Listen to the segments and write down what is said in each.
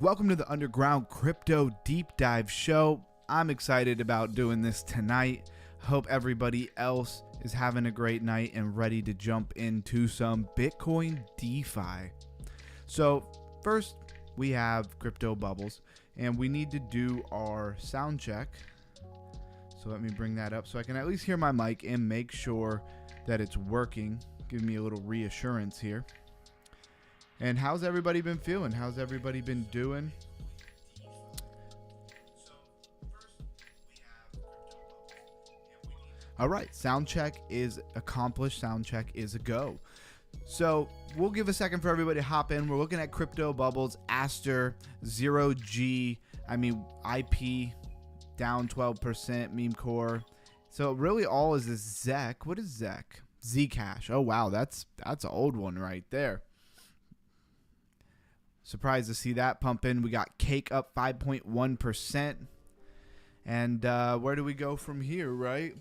Welcome to the Underground Crypto Deep Dive Show. I'm excited about doing this tonight. Hope everybody else is having a great night and ready to jump into some Bitcoin DeFi. So first, we have crypto bubbles, and we need to do our sound check. So let me bring that up so I can at least hear my mic and make sure that it's working. Give me a little reassurance here. And how's everybody been feeling? How's everybody been doing? All right, sound check is accomplished. Sound check is a go. So we'll give a second for everybody to hop in. We're looking at crypto bubbles, Aster, 0G, IP down 12%, meme core. So really all is this ZEC. What is ZEC? Zcash. Oh wow, that's an old one right there. Surprised to see that pump in. We got Cake up 5.1%. And where do we go from here, right?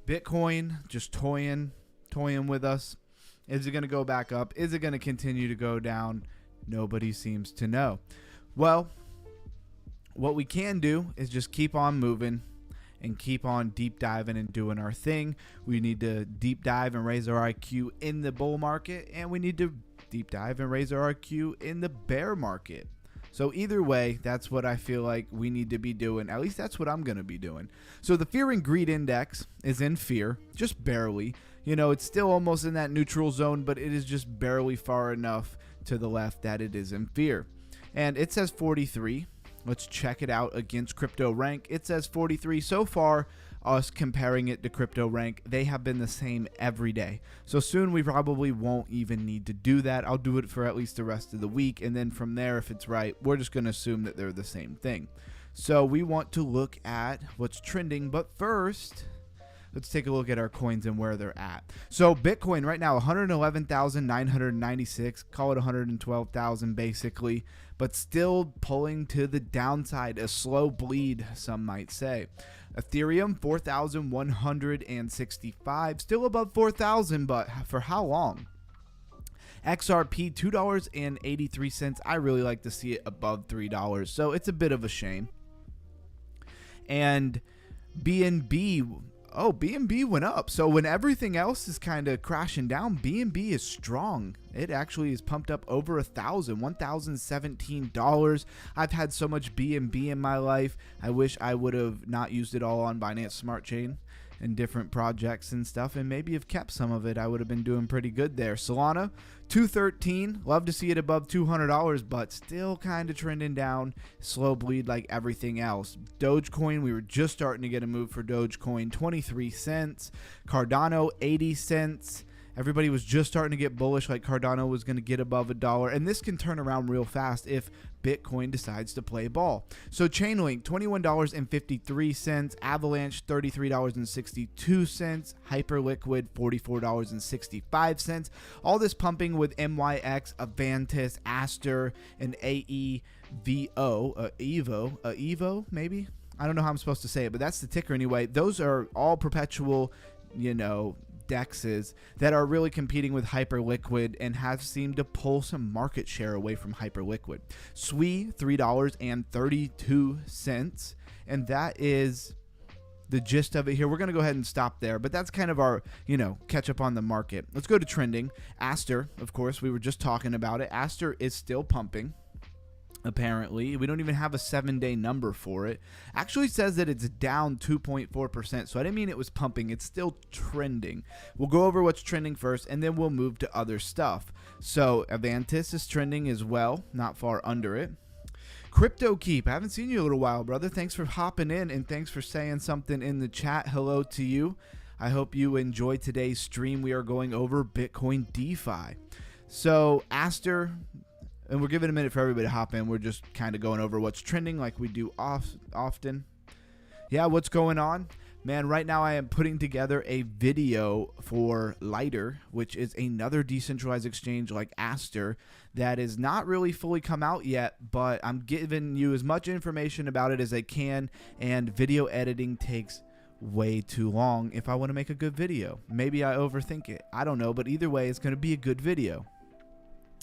Bitcoin just toying with us. Is it going to go back up? Is it going to continue to go down? Nobody seems to know. Well, what we can do is just keep on moving and keep on deep diving and doing our thing. We need to deep dive and raise our IQ in the bull market, and we need to deep dive and raise our IQ in the bear market. So either way, that's what I feel like we need to be doing. At least that's what I'm going to be doing. So the fear and greed index is in fear, just barely. You know, it's still almost in that neutral zone, but it is just barely far enough to the left that it is in fear. And it says 43. Let's check it out against crypto rank. It says 43 so far. Us comparing it to crypto rank, they have been the same every day. So soon we probably won't even need to do that. I'll do it for at least the rest of the week, and then from there, if it's right, we're just going to assume that they're the same thing. So we want to look at what's trending, but first, let's take a look at our coins and where they're at. So Bitcoin right now, 111,996, call it 112,000 basically, but still pulling to the downside, a slow bleed, some might say. Ethereum, 4,165, still above 4,000, but for how long? XRP, $2.83. I really like to see it above $3, so it's a bit of a shame. And BNB, BNB went up. So when everything else is kind of crashing down, BNB is strong. It actually is pumped up over $1,017. I've had so much BNB in my life. I wish I would have not used it all on Binance Smart Chain and different projects and stuff, and maybe have kept some of it. I would have been doing pretty good there. Solana, 213. Love to see it above $200, but still kind of trending down. Slow bleed like everything else. Dogecoin, we were just starting to get a move for Dogecoin, 23 cents. Cardano, 80 cents. Everybody was just starting to get bullish, like Cardano was going to get above $1, and this can turn around real fast if Bitcoin decides to play ball. So Chainlink, $21.53, Avalanche, $33.62, Hyperliquid, $44.65. All this pumping with MYX, Avantis, Aster, and Evo, maybe? I don't know how I'm supposed to say it, but that's the ticker anyway. Those are all perpetual, dexes that are really competing with Hyperliquid and have seemed to pull some market share away from Hyperliquid. SWI, $3.32, and that is the gist of it here. We're going to go ahead and stop there, but that's kind of our, catch up on the market. Let's go to trending. Aster, of course, we were just talking about it. Aster is still pumping. Apparently, we don't even have a 7-day number for it. Actually says that it's down 2.4%, so I didn't mean it was pumping. It's still trending. We'll go over what's trending first, and then we'll move to other stuff. So Avantis is trending as well, not far under it. CryptoKeep, I haven't seen you in a little while, brother. Thanks for hopping in, and thanks for saying something in the chat. Hello to you. I hope you enjoyed today's stream. We are going over Bitcoin DeFi. So Aster, and we're giving a minute for everybody to hop in. We're just kind of going over what's trending like we do often. Yeah, what's going on? Man, right now I am putting together a video for Lighter, which is another decentralized exchange like Aster that is not really fully come out yet, but I'm giving you as much information about it as I can, and video editing takes way too long if I want to make a good video. Maybe I overthink it. I don't know, but either way, it's going to be a good video.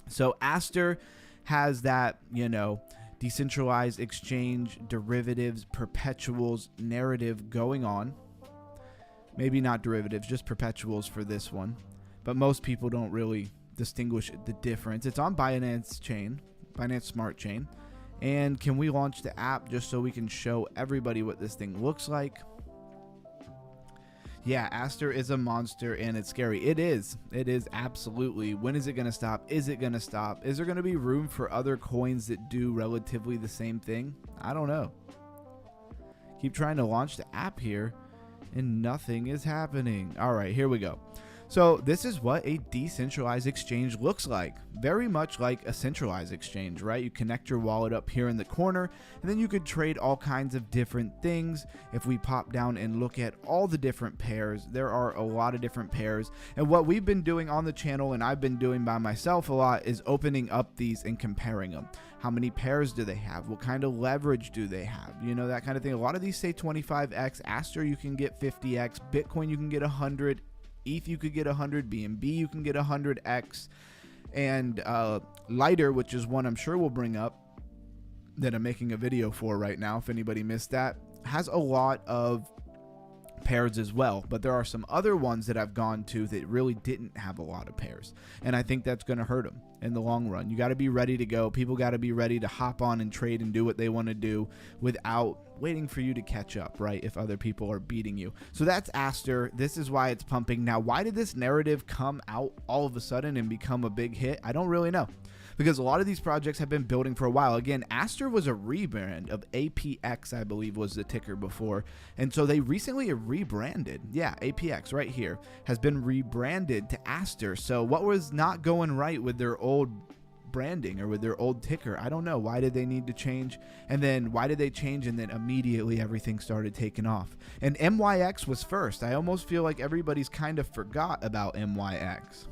So Aster has that, decentralized exchange, derivatives, perpetuals narrative going on. Maybe not derivatives, just perpetuals for this one. But most people don't really distinguish the difference. It's on Binance chain, Binance Smart Chain. And can we launch the app just so we can show everybody what this thing looks like? Yeah, Aster is a monster and it's scary. It is. It is absolutely. When is it going to stop? Is it going to stop? Is there going to be room for other coins that do relatively the same thing? I don't know. Keep trying to launch the app here and nothing is happening. All right, here we go. So this is what a decentralized exchange looks like. Very much like a centralized exchange, right? You connect your wallet up here in the corner, and then you could trade all kinds of different things. If we pop down and look at all the different pairs, there are a lot of different pairs. And what we've been doing on the channel, and I've been doing by myself a lot, is opening up these and comparing them. How many pairs do they have? What kind of leverage do they have? You know, that kind of thing. A lot of these say 25x. Aster, you can get 50x. Bitcoin, you can get 100. ETH, you could get 100. BNB, you can get 100x. And Lighter, which is one I'm sure we'll bring up that I'm making a video for right now, if anybody missed that, has a lot of pairs as well. But there are some other ones that I've gone to that really didn't have a lot of pairs. And I think that's going to hurt them in the long run. You got to be ready to go. People got to be ready to hop on and trade and do what they want to do without waiting for you to catch up, right? If other people are beating you. So that's Aster. This is why it's pumping. Now, why did this narrative come out all of a sudden and become a big hit? I don't really know. Because a lot of these projects have been building for a while. Again, Aster was a rebrand of APX, I believe was the ticker before. And so they recently rebranded. Yeah, APX right here has been rebranded to Aster. So what was not going right with their old branding or with their old ticker? I don't know. Why did they need to change? And then why did they change? And then immediately everything started taking off. And MYX was first. I almost feel like everybody's kind of forgot about MYX.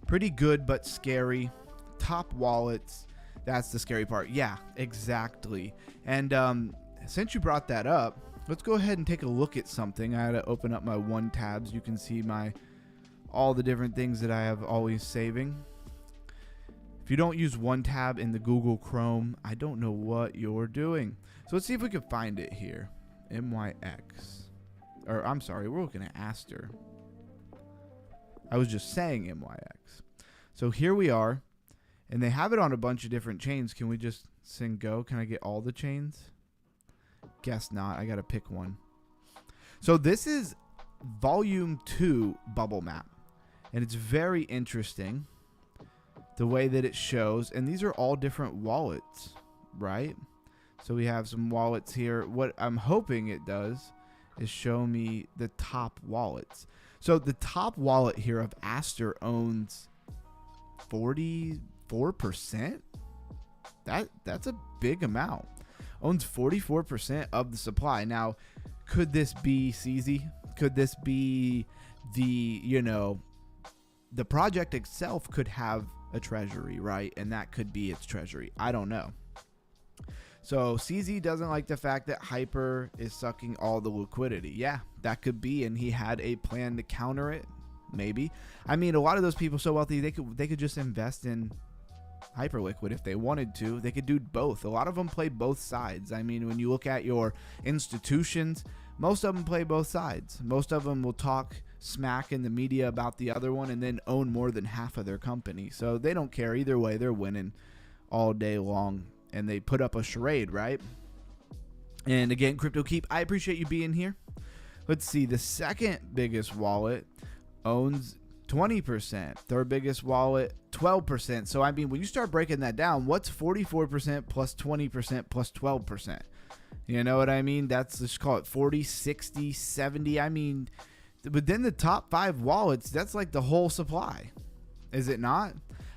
Pretty good, but scary. Top wallets. That's the scary part. Yeah, exactly. And since you brought that up, let's go ahead and take a look at something. I had to open up my one tabs. You can see all the different things that I have always saving. If you don't use one tab in the Google Chrome, I don't know what you're doing. So let's see if we can find it here. MYX. Or I'm sorry, we're looking at Aster. I was just saying MYX. So here we are, and they have it on a bunch of different chains. Can we just sing go? Can I get all the chains? Guess not. I got to pick one. So this is volume 2 bubble map, and it's very interesting the way that it shows. And these are all different wallets, right? So we have some wallets here. What I'm hoping it does is show me the top wallets. So the top wallet here of Aster owns 44%. That's a big amount. Owns 44% of the supply. Now, could this be CZ? Could this be the project itself could have a treasury, right? And that could be its treasury. I don't know. So CZ doesn't like the fact that Hyper is sucking all the liquidity. Yeah, that could be, and he had a plan to counter it. Maybe. I mean, a lot of those people so wealthy, they could just invest in Hyperliquid if they wanted to. They could do both. A lot of them play both sides. I mean, when you look at your institutions, most of them play both sides. Most of them will talk smack in the media about the other one and then own more than half of their company. So they don't care either way. They're winning all day long. And they put up a charade, right? And again, Crypto Keep, I appreciate you being here. Let's see. The second biggest wallet owns 20%. Third biggest wallet, 12%. So, I mean, when you start breaking that down, what's 44% plus 20% plus 12%? You know what I mean? Let's call it 40, 60, 70. I mean, within the top 5 wallets, that's like the whole supply. Is it not?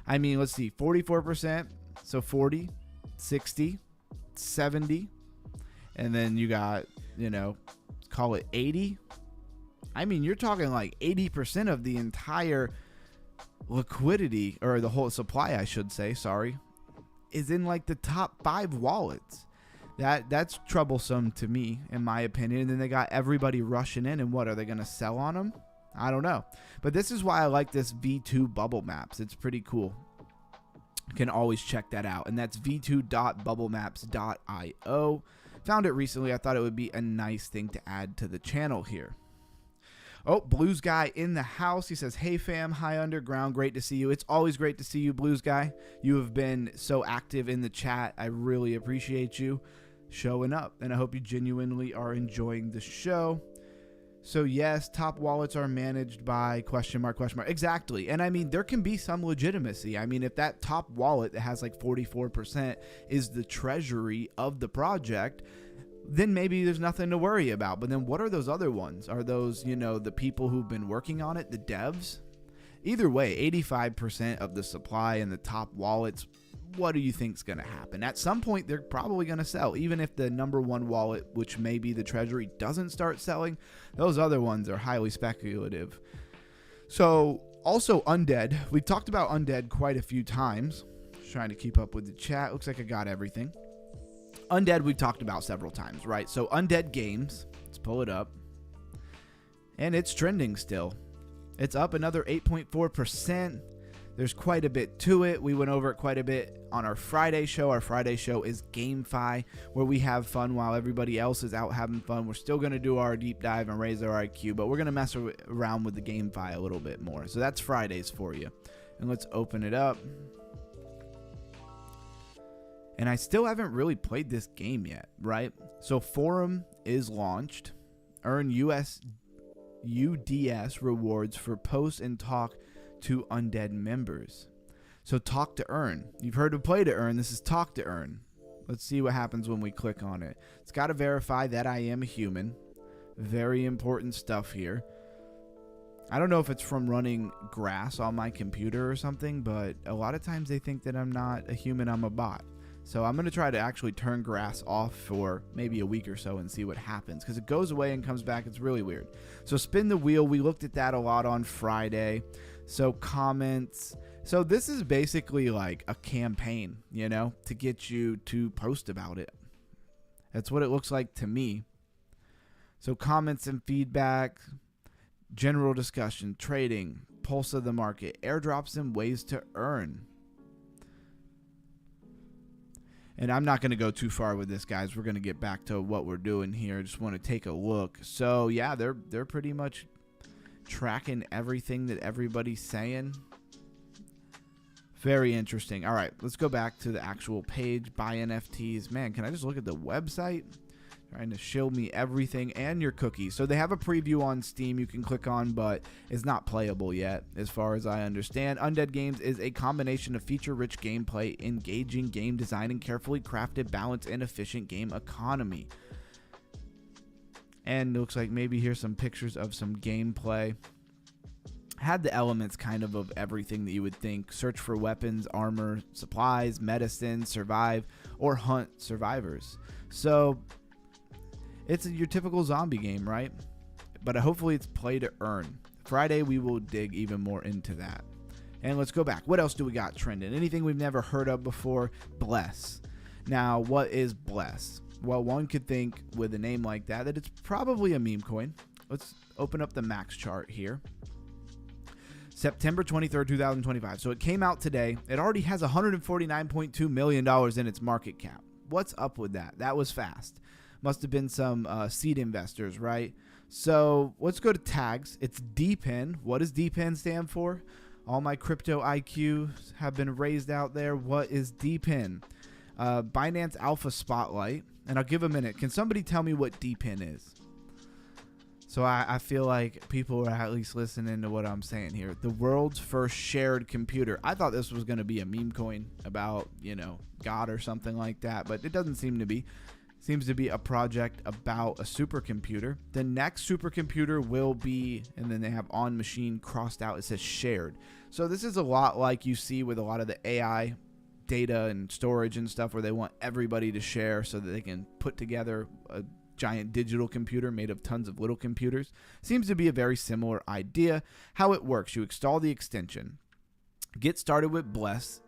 I mean, let's see. 44%. So, 40. 60, 70, and then you got, call it 80. I mean, you're talking like 80% of the entire liquidity, or the whole supply, I should say, sorry, is in like the top 5 wallets. That's troublesome to me, in my opinion. And then they got everybody rushing in, and what, are they going to sell on them? I don't know. But this is why I like this V2 bubble maps. It's pretty cool. You can always check that out. And that's v2.bubblemaps.io. Found it recently. I thought it would be a nice thing to add to the channel here. Oh, Blues Guy in the house. He says, hey fam, hi underground. Great to see you. It's always great to see you, Blues Guy. You have been so active in the chat. I really appreciate you showing up. And I hope you genuinely are enjoying the show. So yes, top wallets are managed by question mark. Exactly. And I mean, there can be some legitimacy. I mean, if that top wallet that has like 44% is the treasury of the project, then maybe there's nothing to worry about. But then what are those other ones? Are those, you know, the people who've been working on it, the devs? Either way, 85% of the supply in the top wallets, what do you think's going to happen? At some point, they're probably going to sell. Even if the number one wallet, which may be the treasury, doesn't start selling, those other ones are highly speculative. So also Undead. We've talked about Undead quite a few times. Just trying to keep up with the chat. Looks like I got everything. Undead we've talked about several times, right? So Undead Games, let's pull it up. And it's trending still. It's up another 8.4%. There's quite a bit to it. We went over it quite a bit on our Friday show. Our Friday show is GameFi, where we have fun while everybody else is out having fun. We're still going to do our deep dive and raise our IQ, but we're going to mess around with the GameFi a little bit more. So that's Fridays for you. And let's open it up. And I still haven't really played this game yet, right? So Forum is launched. Earn UDS rewards for post and talk to Undead members. So talk to earn. You've heard of play to earn. This is talk to earn. Let's see what happens when we click on it. It's got to verify that I am a human. Very important stuff here. I don't know if it's from running grass on my computer or something, but a lot of times they think that I'm not a human, I'm a bot. So I'm going to try to actually turn grass off for maybe a week or so and see what happens, because it goes away and comes back. It's really weird. So spin the wheel. We looked at that a lot on Friday. So comments. So this is basically like a campaign, you know, to get you to post about it. That's what it looks like to me. So comments and feedback, general discussion, trading, pulse of the market, airdrops and ways to earn. And I'm not going to go too far with this, guys. We're going to get back to what we're doing here. Just want to take a look. So, yeah, they're pretty much tracking everything that everybody's saying. Very interesting. All right, let's go back to the actual page. Buy NFTs. Man, can I just look at the website? Trying to show me everything and your cookies. So they have a preview on Steam you can click on, but it's not playable yet as far as I understand. Undead Games is a combination of feature-rich gameplay, engaging game design, and carefully crafted, balanced, and efficient game economy. And it looks like maybe here's some pictures of some gameplay. Had the elements kind of everything that you would think. Search for weapons, armor, supplies, medicine, survive, or hunt survivors. So it's your typical zombie game, right? But hopefully it's play to earn. Friday, we will dig even more into that. And let's go back. What else do we got trending? Anything we've never heard of before? Bless. Now, what is Bless? Well, one could think with a name like that it's probably a meme coin. Let's open up the max chart here. September 23rd, 2025. So it came out today. It already has $149.2 million in its market cap. What's up with that? That was fast. Must have been some seed investors, right? So let's go to tags. It's DPIN. What does DPIN stand for? All my crypto IQs have been raised out there. What is DPIN? Binance Alpha Spotlight. And I'll give a minute. Can somebody tell me what DPIN is? So I feel like people are at least listening to what I'm saying here. The world's first shared computer. I thought this was going to be a meme coin about, you know, God or something like that, but it doesn't seem to be. Seems to be a project about a supercomputer. The next supercomputer will be, and then they have on machine crossed out. It says shared. So this is a lot like you see with a lot of the AI data and storage and stuff, where they want everybody to share so that they can put together a giant digital computer made of tons of little computers. Seems to be a very similar idea. How it works: you install the extension. Get started with Bless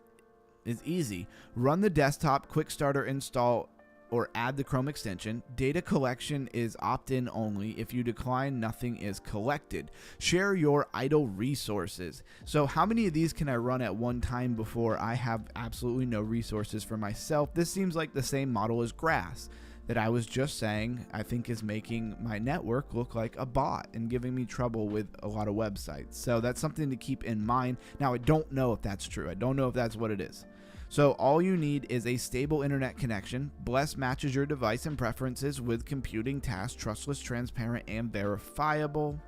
is easy. Run the desktop quick starter install or add the Chrome extension. Data collection is opt-in only. If you decline, nothing is collected. Share your idle resources. So how many of these can I run at one time before I have absolutely no resources for myself? This seems like the same model as Grass that I was just saying I think is making my network look like a bot and giving me trouble with a lot of websites. So that's something to keep in mind. Now, I don't know if that's true. I don't know if that's what it is. So all you need is a stable internet connection. Bless matches your device and preferences with computing tasks, trustless, transparent, and verifiable.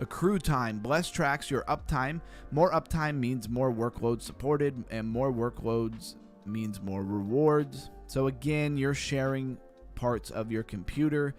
Accrue time. Bless tracks your uptime. More uptime means more workloads supported, and more workloads means more rewards. So again, you're sharing parts of your computer,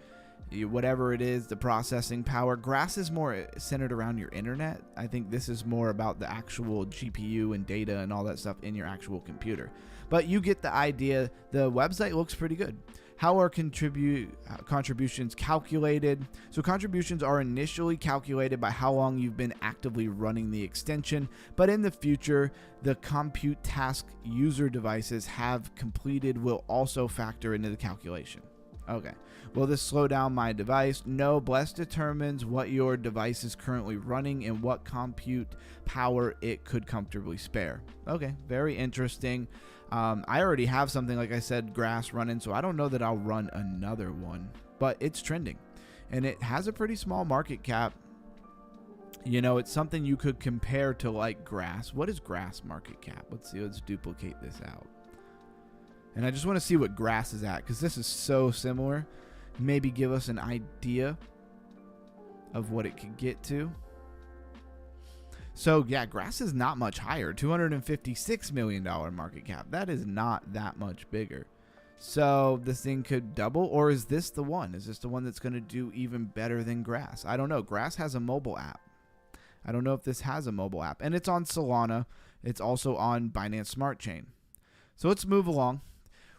whatever it is, the processing power. Grass is more centered around your internet. I think this is more about the actual GPU and data and all that stuff in your actual computer. But you get the idea. The website looks pretty good. How are contributions calculated? So contributions are initially calculated by how long you've been actively running the extension, but in the future, the compute task user devices have completed will also factor into the calculation. Okay. Will this slow down my device? No. Bless determines what your device is currently running and what compute power it could comfortably spare. Okay. Very interesting. I already have something, like I said, Grass running, so I don't know that I'll run another one, but it's trending and it has a pretty small market cap. You know, it's something you could compare to like Grass. What is Grass market cap? Let's see. Let's duplicate this out. And I just want to see what Grass is at, because this is so similar. Maybe give us an idea of what it could get to. So yeah, Grass is not much higher. $256 million market cap. That is not that much bigger. So this thing could double, or is this the one? Is this the one that's going to do even better than Grass? I don't know. Grass has a mobile app. I don't know if this has a mobile app. And it's on Solana. It's also on Binance Smart Chain. So let's move along.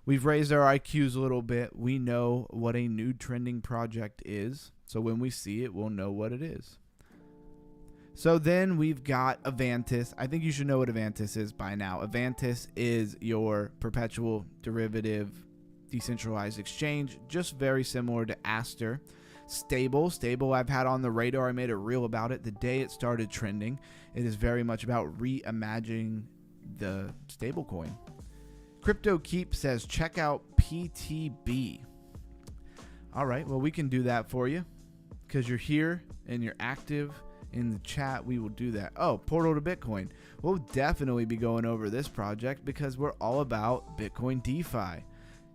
We've raised our IQs a little bit. We know what a new trending project is. So when we see it, we'll know what it is. So then we've got Avantis. I think you should know what Avantis is by now. Avantis is your perpetual derivative decentralized exchange, just very similar to Aster. Stable I've had on the radar. I made a reel about it the day it started trending. It is very much about reimagining the stablecoin. Crypto Keep says check out PTB. All right, well, we can do that for you because you're here and you're active in the chat. We will do that. Oh, Portal to Bitcoin. We'll definitely be going over this project because we're all about Bitcoin DeFi.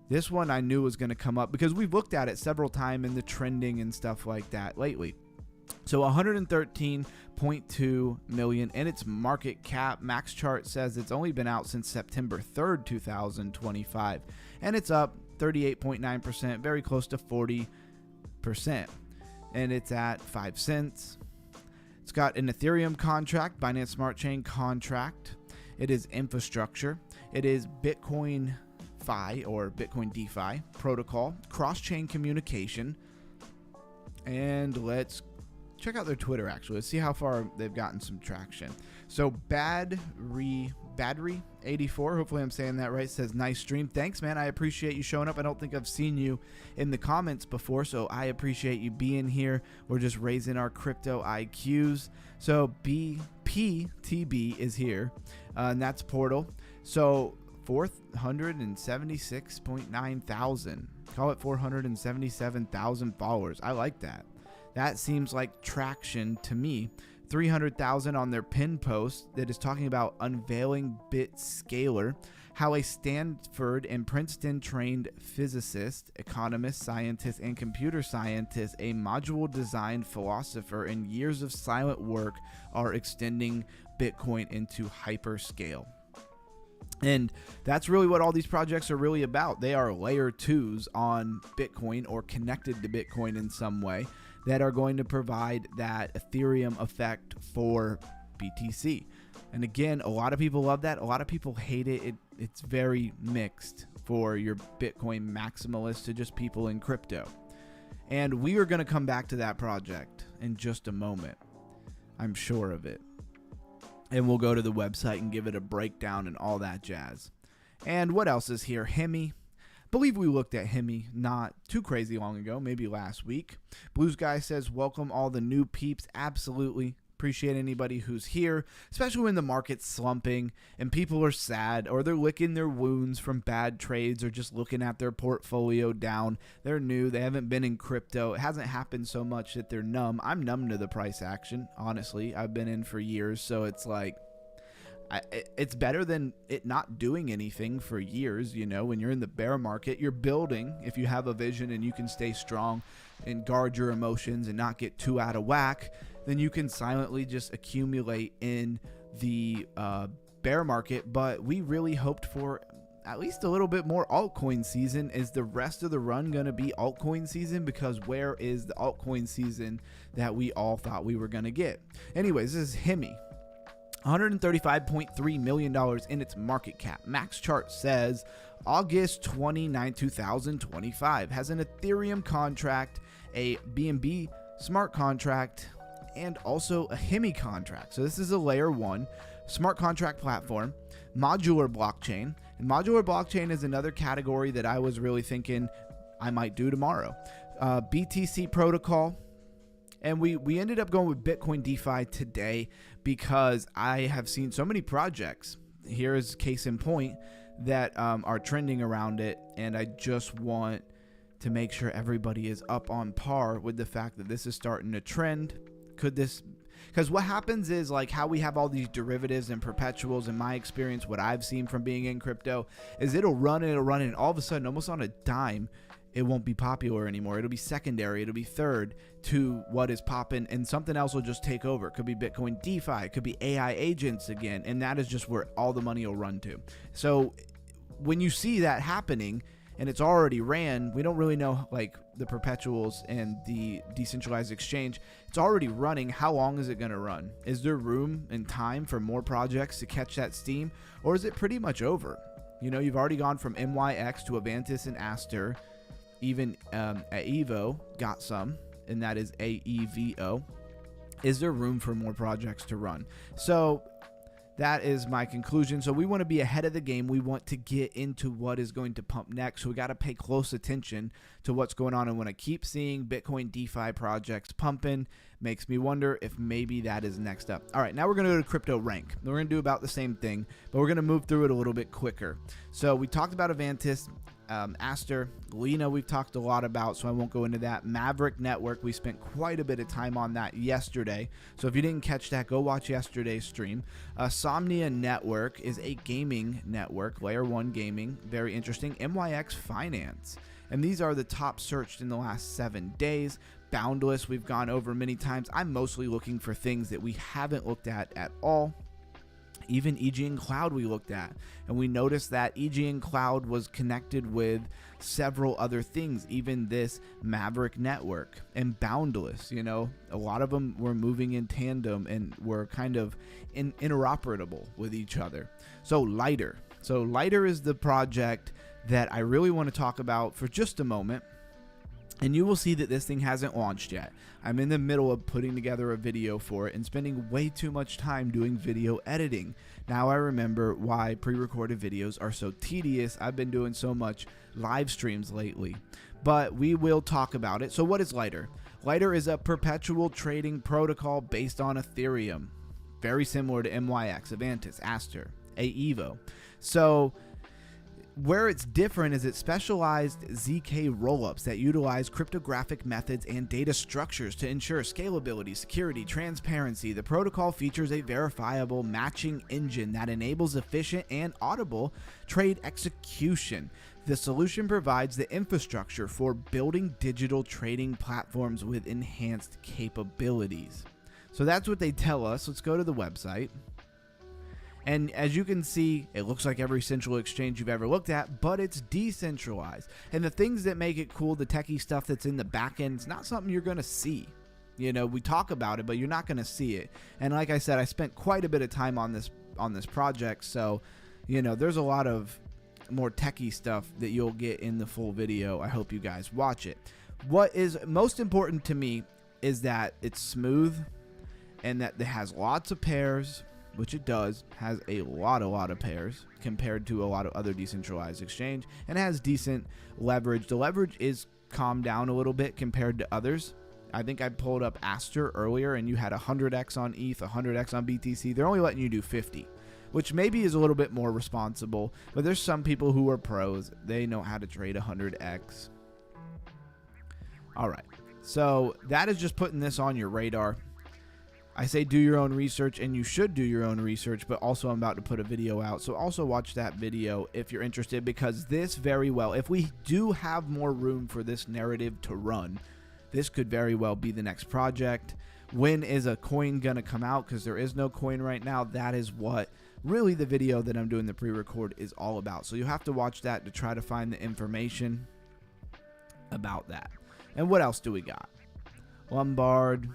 This one I knew was going to come up because we've looked at it several times in the trending and stuff like that lately. So 113.2 million in its market cap. Max chart says it's only been out since September 3rd, 2025, and it's up 38.9%, very close to 40%, and it's at 5 cents. It's got an Ethereum contract, Binance Smart Chain contract. It is infrastructure. It is Bitcoin DeFi or Bitcoin DeFi protocol, cross-chain communication, and let's check out their Twitter, actually. Let's see how far they've gotten some traction. So Badry84, hopefully I'm saying that right, says nice stream. Thanks, man. I appreciate you showing up. I don't think I've seen you in the comments before, so I appreciate you being here. We're just raising our crypto IQs. So BPTB is here, and that's Portal. So 476.9 thousand. Call it 477,000 followers. I like that. That seems like traction to me. 300,000 on their pin post that is talking about unveiling BitScaler, how a Stanford and Princeton trained physicist, economist, scientist, and computer scientist, a module design philosopher, and years of silent work are extending Bitcoin into hyperscale. And that's really what all these projects are really about. They are layer 2s on Bitcoin or connected to Bitcoin in some way that are going to provide that Ethereum effect for BTC. And again, a lot of people love that. A lot of people hate it. It's very mixed for your Bitcoin maximalists to just people in crypto. And we are going to come back to that project in just a moment. I'm sure of it. And we'll go to the website and give it a breakdown and all that jazz. And what else is here? Hemi, believe we looked at Hemi not too crazy long ago, maybe last week. Blues Guy says, welcome all the new peeps. Absolutely. Appreciate anybody who's here, especially when the market's slumping and people are sad or they're licking their wounds from bad trades or just looking at their portfolio down. They're new. They haven't been in crypto. It hasn't happened so much that they're numb. I'm numb to the price action, honestly. I've been in for years, so it's like, it's better than it not doing anything for years. You know, when you're in the bear market, you're building. If you have a vision and you can stay strong and guard your emotions and not get too out of whack, then you can silently just accumulate in the bear market. But we really hoped for at least a little bit more altcoin season. Is the rest of the run going to be altcoin season? Because where is the altcoin season that we all thought we were going to get? Anyways, this is Hemi. $135.3 million in its market cap. Max chart says August 29, 2025. Has an Ethereum contract, a BNB smart contract, and also a Hemi contract. So this is a layer 1 smart contract platform, modular blockchain. And modular blockchain is another category that I was really thinking I might do tomorrow. BTC protocol. And we ended up going with Bitcoin DeFi today because I have seen so many projects. Here is case in point that are trending around it. And I just want to make sure everybody is up on par with the fact that this is starting to trend. Could this, because what happens is like how we have all these derivatives and perpetuals. In my experience, what I've seen from being in crypto is it'll run and all of a sudden, almost on a dime, it won't be popular anymore. It'll be secondary. It'll be third to what is popping, and something else will just take over. It could be Bitcoin DeFi. It could be AI agents again, and that is just where all the money will run to. So when you see that happening and it's already ran, we don't really know like the perpetuals and the decentralized exchange. It's already running. How long is it going to run? Is there room and time for more projects to catch that steam, or is it pretty much over? You know, you've already gone from MYX to Avantis and Aster. Even Aevo got some, and that is AEVO. Is there room for more projects to run? So that is my conclusion. So we want to be ahead of the game. We want to get into what is going to pump next. So we got to pay close attention to what's going on. And when I keep seeing Bitcoin DeFi projects pumping, makes me wonder if maybe that is next up. All right, now we're going to go to crypto rank. We're going to do about the same thing, but we're going to move through it a little bit quicker. So we talked about Avantis. Aster, Lena, we've talked a lot about, so I won't go into that. Maverick Network, we spent quite a bit of time on that yesterday. So if you didn't catch that, go watch yesterday's stream. Somnia Network is a gaming network, layer 1 gaming, very interesting. MYX Finance, and these are the top searched in the last 7 days. Boundless, we've gone over many times. I'm mostly looking for things that we haven't looked at all. Even EGN Cloud we looked at, and we noticed that EGN Cloud was connected with several other things, even this Maverick Network and Boundless. You know, a lot of them were moving in tandem and were kind of interoperable with each other. So Lighter is the project that I really want to talk about for just a moment. And you will see that this thing hasn't launched yet. I'm in the middle of putting together a video for it and spending way too much time doing video editing. Now I remember why pre-recorded videos are so tedious. I've been doing so much live streams lately. But we will talk about it. So what is Lighter? Lighter is a perpetual trading protocol based on Ethereum. Very similar to MYX, Avantis, Aster, Aevo. So where it's different is it's specialized ZK rollups that utilize cryptographic methods and data structures to ensure scalability, security, transparency. The protocol features a verifiable matching engine that enables efficient and audible trade execution. The solution provides the infrastructure for building digital trading platforms with enhanced capabilities. So that's what they tell us. Let's go to the website. And as you can see, it looks like every central exchange you've ever looked at, but it's decentralized. And the things that make it cool, the techie stuff that's in the back end, it's not something you're going to see. You know, we talk about it, but you're not going to see it. And like I said, I spent quite a bit of time on this project. So, you know, there's a lot of more techie stuff that you'll get in the full video. I hope you guys watch it. What is most important to me is that it's smooth and that it has lots of pairs. which it does, has a lot of pairs compared to a lot of other decentralized exchange, and has decent leverage. The leverage is calmed down a little bit compared to others. I think I pulled up Aster earlier, and you had 100x on ETH, 100x on BTC. They're only letting you do 50, which maybe is a little bit more responsible, but there's some people who are pros. They know how to trade 100x. All right, so that is just putting this on your radar. I say do your own research, and you should do your own research, but also I'm about to put a video out, so also watch that video if you're interested, because this very well, if we do have more room for this narrative to run, this could very well be the next project. When is a coin going to come out? Because there is no coin right now. That is what really the video that I'm doing the pre-record is all about. So you have to watch that to try to find the information about that. And what else do we got? Lombard,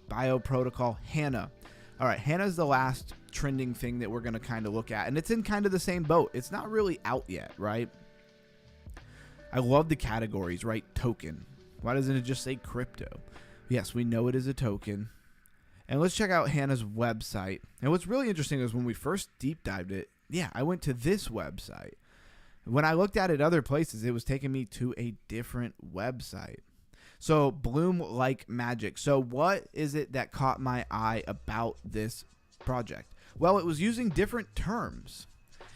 Bio Protocol, Hana. All right, Hana is the last trending thing that we're going to kind of look at. And it's in kind of the same boat. It's not really out yet, right? I love the categories, right? Token. Why doesn't it just say crypto? Yes, we know it is a token. And let's check out Hana's website. And what's really interesting is when we first deep dived it, yeah, I went to this website. When I looked at it other places, it was taking me to a different website. So bloom like magic. So what is it that caught my eye about this project? Well, it was using different terms.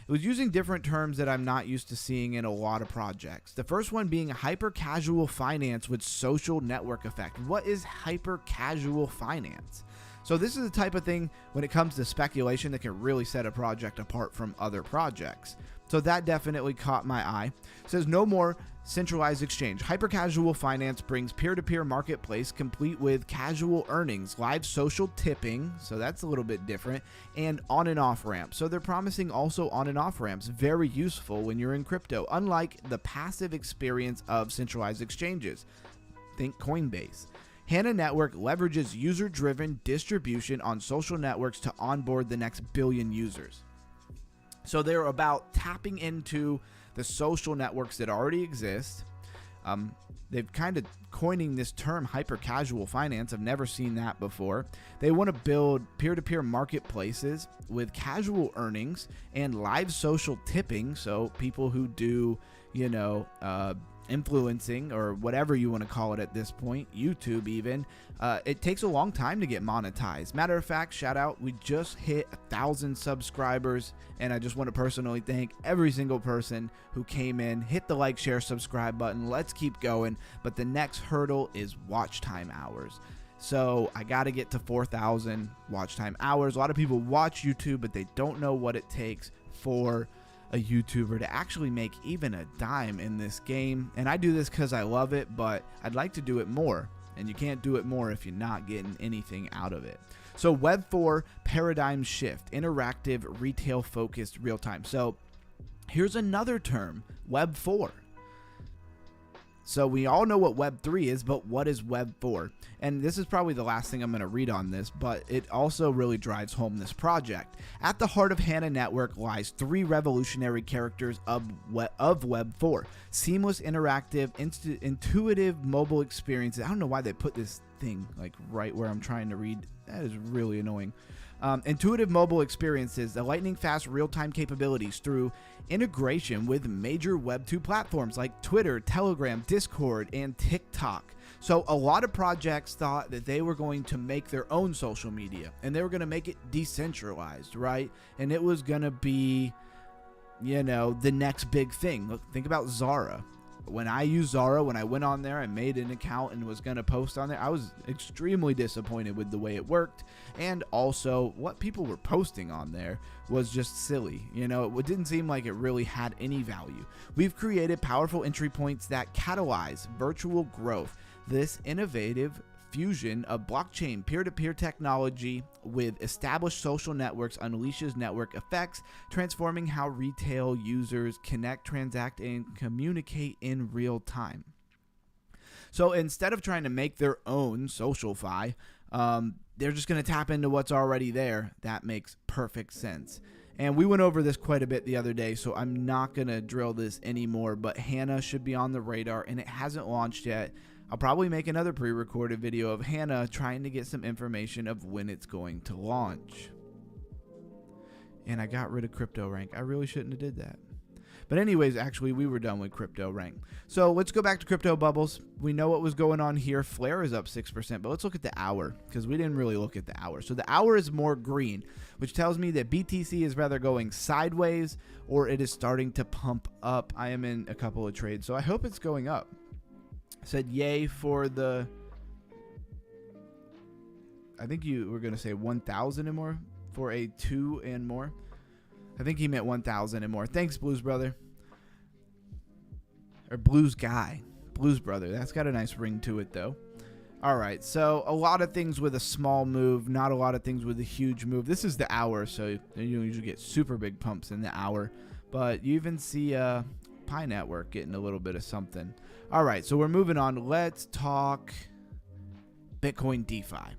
It was using different terms that I'm not used to seeing in a lot of projects. The first one being hyper casual finance with social network effect. What is hyper casual finance? So this is the type of thing when it comes to speculation that can really set a project apart from other projects. So that definitely caught my eye. It says no more centralized exchange. Hyper casual finance brings peer-to-peer marketplace complete with casual earnings, live social tipping, so that's a little bit different, and on and off ramps. So they're promising also on and off ramps, very useful when you're in crypto, unlike the passive experience of centralized exchanges. Think Coinbase. Hana Network leverages user-driven distribution on social networks to onboard the next billion users. So they're about tapping into the social networks that already exist. They've kind of coining this term hyper casual finance. I've never seen that before. They want to build peer-to-peer marketplaces with casual earnings and live social tipping. So people who do, influencing or whatever you want to call it at this point, YouTube even, it takes a long time to get monetized. Matter of fact, shout out, we just hit 1,000 subscribers, and I just want to personally thank every single person who came in. Hit the like, share, subscribe button. Let's keep going. But the next hurdle is watch time hours. So I got to get to 4,000 watch time hours. A lot of people watch YouTube, but they don't know what it takes for a YouTuber to actually make even a dime in this game. And I do this because I love it, but I'd like to do it more, and you can't do it more if you're not getting anything out of it. So Web 4 paradigm shift, interactive, retail focused, real time. So here's another term, Web 4. So we all know what Web 3 is, but what is Web 4? And this is probably the last thing I'm going to read on this, but it also really drives home this project. At the heart of Hana Network lies three revolutionary characters of Web 4. Seamless, interactive, intuitive mobile experiences. I don't know why they put this thing like right where I'm trying to read. That is really annoying. Intuitive mobile experiences, the lightning fast real-time capabilities through integration with major Web 2 platforms like Twitter, Telegram, Discord, and TikTok. So a lot of projects thought that they were going to make their own social media, and they were going to make it decentralized, right? And it was going to be, the next big thing. Look, think about Zara. When I used Zara, when I went on there, I made an account and was going to post on there. I was extremely disappointed with the way it worked. And also what people were posting on there was just silly. It didn't seem like it really had any value. We've created powerful entry points that catalyze virtual growth. This innovative fusion of blockchain peer-to-peer technology with established social networks unleashes network effects, transforming how retail users connect, transact, and communicate in real time. So instead of trying to make their own social-fi, they're just going to tap into what's already there. That makes perfect sense. And we went over this quite a bit the other day, so I'm not going to drill this anymore, but Hana should be on the radar, and it hasn't launched yet. I'll probably make another pre-recorded video of Hannah trying to get some information of when it's going to launch. And I got rid of crypto rank. I really shouldn't have did that. But anyways, actually, we were done with crypto rank. So let's go back to crypto bubbles. We know what was going on here. Flare is up 6%, but let's look at the hour because we didn't really look at the hour. So the hour is more green, which tells me that BTC is rather going sideways or it is starting to pump up. I am in a couple of trades, so I hope it's going up. I said yay for the, I think you were going to say 1,000 and more for a 2 and more. I think he meant 1,000 and more. Thanks, Blues Brother. Or Blues Guy. Blues Brother. That's got a nice ring to it, though. All right, so a lot of things with a small move, not a lot of things with a huge move. This is the hour, so you usually get super big pumps in the hour. But you even see Pi Network getting a little bit of something. All right, so we're moving on. Let's talk Bitcoin DeFi.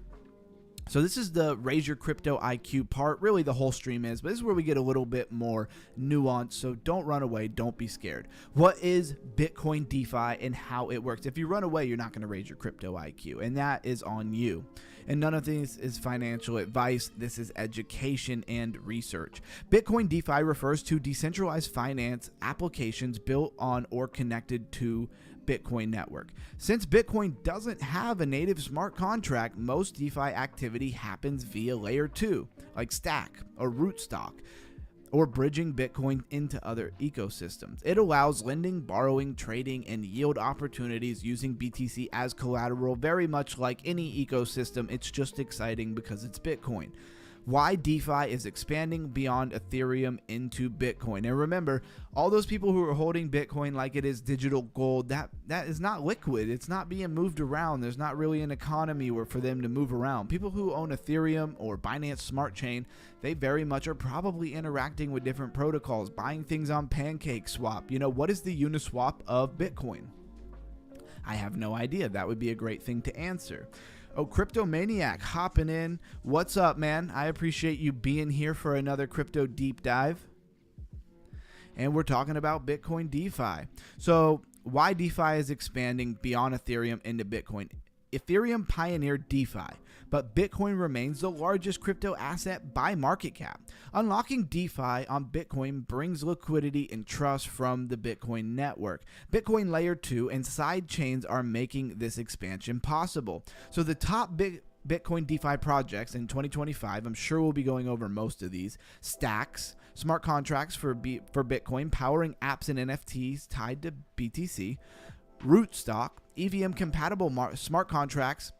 So this is the Raise Your Crypto IQ part. Really, the whole stream is, but this is where we get a little bit more nuance. So don't run away. Don't be scared. What is Bitcoin DeFi and how it works? If you run away, you're not going to raise your crypto IQ, and that is on you. And none of this is financial advice. This is education and research. Bitcoin DeFi refers to decentralized finance applications built on or connected to Bitcoin network. Since Bitcoin doesn't have a native smart contract, most DeFi activity happens via layer 2, like Stack or Rootstock, or bridging Bitcoin into other ecosystems. It allows lending, borrowing, trading, and yield opportunities using BTC as collateral, very much like any ecosystem. It's just exciting because it's Bitcoin. Why DeFi is expanding beyond Ethereum into Bitcoin. And remember, all those people who are holding Bitcoin like it is digital gold, that is not liquid. It's not being moved around. There's not really an economy where for them to move around. People who own Ethereum or Binance Smart Chain, they very much are probably interacting with different protocols, buying things on PancakeSwap. You know, what is the Uniswap of Bitcoin? I have no idea. That would be a great thing to answer. Oh, Crypto Maniac hopping in. What's up, man? I appreciate you being here for another crypto deep dive. And we're talking about Bitcoin DeFi. So why DeFi is expanding beyond Ethereum into Bitcoin. Ethereum pioneered DeFi, but Bitcoin remains the largest crypto asset by market cap. Unlocking DeFi on Bitcoin brings liquidity and trust from the Bitcoin network. Bitcoin Layer 2 and side chains are making this expansion possible. So the top Bitcoin DeFi projects in 2025, I'm sure we'll be going over most of these. Stacks, smart contracts for Bitcoin, powering apps and NFTs tied to BTC. Rootstock, EVM compatible smart contracts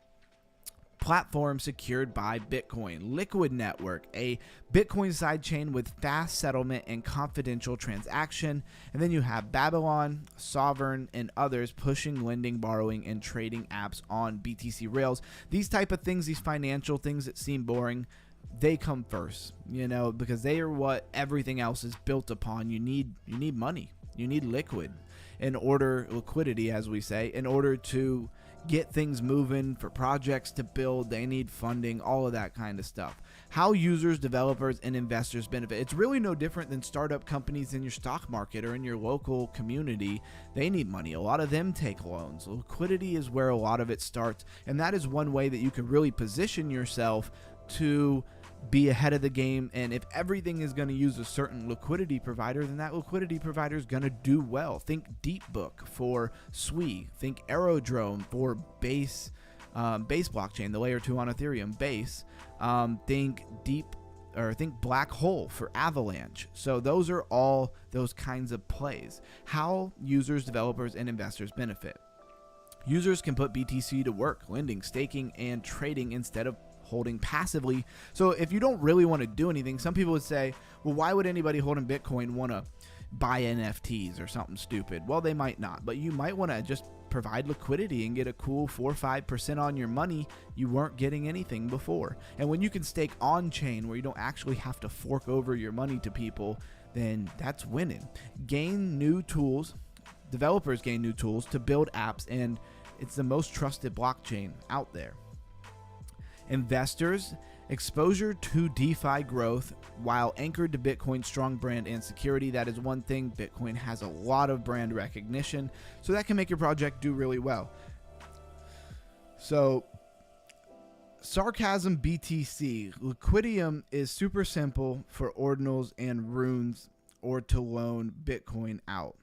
platform secured by Bitcoin. Liquid Network, a Bitcoin sidechain with fast settlement and confidential transaction. And then you have Babylon, Sovereign, and others pushing lending, borrowing, and trading apps on BTC rails. These type of things, these financial things that seem boring, they come first, you know, because they are what everything else is built upon. You need money. You need liquidity, as we say, in order to get things moving for projects to build. They need funding, all of that kind of stuff. How users, developers, and investors benefit. It's really no different than startup companies in your stock market or in your local community. They need money. A lot of them take loans. Liquidity is where a lot of it starts, and that is one way that you can really position yourself to be ahead of the game. And if everything is going to use a certain liquidity provider, then that liquidity provider is going to do well. Think Deepbook for Sui. Think Aerodrome for Base blockchain, the layer 2 on Ethereum Base. Think Black Hole for Avalanche. So those are all those kinds of plays. How users, developers, and investors benefit. Users can put BTC to work, lending, staking, and trading instead of holding passively. So if you don't really want to do anything, some people would say, well, why would anybody holding Bitcoin want to buy NFTs or something stupid? Well, they might not, but you might want to just provide liquidity and get a cool 4 or 5% on your money. You weren't getting anything before. And when you can stake on chain where you don't actually have to fork over your money to people, then that's winning. Developers gain new tools to build apps, and it's the most trusted blockchain out there. Investors, exposure to DeFi growth while anchored to Bitcoin's strong brand and security. That is one thing. Bitcoin has a lot of brand recognition, so that can make your project do really well. So Sarcasm BTC. Liquidium is super simple for ordinals and runes or to loan Bitcoin out.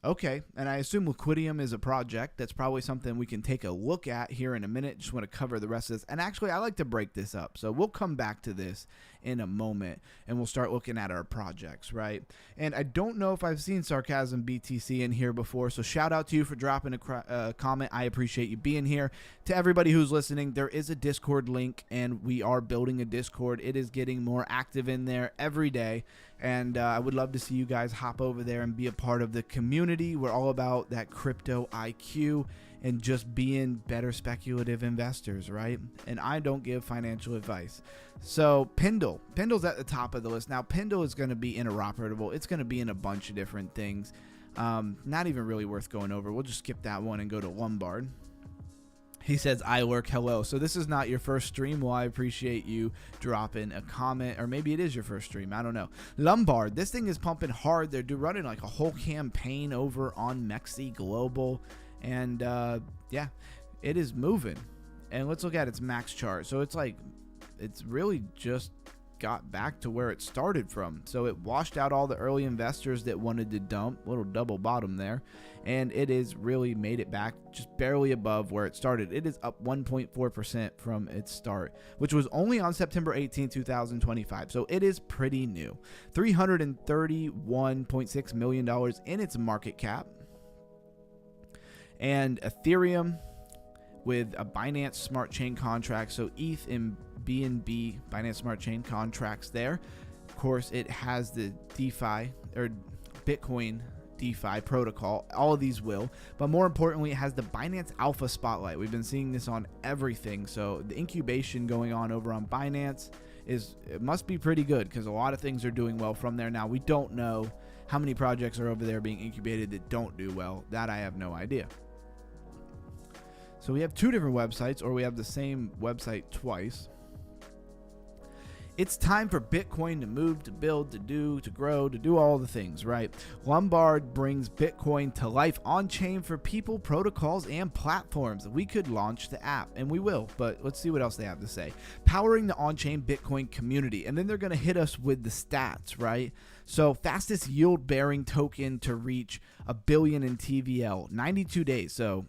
Okay, and I assume Liquidium is a project. That's probably something we can take a look at here in a minute. Just want to cover the rest of this. And actually, I like to break this up. So we'll come back to this in a moment, and we'll start looking at our projects, right? And I don't know if I've seen Sarcasm BTC in here before, so shout out to you for dropping a comment. I appreciate you being here. To everybody who's listening, there is a Discord link, and we are building a Discord. It is getting more active in there every day. And I would love to see you guys hop over there and be a part of the community. We're all about that crypto IQ and just being better speculative investors, right? And I don't give financial advice. So Pendle's at the top of the list. Now, Pendle is going to be interoperable. It's going to be in a bunch of different things. Not even really worth going over. We'll just skip that one and go to Lombard. He says, I lurk, hello. So this is not your first stream. Well, I appreciate you dropping a comment. Or maybe it is your first stream. I don't know. Lombard, this thing is pumping hard. They're running like a whole campaign over on Mexi Global. And yeah, it is moving. And let's look at its max chart. So it's like, it's really just got back to where it started from. So it washed out all the early investors that wanted to dump, little double bottom there, and it is really made it back just barely above where it started. It is up 1.4% from its start, which was only on September 18, 2025. So it is pretty new. $331.6 million in its market cap. And Ethereum with a Binance Smart Chain contract, so ETH and BNB Binance Smart Chain contracts there. Of course, it has the DeFi or Bitcoin DeFi protocol. All of these will, but more importantly, it has the Binance Alpha Spotlight. We've been seeing this on everything. So the incubation going on over on Binance it must be pretty good because a lot of things are doing well from there. Now, we don't know how many projects are over there being incubated that don't do well. That I have no idea. So we have two different websites, or we have the same website twice. It's time for Bitcoin to move, to build, to do, to grow, to do all the things, right? Lombard brings Bitcoin to life on-chain for people, protocols, and platforms. We could launch the app, and we will, but let's see what else they have to say. Powering the on-chain Bitcoin community, and then they're going to hit us with the stats, right? So fastest yield-bearing token to reach $1 billion in TVL, 92 days. So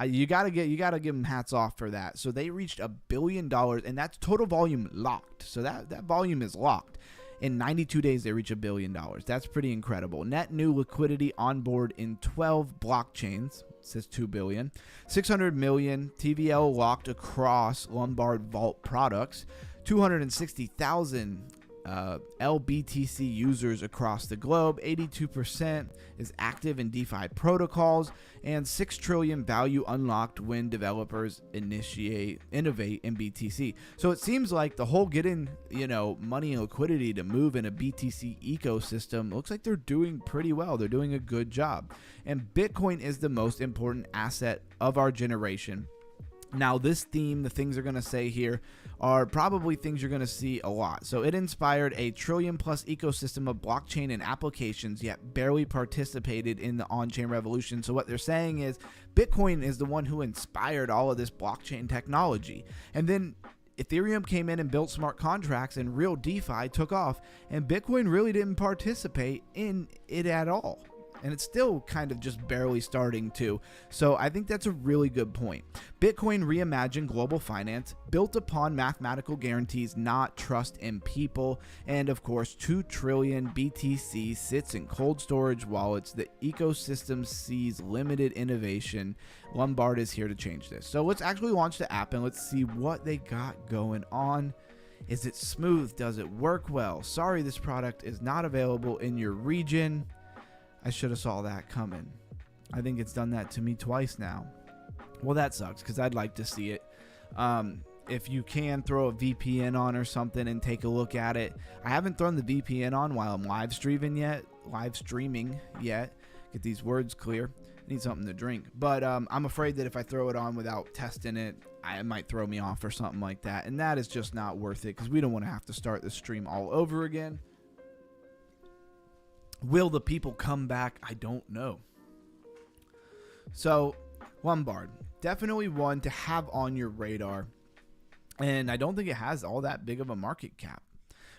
you gotta give them hats off for that. So they reached $1 billion, and that's total volume locked. So that volume is locked. In 92 days, they reach $1 billion. That's pretty incredible. Net new liquidity on board in 12 blockchains. It says 2 billion. 600 million TVL locked across Lombard Vault products. 260,000 LBTC users across the globe. 82% is active in DeFi protocols, and 6 trillion value unlocked when developers innovate in BTC. So it seems like the whole getting money and liquidity to move in a BTC ecosystem looks like they're doing pretty well. They're doing a good job, and Bitcoin is the most important asset of our generation. Now, this theme, the things they're going to say here, are probably things you're going to see a lot. So it inspired a trillion-plus ecosystem of blockchain and applications, yet barely participated in the on-chain revolution. So what they're saying is Bitcoin is the one who inspired all of this blockchain technology. And then Ethereum came in and built smart contracts, and real DeFi took off, and Bitcoin really didn't participate in it at all. And it's still kind of just barely starting to. So I think that's a really good point. Bitcoin reimagined global finance, built upon mathematical guarantees, not trust in people. And of course, 2 trillion BTC sits in cold storage wallets. The ecosystem sees limited innovation. Lombard is here to change this. So let's actually launch the app and let's see what they got going on. Is it smooth? Does it work well? Sorry, this product is not available in your region. I should have saw that coming. I think it's done that to me twice now. Well, that sucks because I'd like to see it. If you can throw a VPN on or something and take a look at it. I haven't thrown the VPN on while I'm live streaming yet. Get these words clear. I need something to drink. But I'm afraid that if I throw it on without testing it, it might throw me off or something like that. And that is just not worth it because we don't want to have to start the stream all over again. Will the people come back? I don't know. So, Lombard. definitely one to have on your radar. And I don't think it has all that big of a market cap.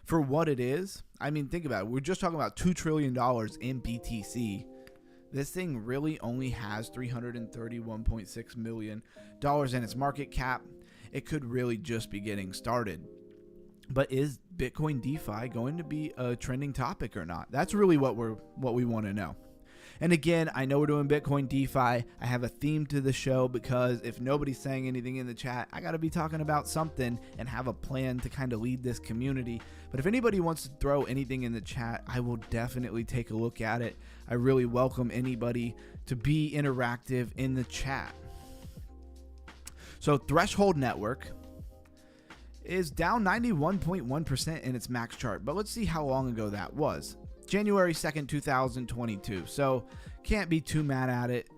For what it is, I mean, think about it. We're just talking about $2 trillion in BTC. This thing really only has $331.6 million in its market cap. It could really just be getting started. But is Bitcoin DeFi going to be a trending topic or not? That's really what we want to know. And again, I know we're doing Bitcoin DeFi. I have a theme to the show because if nobody's saying anything in the chat, I got to be talking about something and have a plan to kind of lead this community. But if anybody wants to throw anything in the chat, I will definitely take a look at it. I really welcome anybody to be interactive in the chat. So Threshold Network is down 91.1% in its max chart, but let's see how long ago that was. January 2nd, 2022. So can't be too mad at it,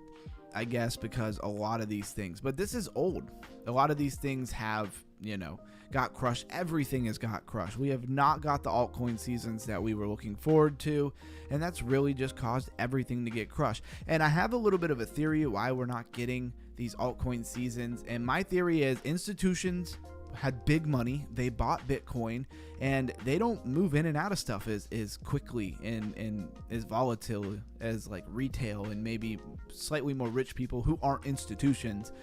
I guess, because a lot of these things, but this is old. A lot of these things have, got crushed. Everything has got crushed. We have not got the altcoin seasons that we were looking forward to, and that's really just caused everything to get crushed. And I have a little bit of a theory why we're not getting these altcoin seasons, and my theory is institutions had big money, they bought Bitcoin, and they don't move in and out of stuff as quickly and as volatile as like retail and maybe slightly more rich people who aren't institutions.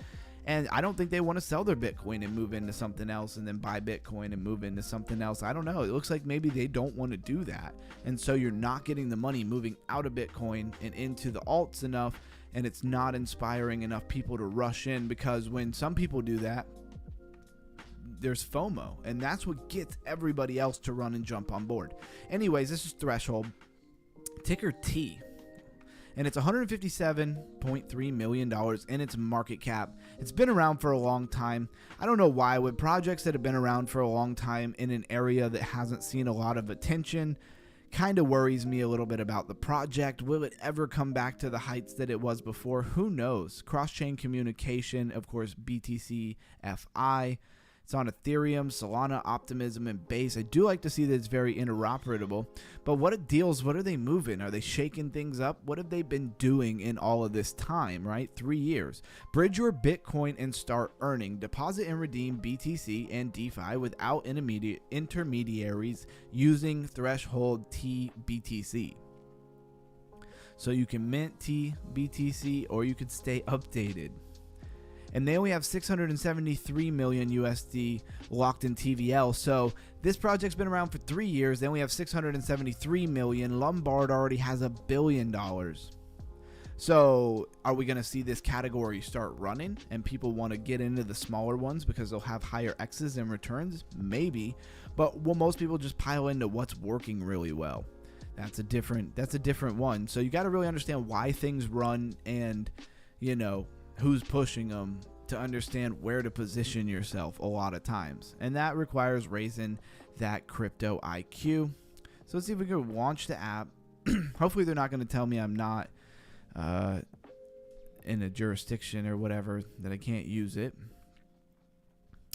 And I don't think they want to sell their Bitcoin and move into something else and then buy Bitcoin and move into something else. I don't know. It looks like maybe they don't want to do that. And so you're not getting the money moving out of Bitcoin and into the alts enough, and it's not inspiring enough people to rush in, because when some people do that, there's FOMO, and that's what gets everybody else to run and jump on board. Anyways, this is Threshold, ticker T, and it's $157.3 million in its market cap. It's been around for a long time. I don't know why, with projects that have been around for a long time in an area that hasn't seen a lot of attention, kind of worries me a little bit about the project. Will it ever come back to the heights that it was before? Who knows? Cross-chain communication, of course, BTC Fi. It's on Ethereum, Solana, Optimism, and Base. I do like to see that it's very interoperable. But what deals, what are they moving? Are they shaking things up? What have they been doing in all of this time, right? 3 years. Bridge your Bitcoin and start earning. Deposit and redeem BTC and DeFi without intermediaries using Threshold TBTC. So you can mint TBTC or you could stay updated. And they only have 673 million USD locked in TVL. So this project's been around for 3 years. They only have 673 million. Lombard already has $1 billion. So are we going to see this category start running and people want to get into the smaller ones because they'll have higher X's and returns? Maybe. But will most people just pile into what's working really well? That's a different one. So you got to really understand why things run and, who's pushing them, to understand where to position yourself a lot of times. And that requires raising that crypto IQ. So let's see if we can launch the app. Hopefully they're not going to tell me I'm not in a jurisdiction or whatever that I can't use it.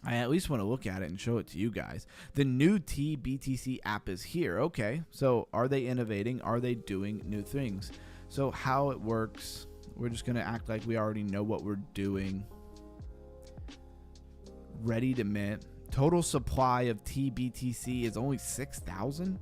I at least want to look at it and show it to you guys. The new TBTC app is here. Okay, so are they innovating? Are they doing new things? So how it works... We're just going to act like we already know what we're doing. Ready to mint. Total supply of TBTC is only 6,000.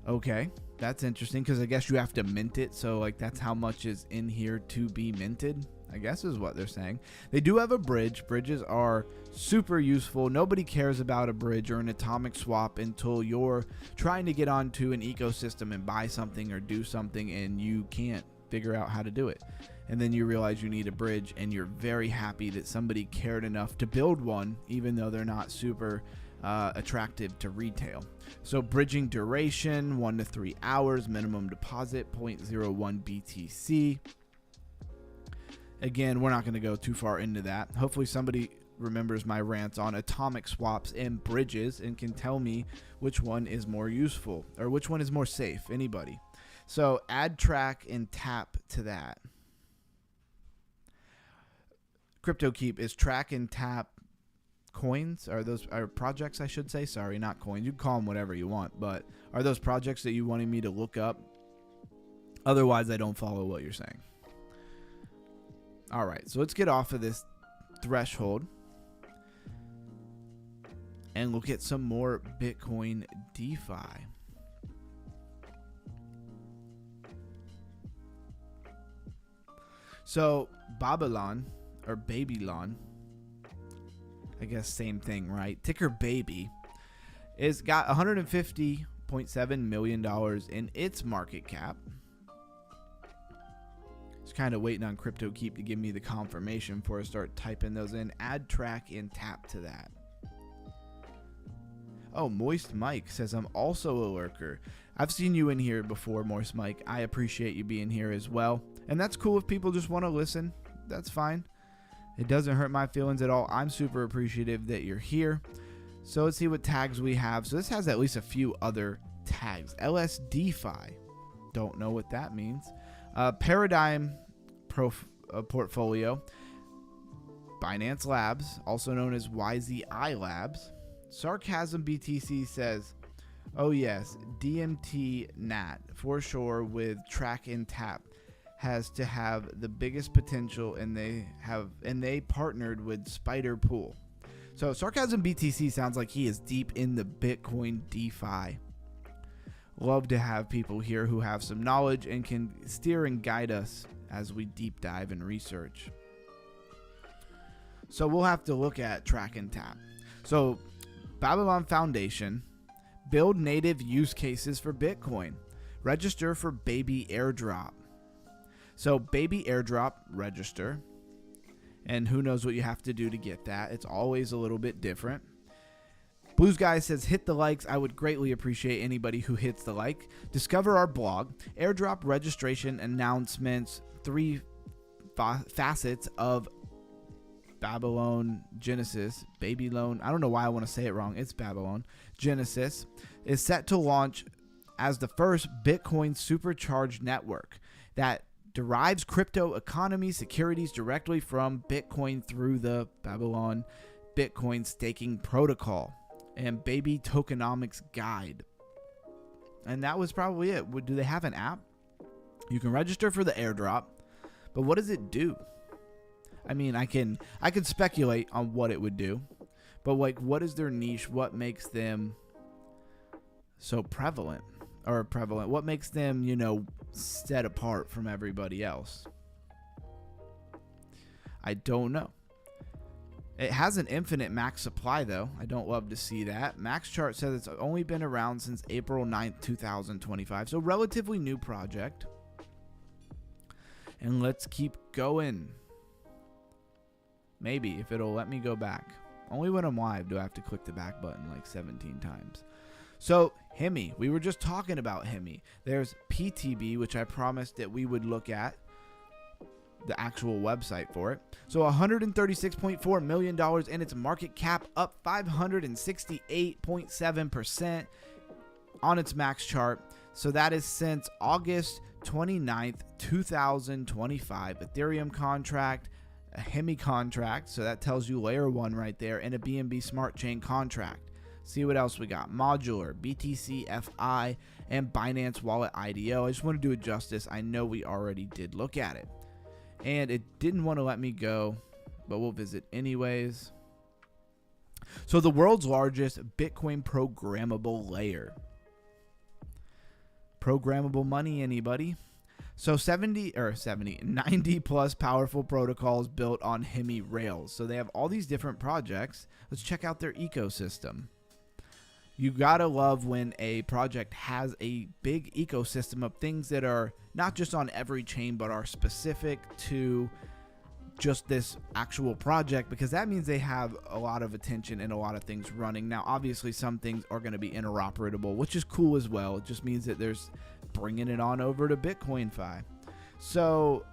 Okay, that's interesting because I guess you have to mint it. So like that's how much is in here to be minted, I guess is what they're saying. They do have a bridge. Bridges are super useful. Nobody cares about a bridge or an atomic swap until you're trying to get onto an ecosystem and buy something or do something and you can't figure out how to do it. And then you realize you need a bridge and you're very happy that somebody cared enough to build one, even though they're not super attractive to retail. So bridging duration 1 to 3 hours, minimum deposit 0.01 BTC. Again, we're not going to go too far into that. Hopefully somebody remembers my rants on atomic swaps and bridges and can tell me which one is more useful or which one is more safe. Anybody? So add track and tap to that. CryptoKeep is track and tap coins. Are those projects, I should say? Sorry, not coins. You can call them whatever you want, but are those projects that you wanted me to look up? Otherwise, I don't follow what you're saying. All right, so let's get off of this threshold and look at some more Bitcoin DeFi. So Babylon, or Babylon, I guess same thing, right? Ticker Baby, is got $150.7 million in its market cap. Just kind of waiting on CryptoKeep to give me the confirmation before I start typing those in. Add, track, and tap to that. Oh, Moist Mike says, I'm also a lurker. I've seen you in here before, Moist Mike. I appreciate you being here as well. And that's cool if people just want to listen. That's fine. It doesn't hurt my feelings at all. I'm super appreciative that you're here. So let's see what tags we have. So this has at least a few other tags. LS DeFi. Don't know what that means. Paradigm Portfolio. Binance Labs, also known as YZI Labs. Sarcasm BTC says, oh yes, DMT Nat for sure with track and tap has to have the biggest potential, and they partnered with Spider Pool. So Sarcasm BTC sounds like he is deep in the Bitcoin DeFi. Love to have people here who have some knowledge and can steer and guide us as we deep dive and research. So we'll have to look at track and tap. So Babylon Foundation, build native use cases for Bitcoin. Register for Baby Airdrop. So Baby Airdrop, register. And who knows what you have to do to get that. It's always a little bit different. Blues Guy says, hit the likes. I would greatly appreciate anybody who hits the like. Discover our blog. Airdrop registration announcements. 3 facets of Babylon Genesis. Babylon. I don't know why I want to say it wrong. It's Babylon. Genesis is set to launch as the first Bitcoin supercharged network that derives crypto economy securities directly from Bitcoin through the Babylon Bitcoin staking protocol and Baby Tokenomics guide. And that was probably it. Do they have an app? You can register for the airdrop, but what does it do? I mean, I can speculate on what it would do, but like, what is their niche? What makes them so prevalent? What makes them, set apart from everybody else? I don't know. It has an infinite max supply, though. I don't love to see that. Max chart says it's only been around since April 9th, 2025. So relatively new project. And let's keep going. Maybe, if it'll let me go back. Only when I'm live do I have to click the back button like 17 times. So, Hemi. We were just talking about Hemi. There's PTB, which I promised that we would look at the actual website for it. So $136.4 million in its market cap, up 568.7% on its max chart. So that is since August 29th, 2025. Ethereum contract, a Hemi contract, so that tells you layer 1 right there, and a BNB Smart Chain contract. See what else we got. Modular, BTC FI, and Binance Wallet IDO. I just want to do it justice. I know we already did look at it. And it didn't want to let me go, but we'll visit anyways. So the world's largest Bitcoin programmable layer. Programmable money, anybody? So 90 plus powerful protocols built on Hemi rails. So they have all these different projects. Let's check out their ecosystem. You gotta love when a project has a big ecosystem of things that are not just on every chain, but are specific to just this actual project, because that means they have a lot of attention and a lot of things running. Now, obviously, some things are going to be interoperable, which is cool as well. It just means that there's bringing it on over to Bitcoin-fi. So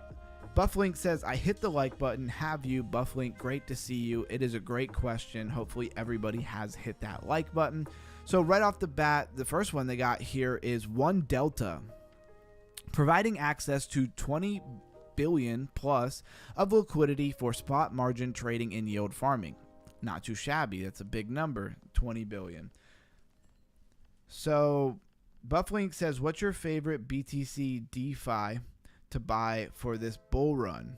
Bufflink says, I hit the like button. Have you, Bufflink? Great to see you. It is a great question. Hopefully everybody has hit that like button. So right off the bat, the first one they got here is 1 Delta, providing access to 20 billion plus of liquidity for spot margin trading and yield farming. Not too shabby. That's a big number, 20 billion. So Bufflink says, what's your favorite BTC DeFi to buy for this bull run?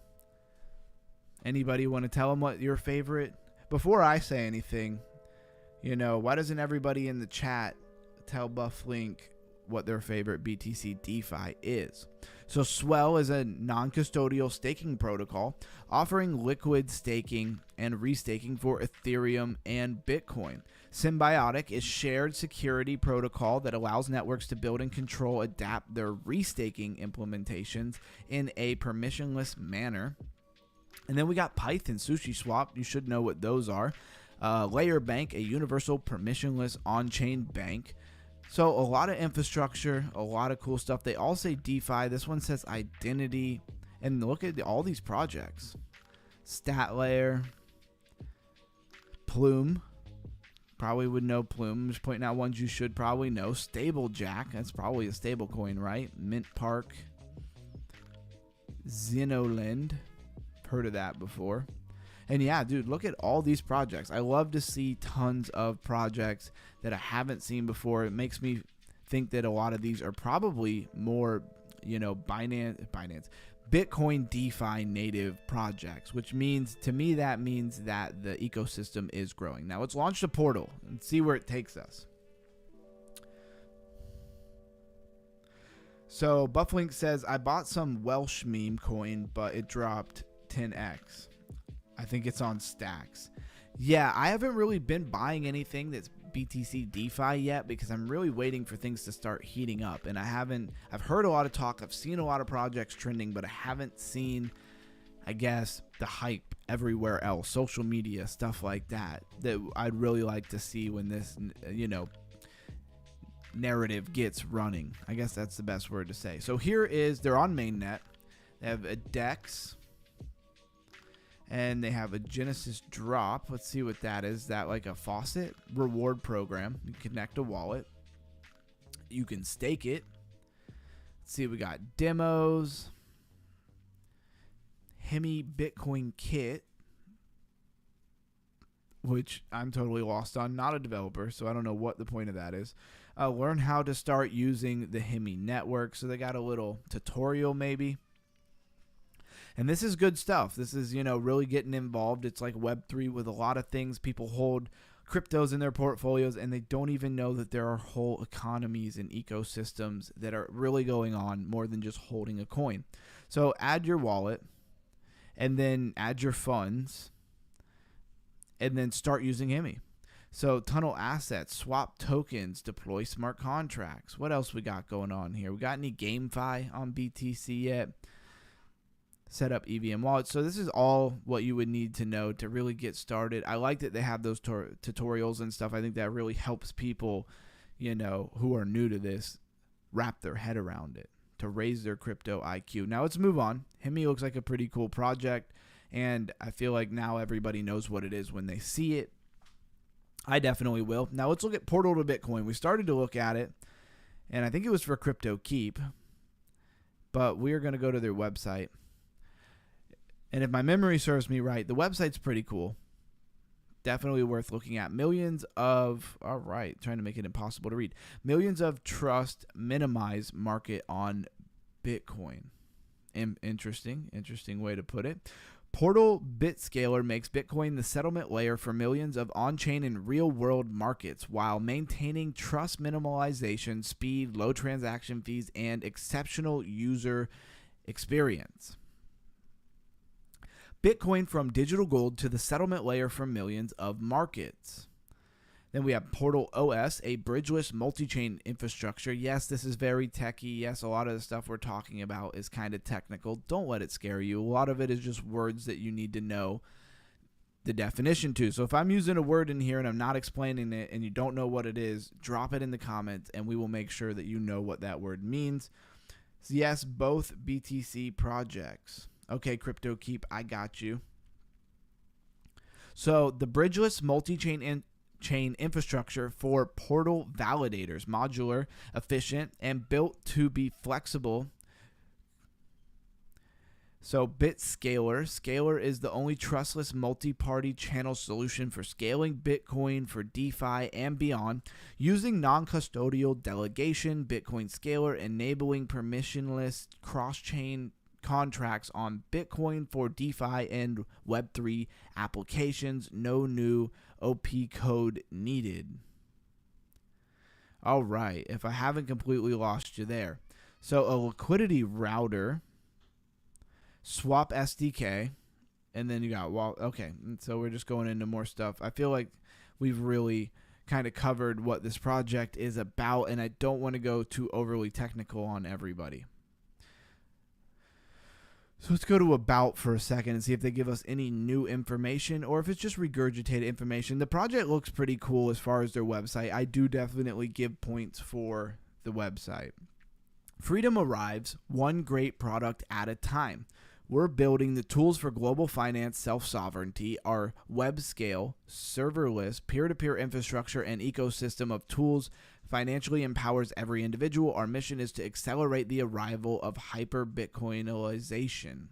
Anybody want to tell them what your favorite? Before I say anything, why doesn't everybody in the chat tell Bufflink what their favorite BTC DeFi is? So Swell is a non-custodial staking protocol offering liquid staking and restaking for Ethereum and Bitcoin. Symbiotic is shared security protocol that allows networks to build and control, adapt their restaking implementations in a permissionless manner. And then we got Python Sushi Swap. You should know what those are. Layer Bank, a universal permissionless on-chain bank. So a lot of infrastructure, a lot of cool stuff. They all say DeFi. This one says identity. And look at all these projects. StatLayer. Plume. Probably would know Plume. I'm just pointing out ones you should probably know. Stablejack. That's probably a stable coin, right? Mint Park. Xenolend. Heard of that before. And yeah, dude, look at all these projects. I love to see tons of projects that I haven't seen before. It makes me think that a lot of these are probably more, Binance, Bitcoin DeFi native projects, which means, to me, that means that the ecosystem is growing. Now let's launch the portal and see where it takes us. So Bufflink says, I bought some Welsh meme coin, but it dropped 10x. I think it's on Stacks. Yeah, I haven't really been buying anything that's BTC DeFi yet because I'm really waiting for things to start heating up. And I've heard a lot of talk. I've seen a lot of projects trending, but I haven't seen, I guess, the hype everywhere else. Social media, stuff like that I'd really like to see when this, narrative gets running. I guess that's the best word to say. So they're on mainnet. They have a DEX. And they have a Genesis drop. Let's see what that is. Is that like a faucet reward program? You connect a wallet. You can stake it. Let's see. We got demos. Hemi Bitcoin Kit, which I'm totally lost on. Not a developer, so I don't know what the point of that is. Learn how to start using the Hemi network. So they got a little tutorial maybe. And this is good stuff. This is, really getting involved. It's like Web3 with a lot of things. People hold cryptos in their portfolios, and they don't even know that there are whole economies and ecosystems that are really going on more than just holding a coin. So add your wallet, and then add your funds, and then start using Hemi. So tunnel assets, swap tokens, deploy smart contracts. What else we got going on here? We got any GameFi on BTC yet? Set up EVM wallets. So this is all what you would need to know to really get started. I like that they have those tutorials and stuff. I think that really helps people, who are new to this, wrap their head around it to raise their crypto IQ. Now let's move on. Hemi looks like a pretty cool project, and I feel like now everybody knows what it is when they see it. I definitely will. Now let's look at Portal to Bitcoin. We started to look at it, and I think it was for Crypto Keep, but we're going to go to their website. And if my memory serves me right, the website's pretty cool. Definitely worth looking at. Trying to make it impossible to read. Millions of trust minimize market on Bitcoin. Interesting way to put it. Portal BitScaler makes Bitcoin the settlement layer for millions of on-chain and real-world markets while maintaining trust minimalization, speed, low transaction fees, and exceptional user experience. Bitcoin from digital gold to the settlement layer for millions of markets. Then we have Portal OS, a bridgeless multi-chain infrastructure. Yes, this is very techy. Yes, a lot of the stuff we're talking about is kind of technical. Don't let it scare you. A lot of it is just words that you need to know the definition to. So if I'm using a word in here and I'm not explaining it and you don't know what it is, drop it in the comments and we will make sure that you know what that word means. So yes, both BTC projects. Okay, Crypto Keep, I got you. So the bridgeless multi-chain chain infrastructure for portal validators, modular, efficient, and built to be flexible. So Scalar is the only trustless multi-party channel solution for scaling Bitcoin for DeFi and beyond, using non-custodial delegation. Bitcoin Scalar enabling permissionless cross-chain contracts on Bitcoin for DeFi and Web3 applications. No new OP code needed. All right, if I haven't completely lost you there. So a liquidity router, swap SDK, and then you got, well, okay, so we're just going into more stuff. I feel like we've really kind of covered what this project is about, and I don't want to go too overly technical on everybody. So let's go to About for a second and see if they give us any new information or if it's just regurgitated information. The project looks pretty cool as far as their website. I do definitely give points for the website. Freedom arrives one great product at a time. We're building the tools for global finance self-sovereignty. Our web-scale, serverless, peer-to-peer infrastructure and ecosystem of tools financially empowers every individual. Our mission is to accelerate the arrival of hyper-Bitcoinization.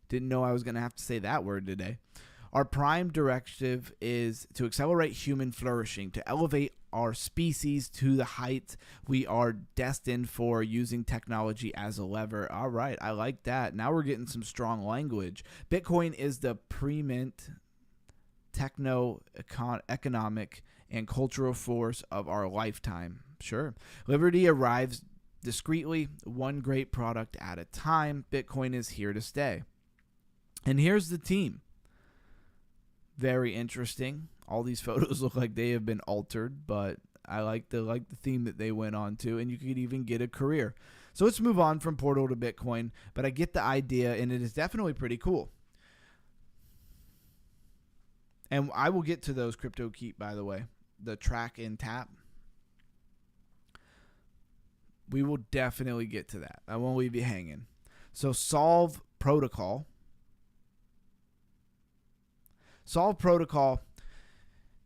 Didn't know I was going to have to say that word today. Our prime directive is to accelerate human flourishing, to elevate our species to the heights we are destined for using technology as a lever. All right, I like that. Now we're getting some strong language. Bitcoin is the preeminent techno-economic and cultural force of our lifetime. Sure. Liberty arrives discreetly, one great product at a time. Bitcoin is here to stay. And here's the team. Very interesting. All these photos look like they have been altered, but I like the theme that they went on to, and you could even get a career. So let's move on from Portal to Bitcoin, but I get the idea, and it is definitely pretty cool. And I will get to those crypto keep, by the way, the track and tap. We will definitely get to that. I won't leave you hanging. So Solve Protocol. Solve Protocol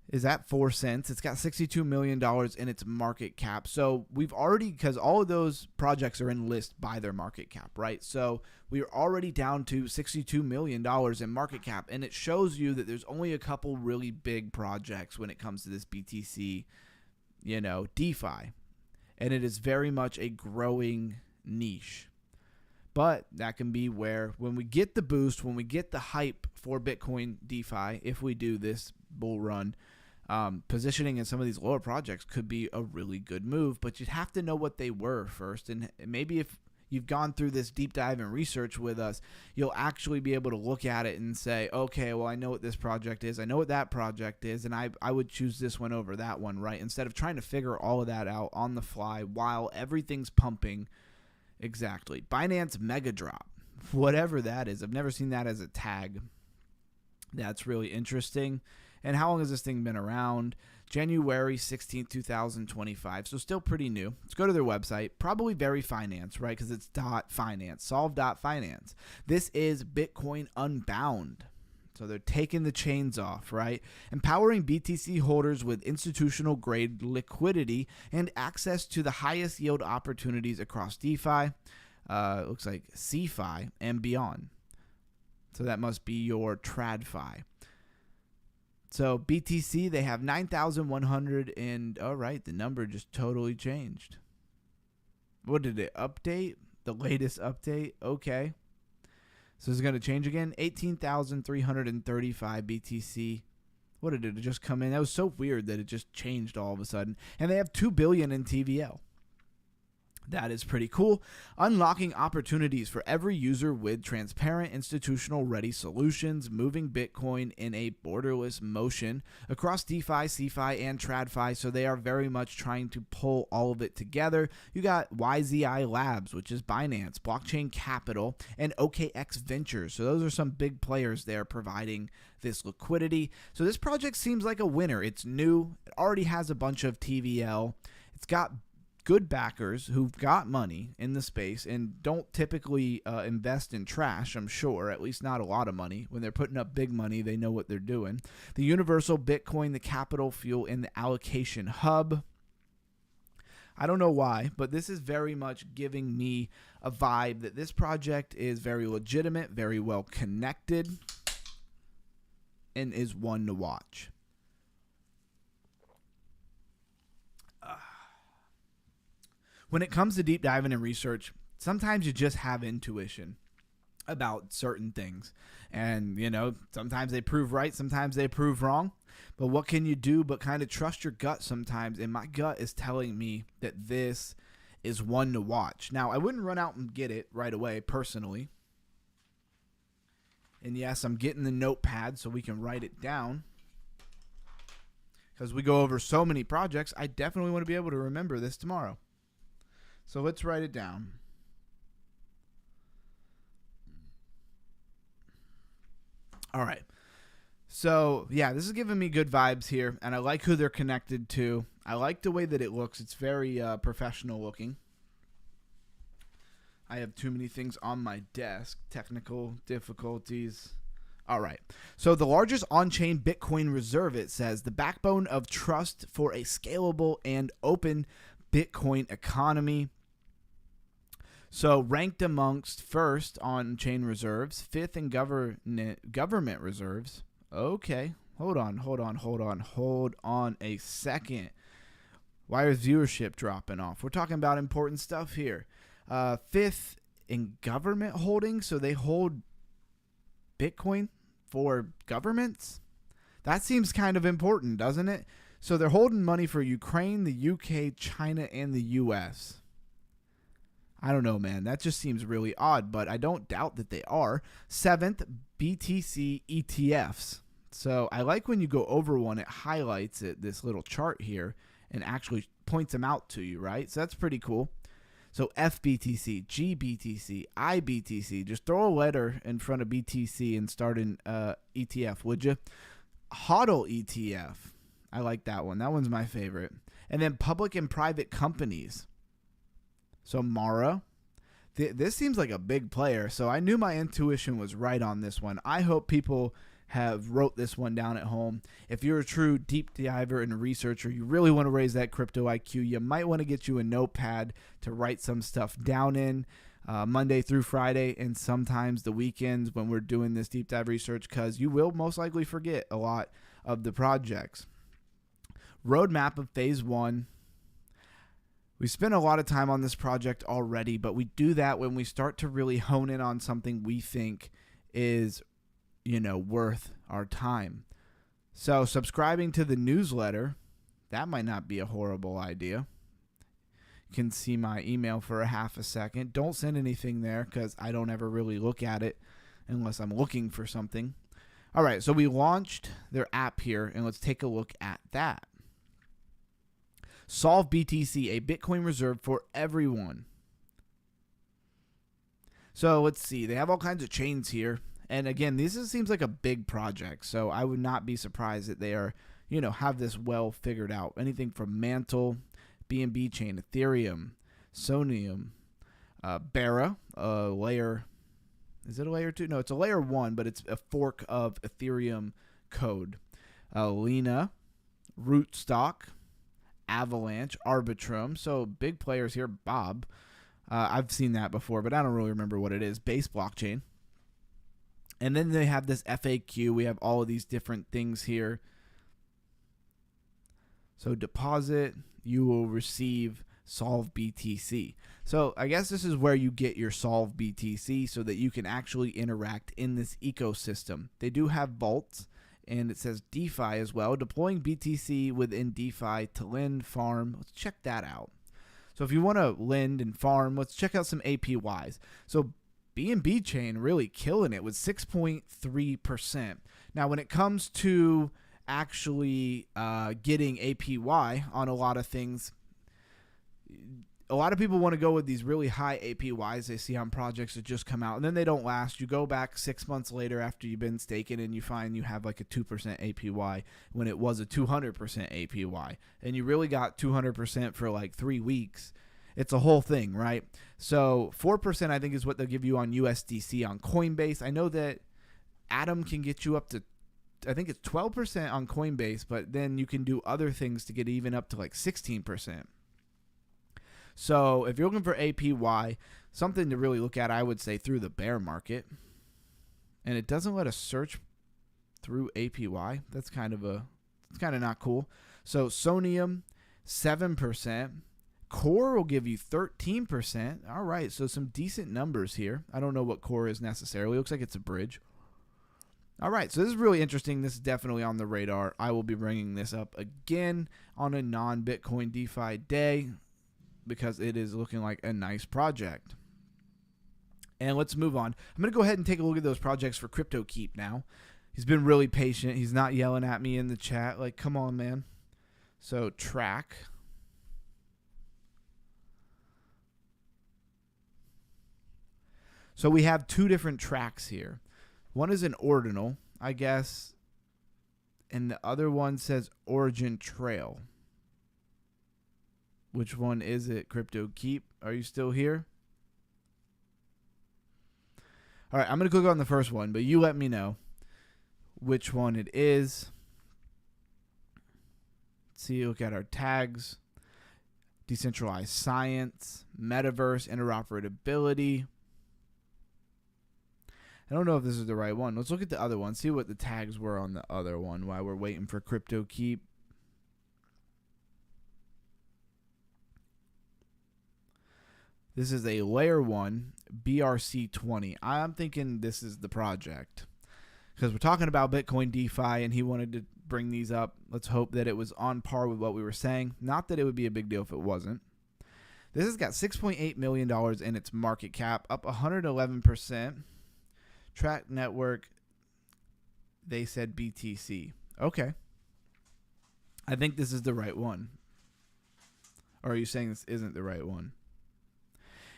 is at 4 cents. It's got $62 million in its market cap. So we've already, because all of those projects are in list by their market cap, right? So we're already down to $62 million in market cap. And it shows you that there's only a couple really big projects when it comes to this BTC, DeFi. And it is very much a growing niche. But that can be where when we get the boost, when we get the hype for Bitcoin DeFi, if we do this bull run, positioning in some of these lower projects could be a really good move. But you'd have to know what they were first. And maybe if you've gone through this deep dive and research with us, you'll actually be able to look at it and say, okay, well, I know what this project is. I know what that project is. And I would choose this one over that one, right? Instead of trying to figure all of that out on the fly while everything's pumping. Exactly. Binance Mega Drop, whatever that is. I've never seen that as a tag. That's really interesting. And how long has this thing been around? January 16th, 2025. So still pretty new. Let's go to their website. Probably very finance, right? Because it's .finance. Solve.finance. This is Bitcoin Unbound. So they're taking the chains off, right? Empowering BTC holders with institutional grade liquidity and access to the highest yield opportunities across DeFi, looks like CeFi and beyond. So that must be your TradFi. So BTC, they have 9,100 and, all right, the number just totally changed. What did it update? The latest update? Okay. So is it going to change again? 18,335 BTC. What did it just come in? That was so weird that it just changed all of a sudden. And they have 2 billion in TVL. That is pretty cool. Unlocking opportunities for every user with transparent, institutional-ready solutions, moving Bitcoin in a borderless motion across DeFi, CeFi, and TradFi. So they are very much trying to pull all of it together. You got YZI Labs, which is Binance, Blockchain Capital, and OKX Ventures. So those are some big players there providing this liquidity. So this project seems like a winner. It's new. It already has a bunch of TVL. It's got good backers who've got money in the space and don't typically invest in trash, I'm sure, at least not a lot of money. When they're putting up big money, they know what they're doing. The universal Bitcoin, the capital fuel, and the allocation hub. I don't know why, but this is very much giving me a vibe that this project is very legitimate, very well connected, and is one to watch. When it comes to deep diving and research, sometimes you just have intuition about certain things. And, sometimes they prove right, sometimes they prove wrong. But what can you do but kind of trust your gut sometimes? And my gut is telling me that this is one to watch. Now, I wouldn't run out and get it right away, personally. And yes, I'm getting the notepad so we can write it down. Because we go over so many projects, I definitely want to be able to remember this tomorrow. So let's write it down. All right. So, yeah, this is giving me good vibes here, and I like who they're connected to. I like the way that it looks. It's very professional looking. I have too many things on my desk. Technical difficulties. All right. So the largest on-chain Bitcoin reserve, it says, the backbone of trust for a scalable and open Bitcoin economy. So ranked amongst first on-chain reserves, fifth in government reserves. Okay. Hold on a second. Why is viewership dropping off? We're talking about important stuff here. Fifth in government holdings, so they hold Bitcoin for governments? That seems kind of important, doesn't it? So they're holding money for Ukraine, the UK, China, and the US. I don't know, man. That just seems really odd, but I don't doubt that they are. Seventh, BTC ETFs. So I like when you go over one, it highlights it, this little chart here, and actually points them out to you, right? So that's pretty cool. So FBTC, GBTC, IBTC. Just throw a letter in front of BTC and start an ETF, would you? HODL ETF. I like that one. That one's my favorite. And then public and private companies. So Mara. This seems like a big player. So I knew my intuition was right on this one. I hope people have wrote this one down at home. If you're a true deep diver and researcher, you really want to raise that crypto IQ, you might want to get you a notepad to write some stuff down in Monday through Friday and sometimes the weekends when we're doing this deep dive research, because you will most likely forget a lot of the projects. Roadmap of phase 1. We spent a lot of time on this project already, but we do that when we start to really hone in on something we think is worth our time. So subscribing to the newsletter, that might not be a horrible idea. You can see my email for a half a second. Don't send anything there because I don't ever really look at it unless I'm looking for something. All right, so we launched their app here, and let's take a look at that. Solve BTC, a Bitcoin reserve for everyone. So let's see. They have all kinds of chains here. And again, this seems like a big project, so I would not be surprised that they are, have this well figured out. Anything from Mantle, BNB chain, Ethereum, Sonium, Barra, layer. Is it a layer 2? No, it's a layer 1, but it's a fork of Ethereum code. Lena, Rootstock, Avalanche, Arbitrum. So big players here. Bob. I've seen that before, but I don't really remember what it is. Base blockchain. And then they have this FAQ. We have all of these different things here. So deposit, you will receive Solve BTC. So I guess this is where you get your Solve BTC so that you can actually interact in this ecosystem. They do have vaults, and it says DeFi as well. Deploying BTC within DeFi to lend, farm. Let's check that out. So if you want to lend and farm, let's check out some APYs. So BNB chain really killing it with 6.3%. Now, when it comes to actually getting APY on a lot of things, a lot of people want to go with these really high APYs they see on projects that just come out, and then they don't last. You go back 6 months later after you've been staking, and you find you have like a 2% APY when it was a 200% APY, and you really got 200% for like 3 weeks. It's a whole thing, right? So 4% I think is what they'll give you on USDC on Coinbase. I know that Atom can get you up to, I think it's 12% on Coinbase, but then you can do other things to get even up to like 16%. So if you're looking for APY, something to really look at, I would say through the bear market. And it doesn't let us search through APY. That's kind of not cool. So Sonium, 7%. Core will give you 13%. All right, so some decent numbers here. I don't know what Core is necessarily. Looks like it's a bridge. All right, so this is really interesting. This is definitely on the radar. I will be bringing this up again on a non-Bitcoin DeFi day because it is looking like a nice project. And let's move on. I'm going to go ahead and take a look at those projects for CryptoKeep now. He's been really patient. He's not yelling at me in the chat. Like, come on, man. So, track. So we have two different tracks here. One is an ordinal, I guess, and the other one says Origin Trail. Which one is it, CryptoKeep? Are you still here? All right, I'm going to click on the first one, but you let me know which one it is. Let's see, look at our tags. Decentralized science, metaverse, interoperability. I don't know if this is the right one. Let's look at the other one. See what the tags were on the other one while we're waiting for CryptoKeep. This is a layer 1 BRC20. I'm thinking this is the project because we're talking about Bitcoin DeFi and he wanted to bring these up. Let's hope that it was on par with what we were saying. Not that it would be a big deal if it wasn't. This has got $6.8 million in its market cap, up 111%. Track network, they said BTC. Okay. I think this is the right one. Or are you saying this isn't the right one?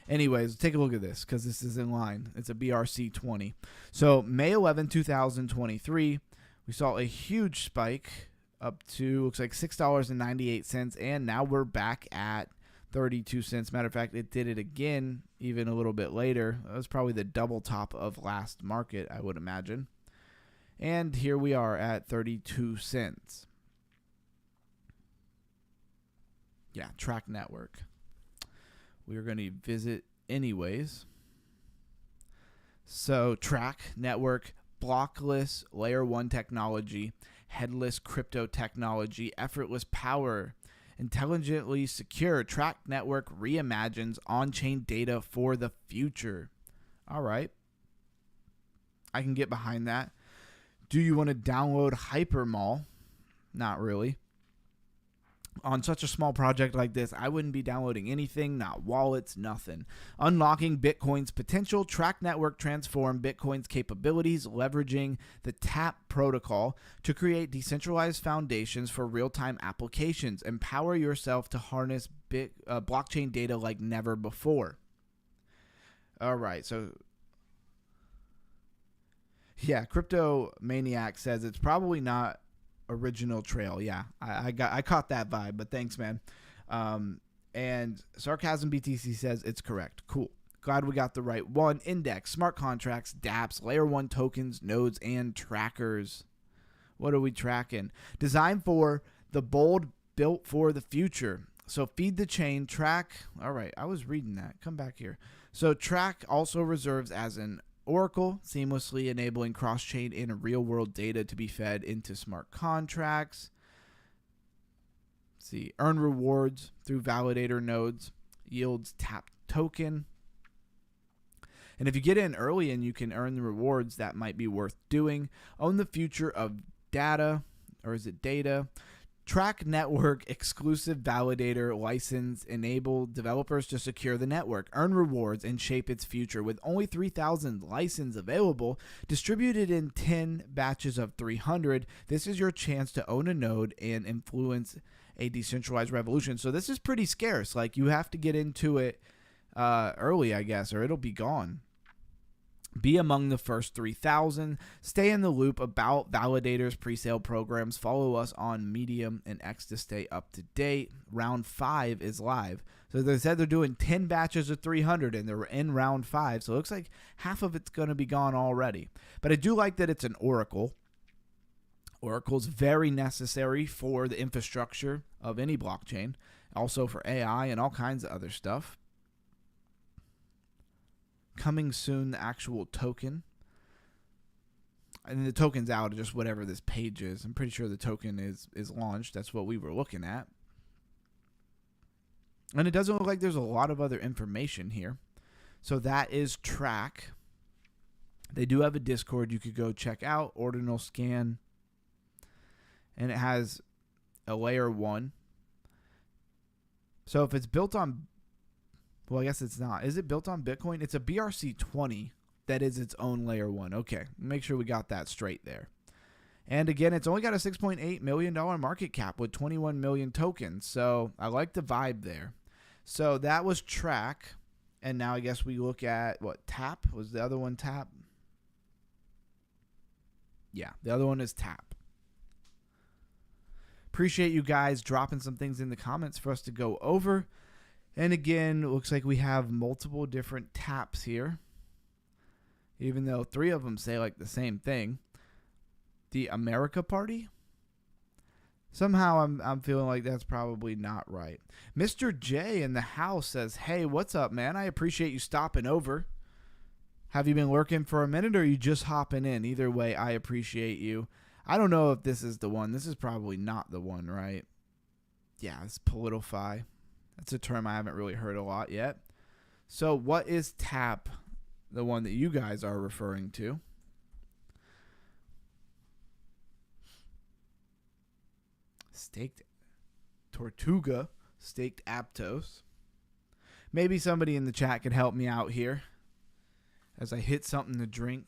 Anyways, take a look at this because this is in line. It's a BRC20. So May 11, 2023, we saw a huge spike up to, looks like $6.98. And now we're back at 32 cents. Matter of fact, it did it again even a little bit later. That was probably the double top of last market, I would imagine. And here we are at 32 cents. Yeah, track network. We're going to visit anyways. So track network, blockless layer 1 technology, headless crypto technology, effortless power, intelligently secure. Track network reimagines on-chain data for the future. All right. I can get behind that. Do you want to download Hypermall? Not really. On such a small project like this, I wouldn't be downloading anything, not wallets, nothing. Unlocking Bitcoin's potential, Track Network transform Bitcoin's capabilities, leveraging the TAP protocol to create decentralized foundations for real-time applications. Empower yourself to harness blockchain data like never before. All right, so yeah, Crypto Maniac says it's probably not original trail. Yeah, I caught that vibe, but thanks, man. And Sarcasm BTC says it's correct. Cool. Glad we got the right one. Index, smart contracts, dApps, layer 1 tokens, nodes, and trackers. What are we tracking? Designed for the bold, built for the future. So feed the chain, track. All right, I was reading that. Come back here. So track also reserves as an Oracle, seamlessly enabling cross-chain and real-world data to be fed into smart contracts. Let's see, earn rewards through validator nodes, yields tap token. And if you get in early and you can earn the rewards, that might be worth doing. Own the future of data, or is it data? Track network exclusive validator license enable developers to secure the network, earn rewards, and shape its future. With only 3,000 licenses available, distributed in 10 batches of 300, this is your chance to own a node and influence a decentralized revolution. So this is pretty scarce. Like, you have to get into it early, I guess, or it'll be gone. Be among the first 3,000. Stay in the loop about validators, presale programs. Follow us on Medium and X to stay up to date. Round 5 is live. So they said they're doing 10 batches of 300 and they're in round 5. So it looks like half of it's going to be gone already. But I do like that it's an Oracle. Oracle's very necessary for the infrastructure of any blockchain. Also for AI and all kinds of other stuff. Coming soon, the actual token. And the token's out of just whatever this page is. I'm pretty sure the token is launched. That's what we were looking at. And it doesn't look like there's a lot of other information here. So that is Track. They do have a Discord you could go check out, Ordinal Scan. And it has a layer 1. So if it's built on, well, I guess it's not. Is it built on Bitcoin? It's a BRC20 that is its own layer 1. Okay, make sure we got that straight there. And again, it's only got a $6.8 million market cap with 21 million tokens. So I like the vibe there. So that was Track. And now I guess we look at what? Tap? Was the other one Tap? Yeah, the other one is Tap. Appreciate you guys dropping some things in the comments for us to go over. And again, it looks like we have multiple different taps here. Even though 3 of them say like the same thing. The America Party? Somehow I'm feeling like that's probably not right. Mr. J in the house says, hey, what's up, man? I appreciate you stopping over. Have you been lurking for a minute or are you just hopping in? Either way, I appreciate you. I don't know if this is the one. This is probably not the one, right? Yeah, it's Politify. That's a term I haven't really heard a lot yet. So what is TAP, the one that you guys are referring to? Staked Tortuga, staked Aptos. Maybe somebody in the chat could help me out here as I hit something to drink.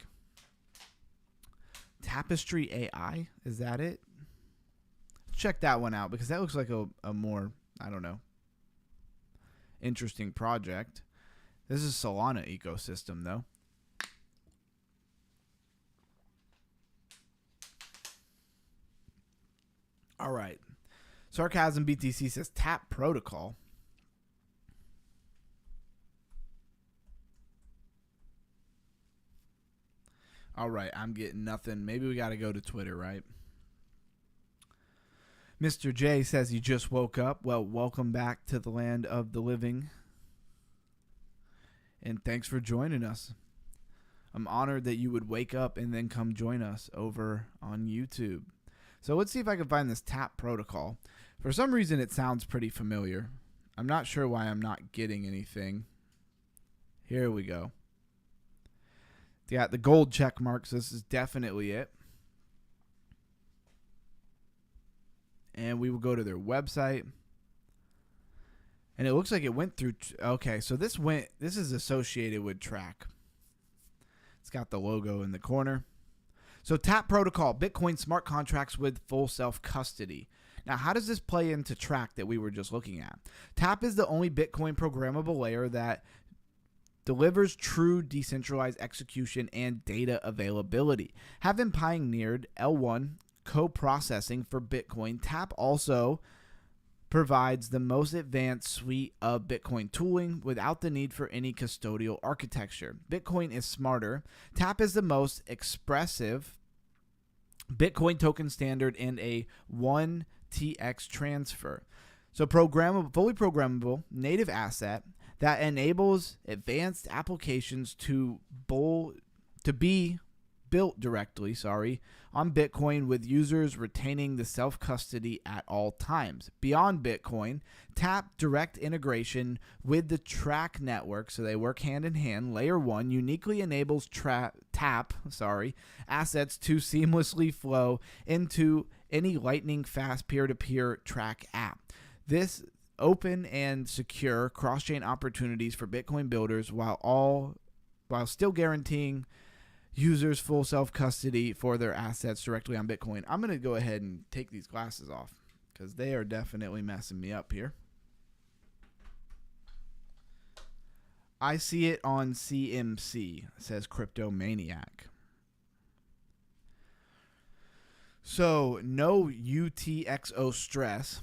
Tapestry AI, is that it? Check that one out because that looks like a more, I don't know, interesting project. This is Solana ecosystem though. All right. Sarcasm BTC says Tap Protocol. All right, I'm getting nothing. Maybe we got to go to Twitter, right? Mr. J says you just woke up. Well, welcome back to the land of the living. And thanks for joining us. I'm honored that you would wake up and then come join us over on YouTube. So let's see if I can find this Tap Protocol. For some reason, it sounds pretty familiar. I'm not sure why I'm not getting anything. Here we go. Got the gold check marks. This is definitely it. And we will go to their website. And it looks like it went through. Okay, so this is associated with Track. It's got the logo in the corner. So Tap Protocol, Bitcoin smart contracts with full self-custody. Now, how does this play into Track that we were just looking at? Tap is the only Bitcoin programmable layer that delivers true decentralized execution and data availability. Having pioneered L1 co-processing for Bitcoin, Tap also provides the most advanced suite of Bitcoin tooling without the need for any custodial architecture. Bitcoin is smarter. Tap is the most expressive Bitcoin token standard and a 1TX transfer. So programmable, fully programmable native asset that enables advanced applications to be built directly, on Bitcoin with users retaining the self-custody at all times. Beyond Bitcoin, Tap direct integration with the Track network, so they work hand in hand. Layer 1 uniquely enables Tap assets to seamlessly flow into any lightning-fast peer-to-peer Track app. This open and secure cross-chain opportunities for Bitcoin builders while still guaranteeing users full self-custody for their assets directly on Bitcoin. I'm going to go ahead and take these glasses off because they are definitely messing me up here. I see it on CMC, says Crypto Maniac. So, no UTXO stress.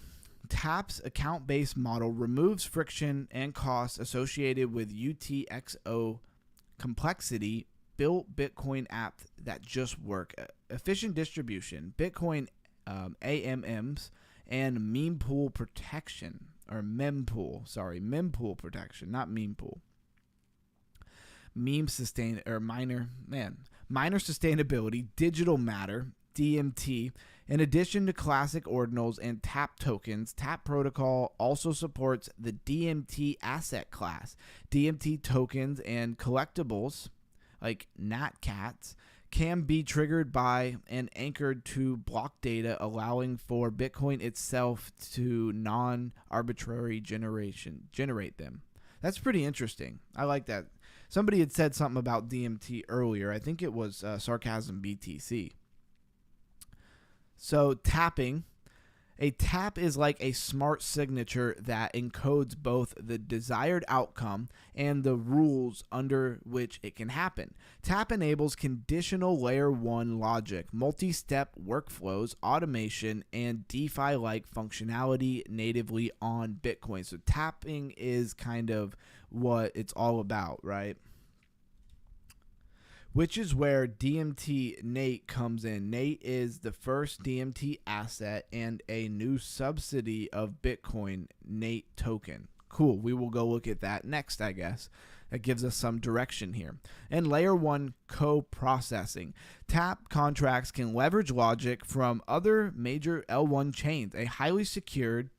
Tap's account-based model removes friction and costs associated with UTXO complexity. Built Bitcoin app that just work. Efficient distribution, Bitcoin AMMs, and mempool protection, or mempool. Sorry, mempool protection, not mempool. Minor sustainability, digital matter, DMT. In addition to classic ordinals and TAP tokens, TAP protocol also supports the DMT asset class. DMT tokens and collectibles like NatCats can be triggered by and anchored to block data, allowing for Bitcoin itself to non-arbitrary generate them. That's pretty interesting. I like that. Somebody had said something about DMT earlier. I think it was Sarcasm BTC. So tapping. A tap is like a smart signature that encodes both the desired outcome and the rules under which it can happen. Tap enables conditional layer 1 logic, multi-step workflows, automation, and DeFi-like functionality natively on Bitcoin. So tapping is kind of what it's all about, right? Which is where DMT Nate comes in. Nate is the first DMT asset and a new subsidy of Bitcoin, Nate token. Cool. We will go look at that next, I guess. That gives us some direction here. And layer 1 co-processing. Tap contracts can leverage logic from other major L1 chains, a highly secured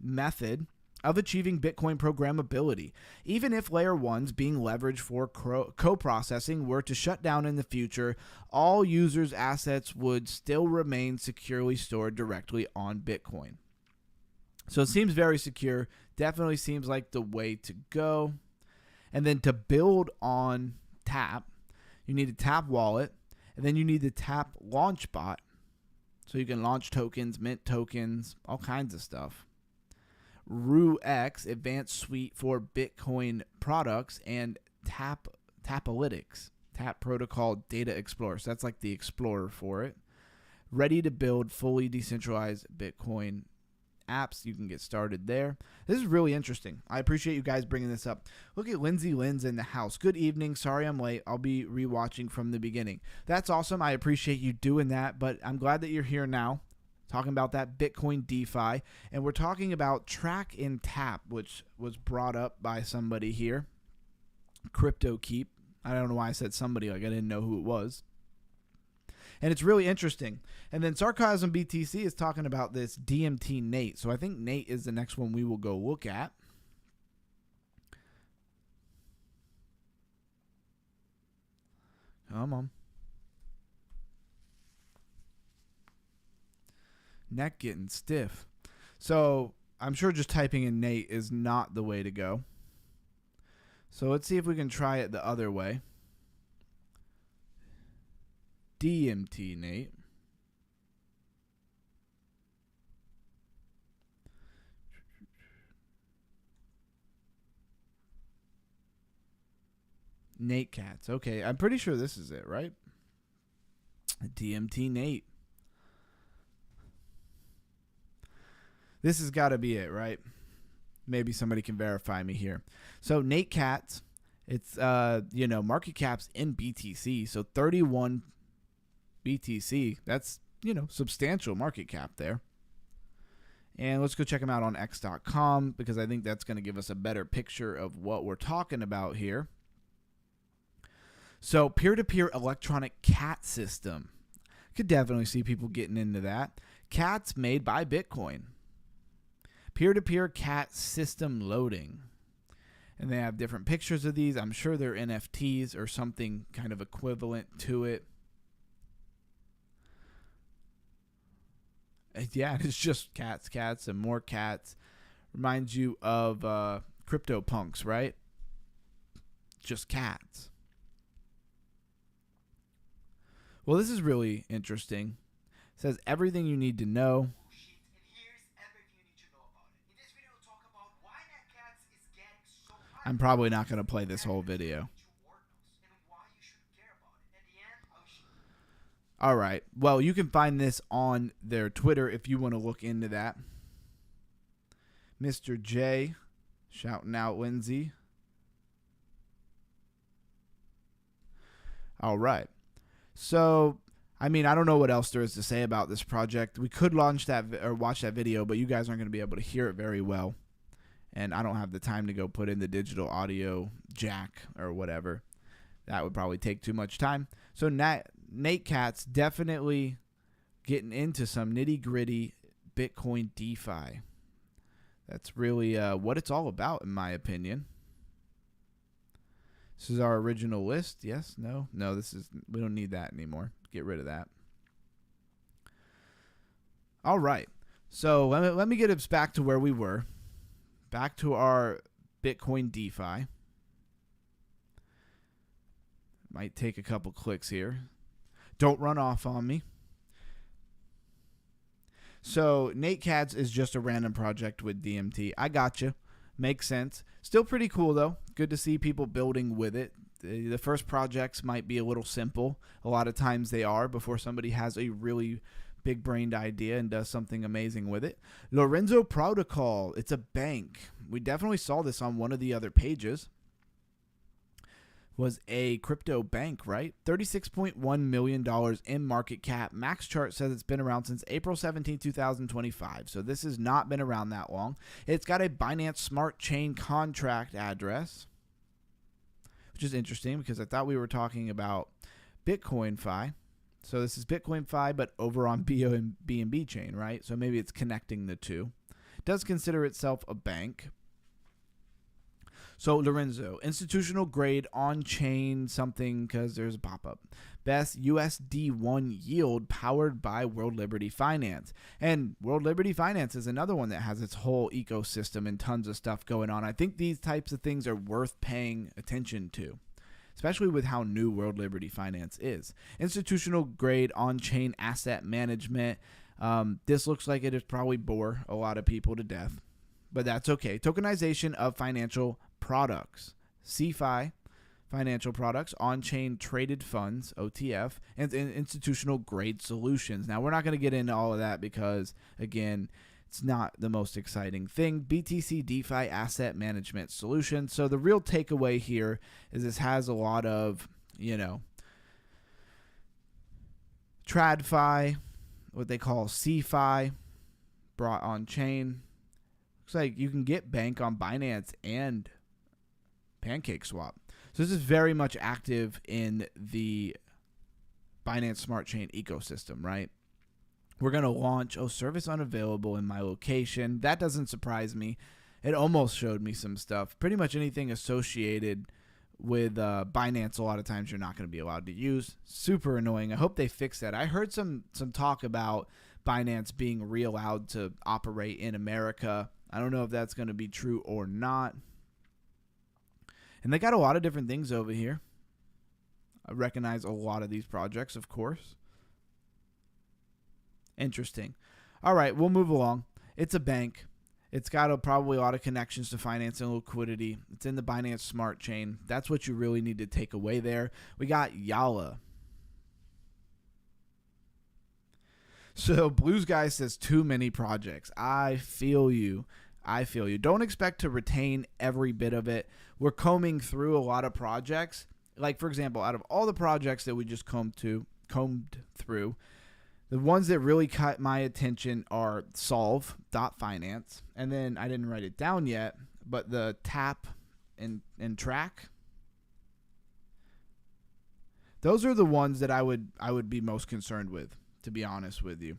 method of achieving Bitcoin programmability. Even if layer 1's being leveraged for co-processing were to shut down in the future, all users' assets would still remain securely stored directly on Bitcoin. So it seems very secure. Definitely seems like the way to go. And then to build on Tap, you need a Tap wallet, and then you need the Tap launch bot. So you can launch tokens, mint tokens, all kinds of stuff. RueX advanced suite for Bitcoin products, and Tapalytics, Tap protocol data explorer. So that's like the explorer for it. Ready to build fully decentralized Bitcoin apps. You can get started there. This is really interesting. I appreciate you guys bringing this up. Look at Lindsay Lynn's in the house. Good evening. Sorry I'm late. I'll be rewatching from the beginning. That's awesome. I appreciate you doing that, but I'm glad that you're here now. Talking about that Bitcoin DeFi, and we're talking about track and tap, which was brought up by somebody here. Crypto Keep. I don't know why I said somebody, like I didn't know who it was. And it's really interesting. And then Sarcasm BTC is talking about this DMT Nate. So I think Nate is the next one we will go look at. Come on. Neck getting stiff. So I'm sure just typing in Nate is not the way to go. So let's see if we can try it the other way. DMT Nate. Nate Cats. Okay, I'm pretty sure this is it, right? DMT Nate. This has got to be it, right? Maybe somebody can verify me here. So Nate Cats, it's market caps in BTC. So 31 BTC. That's substantial market cap there. And let's go check them out on x.com because I think that's going to give us a better picture of what we're talking about here. So peer-to-peer electronic cat system. Could definitely see people getting into that. Cats made by Bitcoin. Peer-to-peer cat system loading. And they have different pictures of these. I'm sure they're NFTs or something kind of equivalent to it. Yeah, it's just cats, and more cats. Reminds you of CryptoPunks, right? Just cats. Well, this is really interesting. It says everything you need to know. I'm probably not going to play this whole video. All right. Well, you can find this on their Twitter if you want to look into that. Mr. J shouting out Lindsay. All right. So, I don't know what else there is to say about this project. We could launch that or watch that video, but you guys aren't going to be able to hear it very well. And I don't have the time to go put in the digital audio jack or whatever. That would probably take too much time. So Nate Cats definitely getting into some nitty-gritty Bitcoin DeFi. That's really what it's all about, in my opinion. This is our original list. Yes? No? No, we don't need that anymore. Get rid of that. All right. So let me get us back to where we were. Back to our Bitcoin DeFi. Might take a couple clicks here. Don't run off on me. So Nate Katz is just a random project with DMT. I gotcha. Makes sense. Still pretty cool, though. Good to see people building with it. The first projects might be a little simple. A lot of times they are before somebody has a really big-brained idea and does something amazing with it. Lorenzo Protocol. It's a bank. We definitely saw this on one of the other pages. Was a crypto bank, right? $36.1 million in market cap. Max chart says it's been around since April 17, 2025. So this has not been around that long. It's got a Binance Smart Chain contract address, which is interesting because I thought we were talking about Bitcoin Fi. So this is Bitcoin Fi, but over on BNB chain, right? So maybe it's connecting the two. It does consider itself a bank. So Lorenzo, institutional grade on-chain something because there's a pop-up. Best USD1 yield powered by World Liberty Finance. And World Liberty Finance is another one that has its whole ecosystem and tons of stuff going on. I think these types of things are worth paying attention to, especially with how new World Liberty Finance is. Institutional grade on-chain asset management. This looks like it is probably bore a lot of people to death, but that's okay. Tokenization of financial products, CFI, financial products, on-chain traded funds, OTF, and institutional grade solutions. Now, we're not going to get into all of that because, again, it's not the most exciting thing. BTC DeFi asset management solution. So the real takeaway here is this has a lot of, TradFi, what they call CFI, brought on chain. Looks like you can get bank on Binance and PancakeSwap. So this is very much active in the Binance Smart Chain ecosystem, right? We're going to launch, service unavailable in my location. That doesn't surprise me. It almost showed me some stuff. Pretty much anything associated with Binance, a lot of times you're not going to be allowed to use. Super annoying. I hope they fix that. I heard some talk about Binance being re-allowed to operate in America. I don't know if that's going to be true or not. And they got a lot of different things over here. I recognize a lot of these projects, of course. Interesting. All right, we'll move along. It's a bank. It's got probably a lot of connections to finance and liquidity. It's in the Binance Smart Chain. That's what you really need to take away there. We got Yalla. So Blues Guy says too many projects. I feel you. Don't expect to retain every bit of it. We're combing through a lot of projects. Like, for example, out of all the projects that we just combed through, the ones that really caught my attention are Solve.finance. And then I didn't write it down yet, but the Tap and Track. Those are the ones that I would be most concerned with, to be honest with you.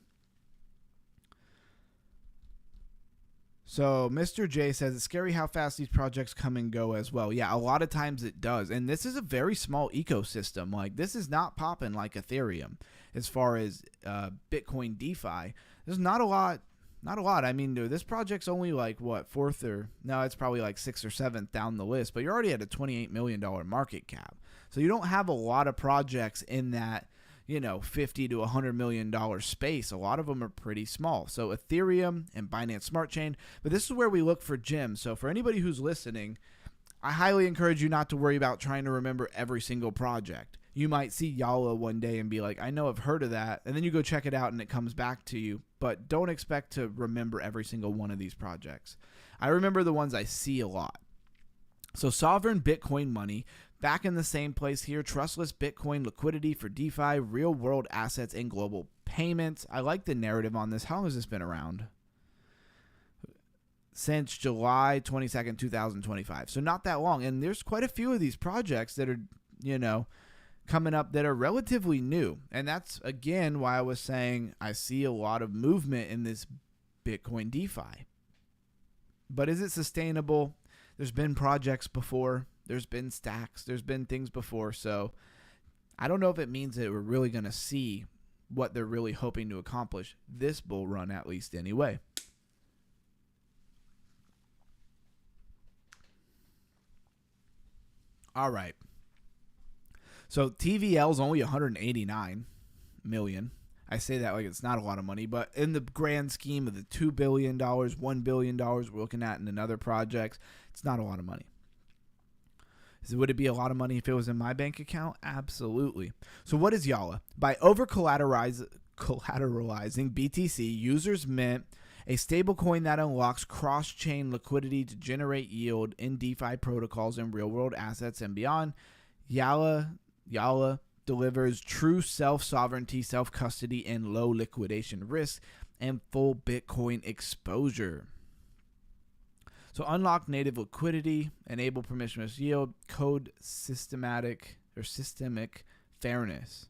So Mr. J says, it's scary how fast these projects come and go as well. Yeah, a lot of times it does. And this is a very small ecosystem. Like, this is not popping like Ethereum as far as Bitcoin DeFi. There's not a lot. I mean, this project's only like, fourth or... No, it's probably like 6th or 7th down the list. But you're already at a $28 million market cap. So you don't have a lot of projects in that, $50 to $100 million space. A lot of them are pretty small. So Ethereum and Binance Smart Chain. But this is where we look for gems. So for anybody who's listening, I highly encourage you not to worry about trying to remember every single project. You might see Yalla one day and be like, I know I've heard of that. And then you go check it out and it comes back to you. But don't expect to remember every single one of these projects. I remember the ones I see a lot. So Sovereign Bitcoin Money, back in the same place here. Trustless Bitcoin liquidity for DeFi, real world assets, and global payments. I like the narrative on this. How long has this been around? Since July 22nd, 2025. So not that long. And there's quite a few of these projects that are, coming up that are relatively new. And that's, again, why I was saying I see a lot of movement in this Bitcoin DeFi. But is it sustainable? There's been projects before. There's been stacks. There's been things before. So I don't know if it means that we're really going to see what they're really hoping to accomplish this bull run, at least anyway. All right. So TVL is only 189 million. I say that like it's not a lot of money, but in the grand scheme of the $2 billion, $1 billion we're looking at in another projects, it's not a lot of money. Would it be a lot of money if it was in my bank account? Absolutely. So what is Yalla? By over-collateralizing BTC, users mint a stablecoin that unlocks cross-chain liquidity to generate yield in DeFi protocols and real-world assets and beyond. Yalla delivers true self-sovereignty, self-custody, and low liquidation risk, and full Bitcoin exposure. So unlock native liquidity, enable permissionless yield, code systemic fairness.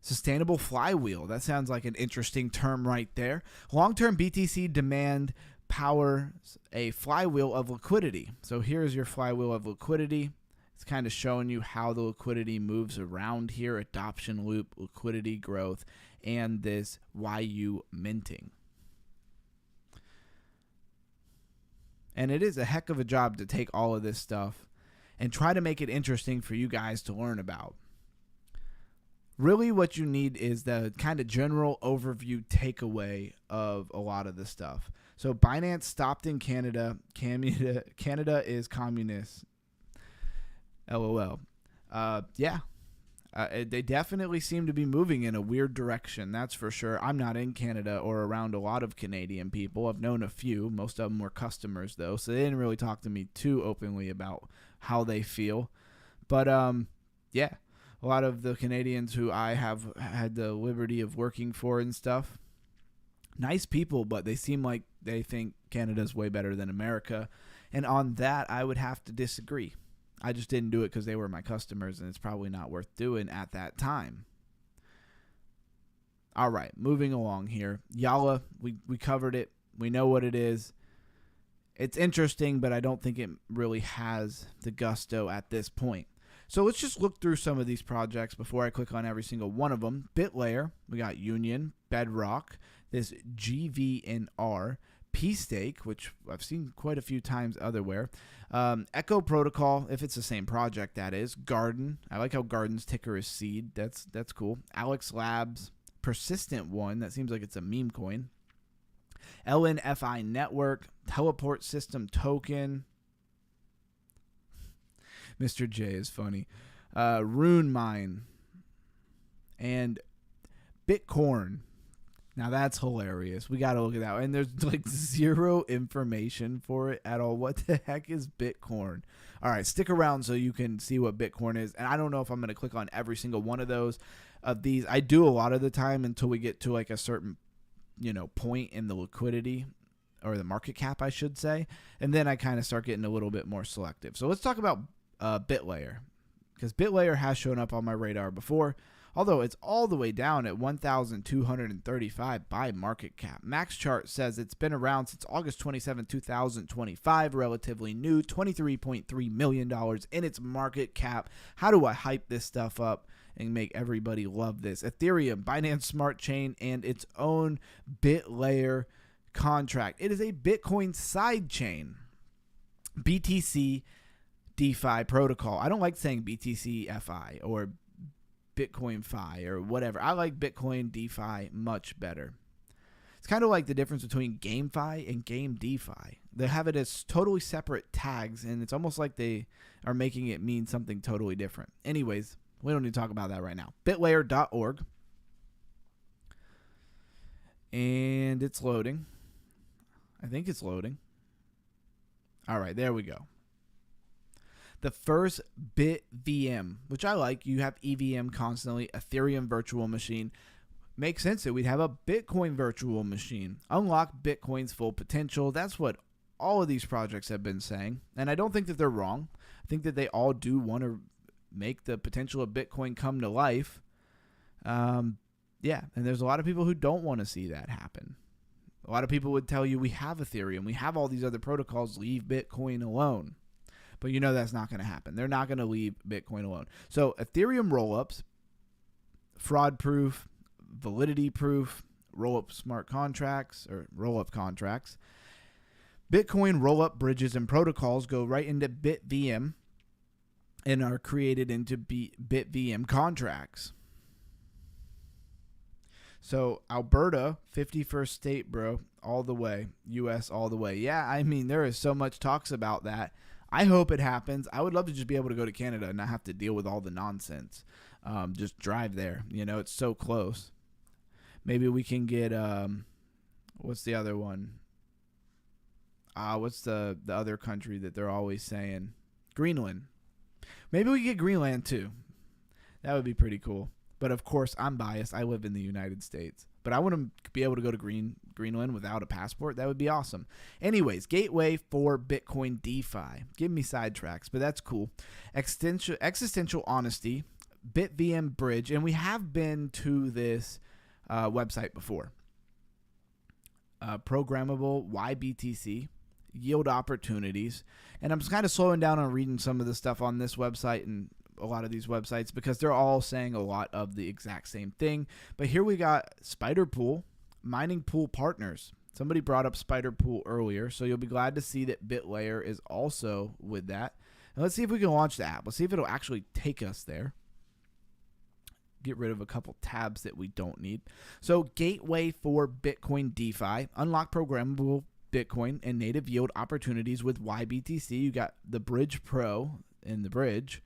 Sustainable flywheel. That sounds like an interesting term right there. Long-term BTC demand powers a flywheel of liquidity. So here's your flywheel of liquidity. It's kind of showing you how the liquidity moves around here. Adoption loop, liquidity growth, and this YU minting. And it is a heck of a job to take all of this stuff and try to make it interesting for you guys to learn about. Really what you need is the kind of general overview takeaway of a lot of the stuff. So Binance stopped in Canada. Canada is communist. LOL. They definitely seem to be moving in a weird direction, that's for sure. I'm not in Canada or around a lot of Canadian people. I've known a few. Most of them were customers, though, so they didn't really talk to me too openly about how they feel. But, yeah, a lot of the Canadians who I have had the liberty of working for and stuff, nice people, but they seem like they think Canada's way better than America. And on that, I would have to disagree. I just didn't do it because they were my customers, and it's probably not worth doing at that time. All right, moving along here. Yalla, we covered it. We know what it is. It's interesting, but I don't think it really has the gusto at this point. So let's just look through some of these projects before I click on every single one of them. BitLayer, we got Union, Bedrock, this GVNR, P-Stake, which I've seen quite a few times otherwhere. Echo Protocol, if it's the same project, that is. Garden. I like how Garden's ticker is Seed. That's cool. Alex Labs. Persistent One. That seems like it's a meme coin. LNFI Network. Teleport System Token. Mr. J is funny. Rune Mine. And Bitcoin. Now that's hilarious. We got to look at that. And there's like zero information for it at all. What the heck is Bitcoin? All right, stick around so you can see what Bitcoin is. And I don't know if I'm going to click on every single one of these. I do a lot of the time until we get to like a certain, point in the liquidity or the market cap, I should say. And then I kind of start getting a little bit more selective. So let's talk about BitLayer, because BitLayer has shown up on my radar before. Although it's all the way down at 1,235 by market cap. Max Chart says it's been around since August 27, 2025, relatively new, $23.3 million in its market cap. How do I hype this stuff up and make everybody love this? Ethereum, Binance Smart Chain, and its own BitLayer contract. It is a Bitcoin side chain. BTC DeFi protocol. I don't like saying BTC FI or Bitcoin Fi or whatever. I like Bitcoin DeFi much better. It's kind of like the difference between GameFi and Game DeFi. They have it as totally separate tags, and it's almost like they are making it mean something totally different. Anyways, we don't need to talk about that right now. Bitlayer.org. And it's loading. I think it's loading. All right, there we go. The first BitVM, which I like. You have EVM constantly, Ethereum virtual machine. Makes sense that we'd have a Bitcoin virtual machine. Unlock Bitcoin's full potential. That's what all of these projects have been saying. And I don't think that they're wrong. I think that they all do want to make the potential of Bitcoin come to life. Yeah, and there's a lot of people who don't want to see that happen. A lot of people would tell you, we have Ethereum, we have all these other protocols, leave Bitcoin alone. But you know that's not going to happen. They're not going to leave Bitcoin alone. So Ethereum rollups, fraud proof, validity proof, roll-up smart contracts or roll-up contracts. Bitcoin roll-up bridges and protocols go right into BitVM and are created into BitVM contracts. So Alberta, 51st state, bro, all the way. U.S. all the way. Yeah, I mean, there is so much talks about that. I hope it happens. I would love to just be able to go to Canada and not have to deal with all the nonsense. Just drive there. You know, it's so close. Maybe we can get, what's the other one? What's the other country that they're always saying? Greenland. Maybe we get Greenland too. That would be pretty cool. But of course, I'm biased. I live in the United States. But I want to be able to go to Greenland without a passport. That would be awesome. Anyways, gateway for Bitcoin DeFi. Give me sidetracks, but that's cool. Existential honesty, BitVM bridge, and we have been to this website before. Programmable YBTC, yield opportunities. And I'm just kind of slowing down on reading some of the stuff on this website and a lot of these websites because they're all saying a lot of the exact same thing. But here we got Spider Pool, mining pool partners. Somebody brought up Spider Pool earlier, so you'll be glad to see that BitLayer is also with that. And let's see if we can launch the app. Let's see if it'll actually take us there. Get rid of a couple tabs that we don't need. So gateway for Bitcoin DeFi, unlock programmable Bitcoin and native yield opportunities with YBTC. You got the Bridge Pro in the bridge.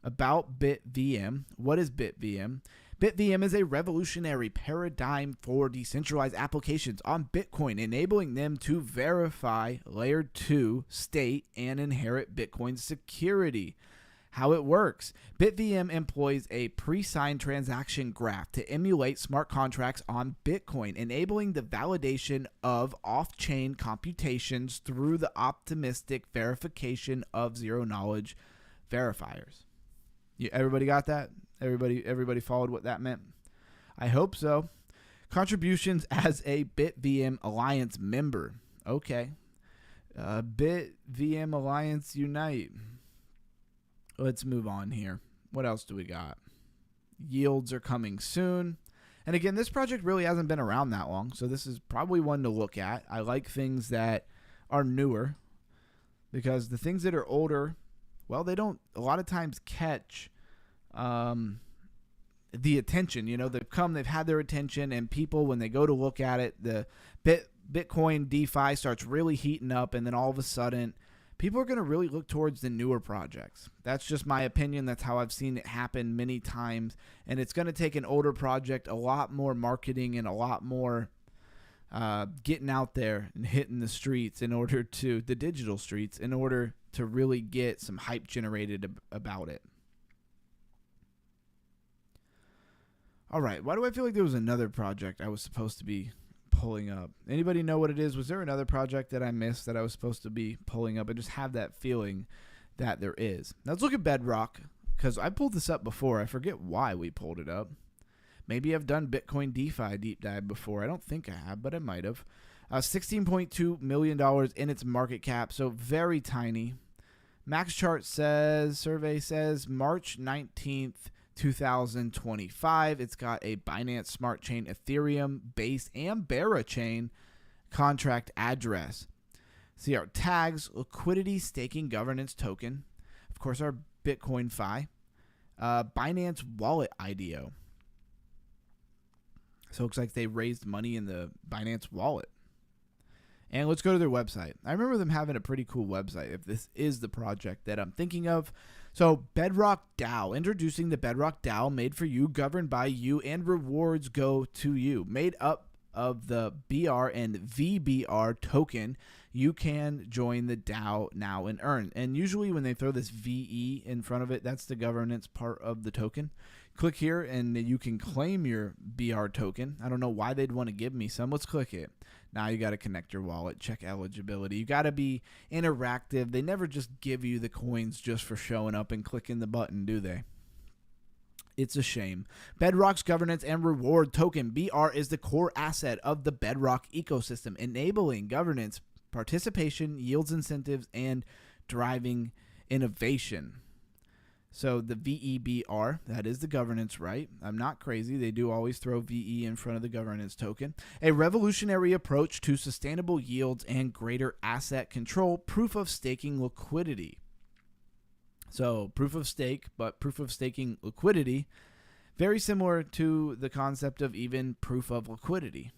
About BitVM. What is BitVM? BitVM is a revolutionary paradigm for decentralized applications on Bitcoin, enabling them to verify layer 2 state and inherit Bitcoin's security. How it works. BitVM employs a pre-signed transaction graph to emulate smart contracts on Bitcoin, enabling the validation of off-chain computations through the optimistic verification of zero-knowledge verifiers. Everybody got that? Everybody followed what that meant? I hope so. Contributions as a BitVM Alliance member. Okay. BitVM Alliance Unite. Let's move on here. What else do we got? Yields are coming soon. And again, this project really hasn't been around that long, so this is probably one to look at. I like things that are newer because the things that are older, well, they don't a lot of times catch the attention. You know, they've had their attention, and people, when they go to look at it, the Bitcoin DeFi starts really heating up, and then all of a sudden, people are going to really look towards the newer projects. That's just my opinion. That's how I've seen it happen many times, and it's going to take an older project, a lot more marketing, and a lot more getting out there and hitting the streets the digital streets, in order to really get some hype generated about it. All right, why do I feel like there was another project I was supposed to be pulling up? Anybody know what it is? Was there another project that I missed that I was supposed to be pulling up? I just have that feeling that there is. Now let's look at Bedrock, because I pulled this up before. I forget why we pulled it up. Maybe I've done Bitcoin DeFi deep dive before. I don't think I have, but I might have. $16.2 million in its market cap, so very tiny. Max chart survey says March 19th, 2025. It's got a Binance Smart Chain Ethereum base and Berachain contract address. See our tags: liquidity staking governance token, of course our Bitcoin Fi, Binance Wallet IDO. So it looks like they raised money in the Binance Wallet. And let's go to their website. I remember them having a pretty cool website, if this is the project that I'm thinking of. So Bedrock DAO, introducing the Bedrock DAO, made for you, governed by you, and rewards go to you. Made up of the BR and VBR token, you can join the DAO now and earn. And usually when they throw this VE in front of it, that's the governance part of the token. Click here and you can claim your BR token. I don't know why they'd want to give me some. Let's click it. Now you got to connect your wallet, check eligibility. You got to be interactive. They never just give you the coins just for showing up and clicking the button, do they? It's a shame. Bedrock's governance and reward token, BR, is the core asset of the Bedrock ecosystem, enabling governance, participation, yields incentives, and driving innovation. So the VEBR, that is the governance, right? I'm not crazy. They do always throw VE in front of the governance token. A revolutionary approach to sustainable yields and greater asset control, proof of staking liquidity. So proof of stake, but proof of staking liquidity, very similar to the concept of even proof of liquidity.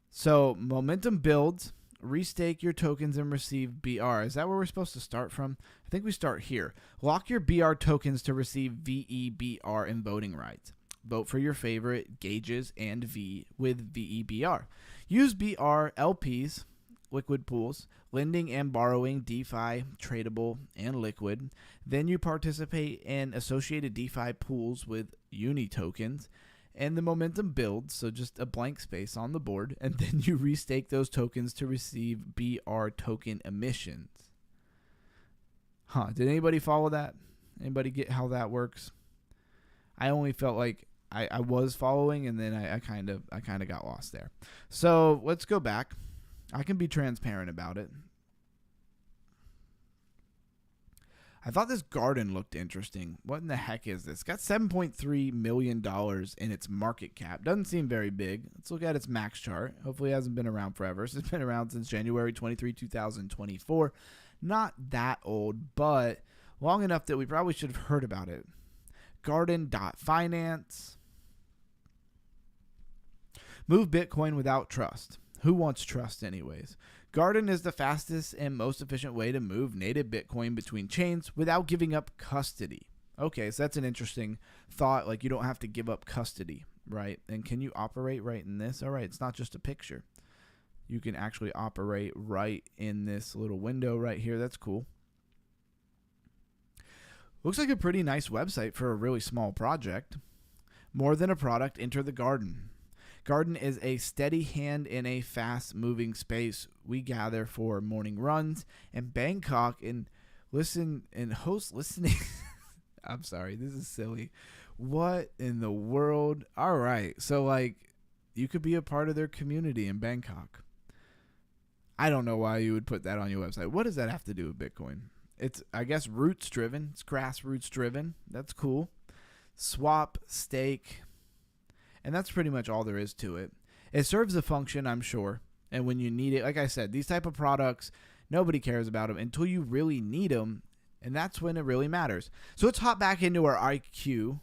So momentum builds, restake your tokens and receive BR. Is that where we're supposed to start from? I think we start here. Lock your BR tokens to receive VEBR and voting rights. Vote for your favorite gauges and V with VEBR. Use BR LPs, liquid pools, lending and borrowing, DeFi, tradable, and liquid. Then you participate in associated DeFi pools with Uni tokens, and the momentum builds, so just a blank space on the board, and then you restake those tokens to receive BR token emissions. Did anybody follow that? Anybody get how that works? I only felt like I was following, and then I kind of got lost there. So let's go back. I can be transparent about it. I thought this garden looked interesting. What in the heck is this? It's got $7.3 million in its market cap. Doesn't seem very big. Let's look at its max chart. Hopefully it hasn't been around forever. It's been around since January 23, 2024. Not that old, but long enough that we probably should have heard about it. Garden.finance. Move Bitcoin without trust. Who wants trust anyways? Garden is the fastest and most efficient way to move native Bitcoin between chains without giving up custody. Okay, so that's an interesting thought. Like, you don't have to give up custody, right? And can you operate right in this? All right, it's not just a picture. You can actually operate right in this little window right here. That's cool. Looks like a pretty nice website for a really small project. More than a product, enter the garden. Garden is a steady hand in a fast-moving space. We gather for morning runs in Bangkok and listen and host listening. I'm sorry, this is silly. What in the world? All right, so like you could be a part of their community in Bangkok. I don't know why you would put that on your website. What does that have to do with Bitcoin? It's, I guess, roots driven. It's grassroots driven. That's cool. Swap, stake. And that's pretty much all there is to it. It serves a function, I'm sure. And when you need it, like I said, these type of products, nobody cares about them until you really need them. And that's when it really matters. So let's hop back into our IQ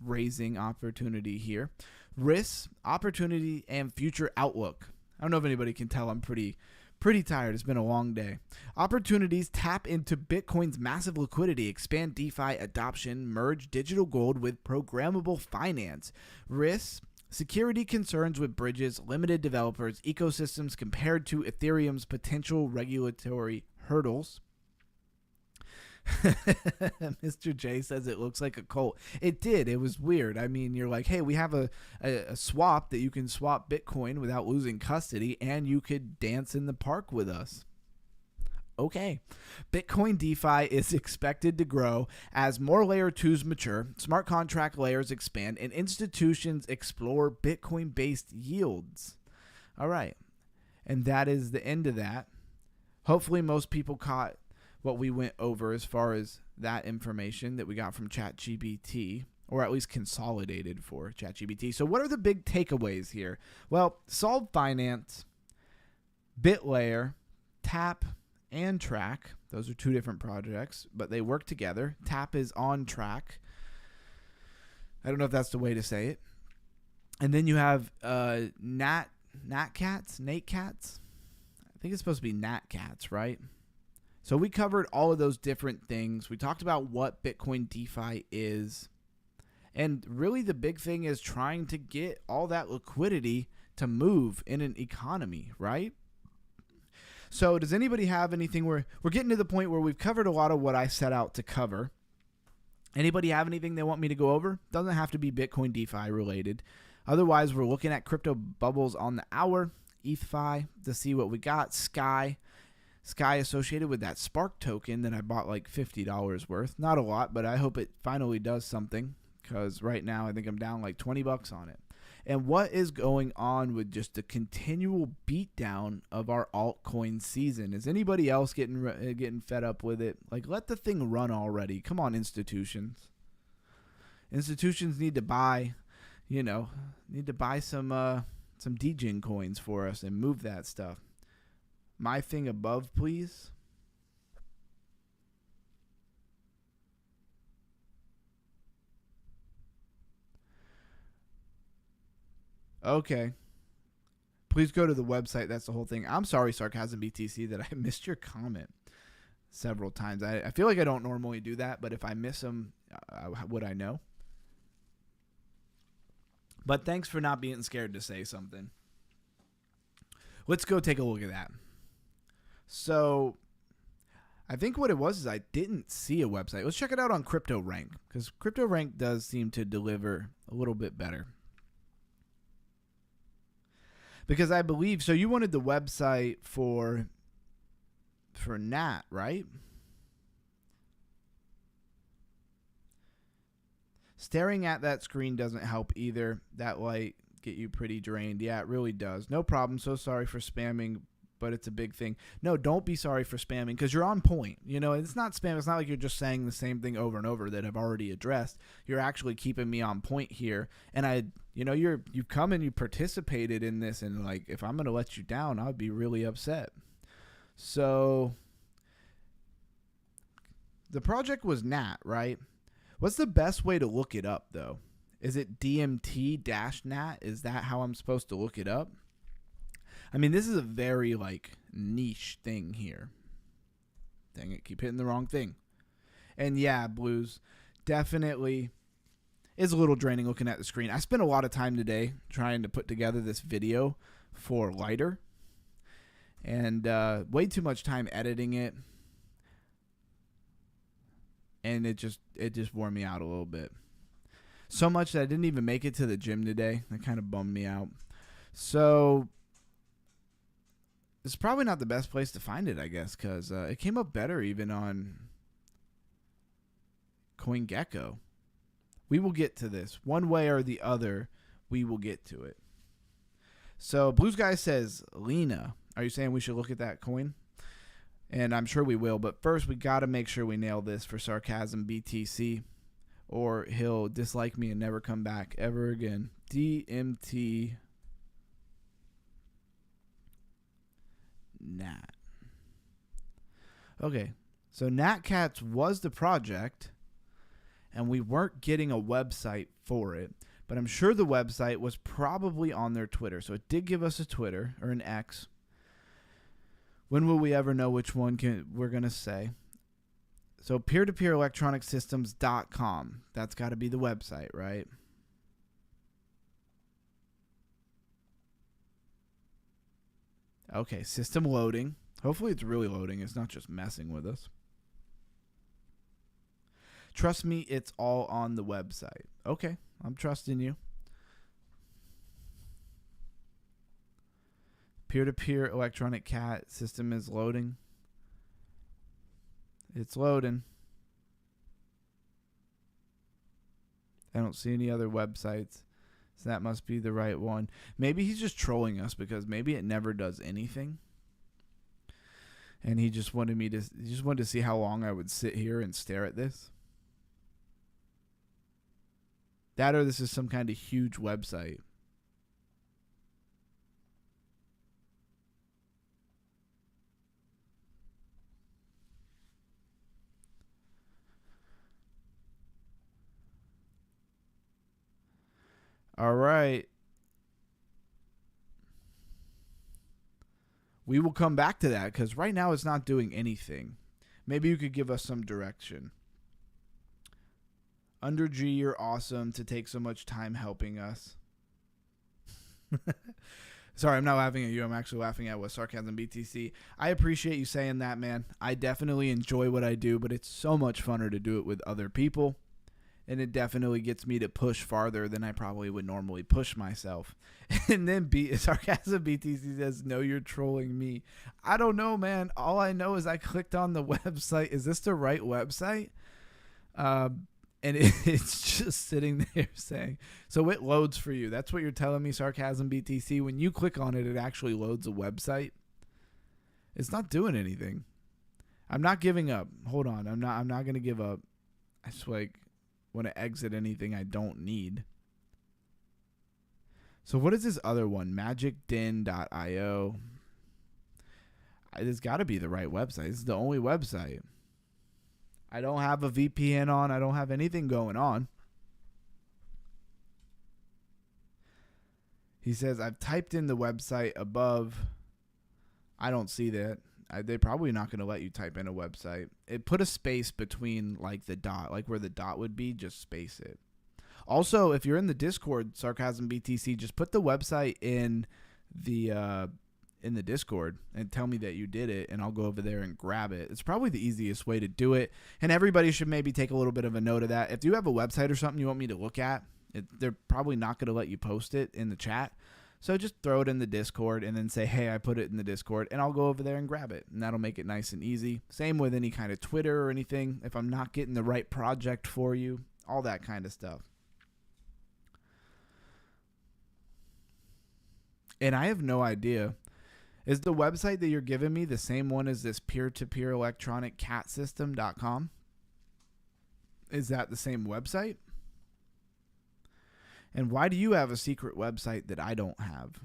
raising opportunity here. Risks, opportunity, and future outlook. I don't know if anybody can tell I'm pretty tired. It's been a long day. Opportunities: tap into Bitcoin's massive liquidity, expand DeFi adoption, merge digital gold with programmable finance. Risks: security concerns with bridges, limited developers, ecosystems compared to Ethereum's potential regulatory hurdles. Mr. J says it looks like a cult. It did. It was weird. I mean, you're like, hey, we have a swap that you can swap Bitcoin without losing custody, and you could dance in the park with us. Okay. Bitcoin DeFi is expected to grow as more layer 2s mature, smart contract layers expand, and institutions explore Bitcoin-based yields. All right. And that is the end of that. Hopefully most people caught what we went over as far as that information that we got from ChatGPT, or at least consolidated for ChatGPT. So what are the big takeaways here? Well, Solve Finance, BitLayer, Tap, and Track. Those are two different projects, but they work together. Tap is on Track. I don't know if that's the way to say it. And then you have Natcats. I think it's supposed to be Natcats, right? So we covered all of those different things. We talked about what Bitcoin DeFi is. And really the big thing is trying to get all that liquidity to move in an economy, right? So does anybody have anything? We're getting to the point where we've covered a lot of what I set out to cover. Anybody have anything they want me to go over? Doesn't have to be Bitcoin DeFi related. Otherwise, we're looking at crypto bubbles on the hour, ETHFi, to see what we got. Sky associated with that Spark token that I bought like $50 worth. Not a lot, but I hope it finally does something, because right now I think I'm down like $20 on it. And what is going on with just the continual beatdown of our altcoin season? Is anybody else getting fed up with it? Like, let the thing run already. Come on, institutions. Institutions need to buy, some DGen coins for us and move that stuff. My thing above, please. Okay. Please go to the website. That's the whole thing. I'm sorry, Sarcasm BTC, that I missed your comment several times. I feel like I don't normally do that, but if I miss them, would I know? But thanks for not being scared to say something. Let's go take a look at that. So I think what it was is I didn't see a website. Let's check it out on CryptoRank, because CryptoRank does seem to deliver a little bit better. Because I believe, so you wanted the website for Nat, right? Staring at that screen doesn't help either. That light get you pretty drained. Yeah, it really does. No problem. So sorry for spamming, but it's a big thing. No, don't be sorry for spamming, because you're on point. It's not spam. It's not like you're just saying the same thing over and over that I've already addressed. You're actually keeping me on point here. And you've come and you participated in this, and like, if I'm going to let you down, I'd be really upset. So the project was Nat, right? What's the best way to look it up, though? Is it DMT-Nat? Is that how I'm supposed to look it up? I mean, this is a very, niche thing here. Dang it, keep hitting the wrong thing. And yeah, Blues, definitely is a little draining looking at the screen. I spent a lot of time today trying to put together this video for Lighter, and way too much time editing it. And it just wore me out a little bit. So much that I didn't even make it to the gym today. That kind of bummed me out. So it's probably not the best place to find it, I guess, because it came up better even on CoinGecko. We will get to this. One way or the other, we will get to it. So Blues Guy says, Lena, are you saying we should look at that coin? And I'm sure we will, but first we got to make sure we nail this for Sarcasm BTC, or he'll dislike me and never come back ever again. DMT Nat. Okay, so NatCats was the project, and we weren't getting a website for it, but I'm sure the website was probably on their Twitter. So it did give us a Twitter, or an X. When will we ever know which one we're going to say? So peer-to-peer-electronic-systems.com. That's got to be the website, right? Okay, system loading. Hopefully it's really loading. It's not just messing with us. Trust me, it's all on the website. Okay, I'm trusting you. Peer-to-peer electronic cat system is loading. It's loading. I don't see any other websites, so that must be the right one. Maybe he's just trolling us, because maybe it never does anything. And he just wanted to see how long I would sit here and stare at this. That, or this is some kind of huge website. All right. We will come back to that, because right now it's not doing anything. Maybe you could give us some direction. Under G, you're awesome to take so much time helping us. Sorry, I'm not laughing at you. I'm actually laughing at what Sarcasm BTC. I appreciate you saying that, man. I definitely enjoy what I do, but it's so much funner to do it with other people. And it definitely gets me to push farther than I probably would normally push myself. And then Sarcasm BTC says, no, you're trolling me. I don't know, man. All I know is I clicked on the website. Is this the right website? And it's just sitting there saying, so it loads for you. That's what you're telling me, Sarcasm BTC. When you click on it, it actually loads a website. It's not doing anything. I'm not giving up. Hold on. I'm not going to give up. I just want to exit anything I don't need. So what is this other one? magicdin.io. It's got to be the right website. This is the only website. I don't have a VPN on. I don't have anything going on. He says, I've typed in the website above. I don't see that. They're probably not going to let you type in a website. It put a space between like the dot, like where the dot would be, just space it. Also, if you're in the Discord, Sarcasm BTC, just put the website in the Discord and tell me that you did it, and I'll go over there and grab it. It's probably the easiest way to do it, and everybody should maybe take a little bit of a note of that. If you have a website or something you want me to look at, they're probably not going to let you post it in the chat. So just throw it in the Discord and then say, hey, I put it in the Discord, and I'll go over there and grab it, and that'll make it nice and easy. Same with any kind of Twitter or anything. If I'm not getting the right project for you, all that kind of stuff. And I have no idea. Is the website that you're giving me the same one as this peer-to-peer electronic cat system.com? Is that the same website? And why do you have a secret website that I don't have?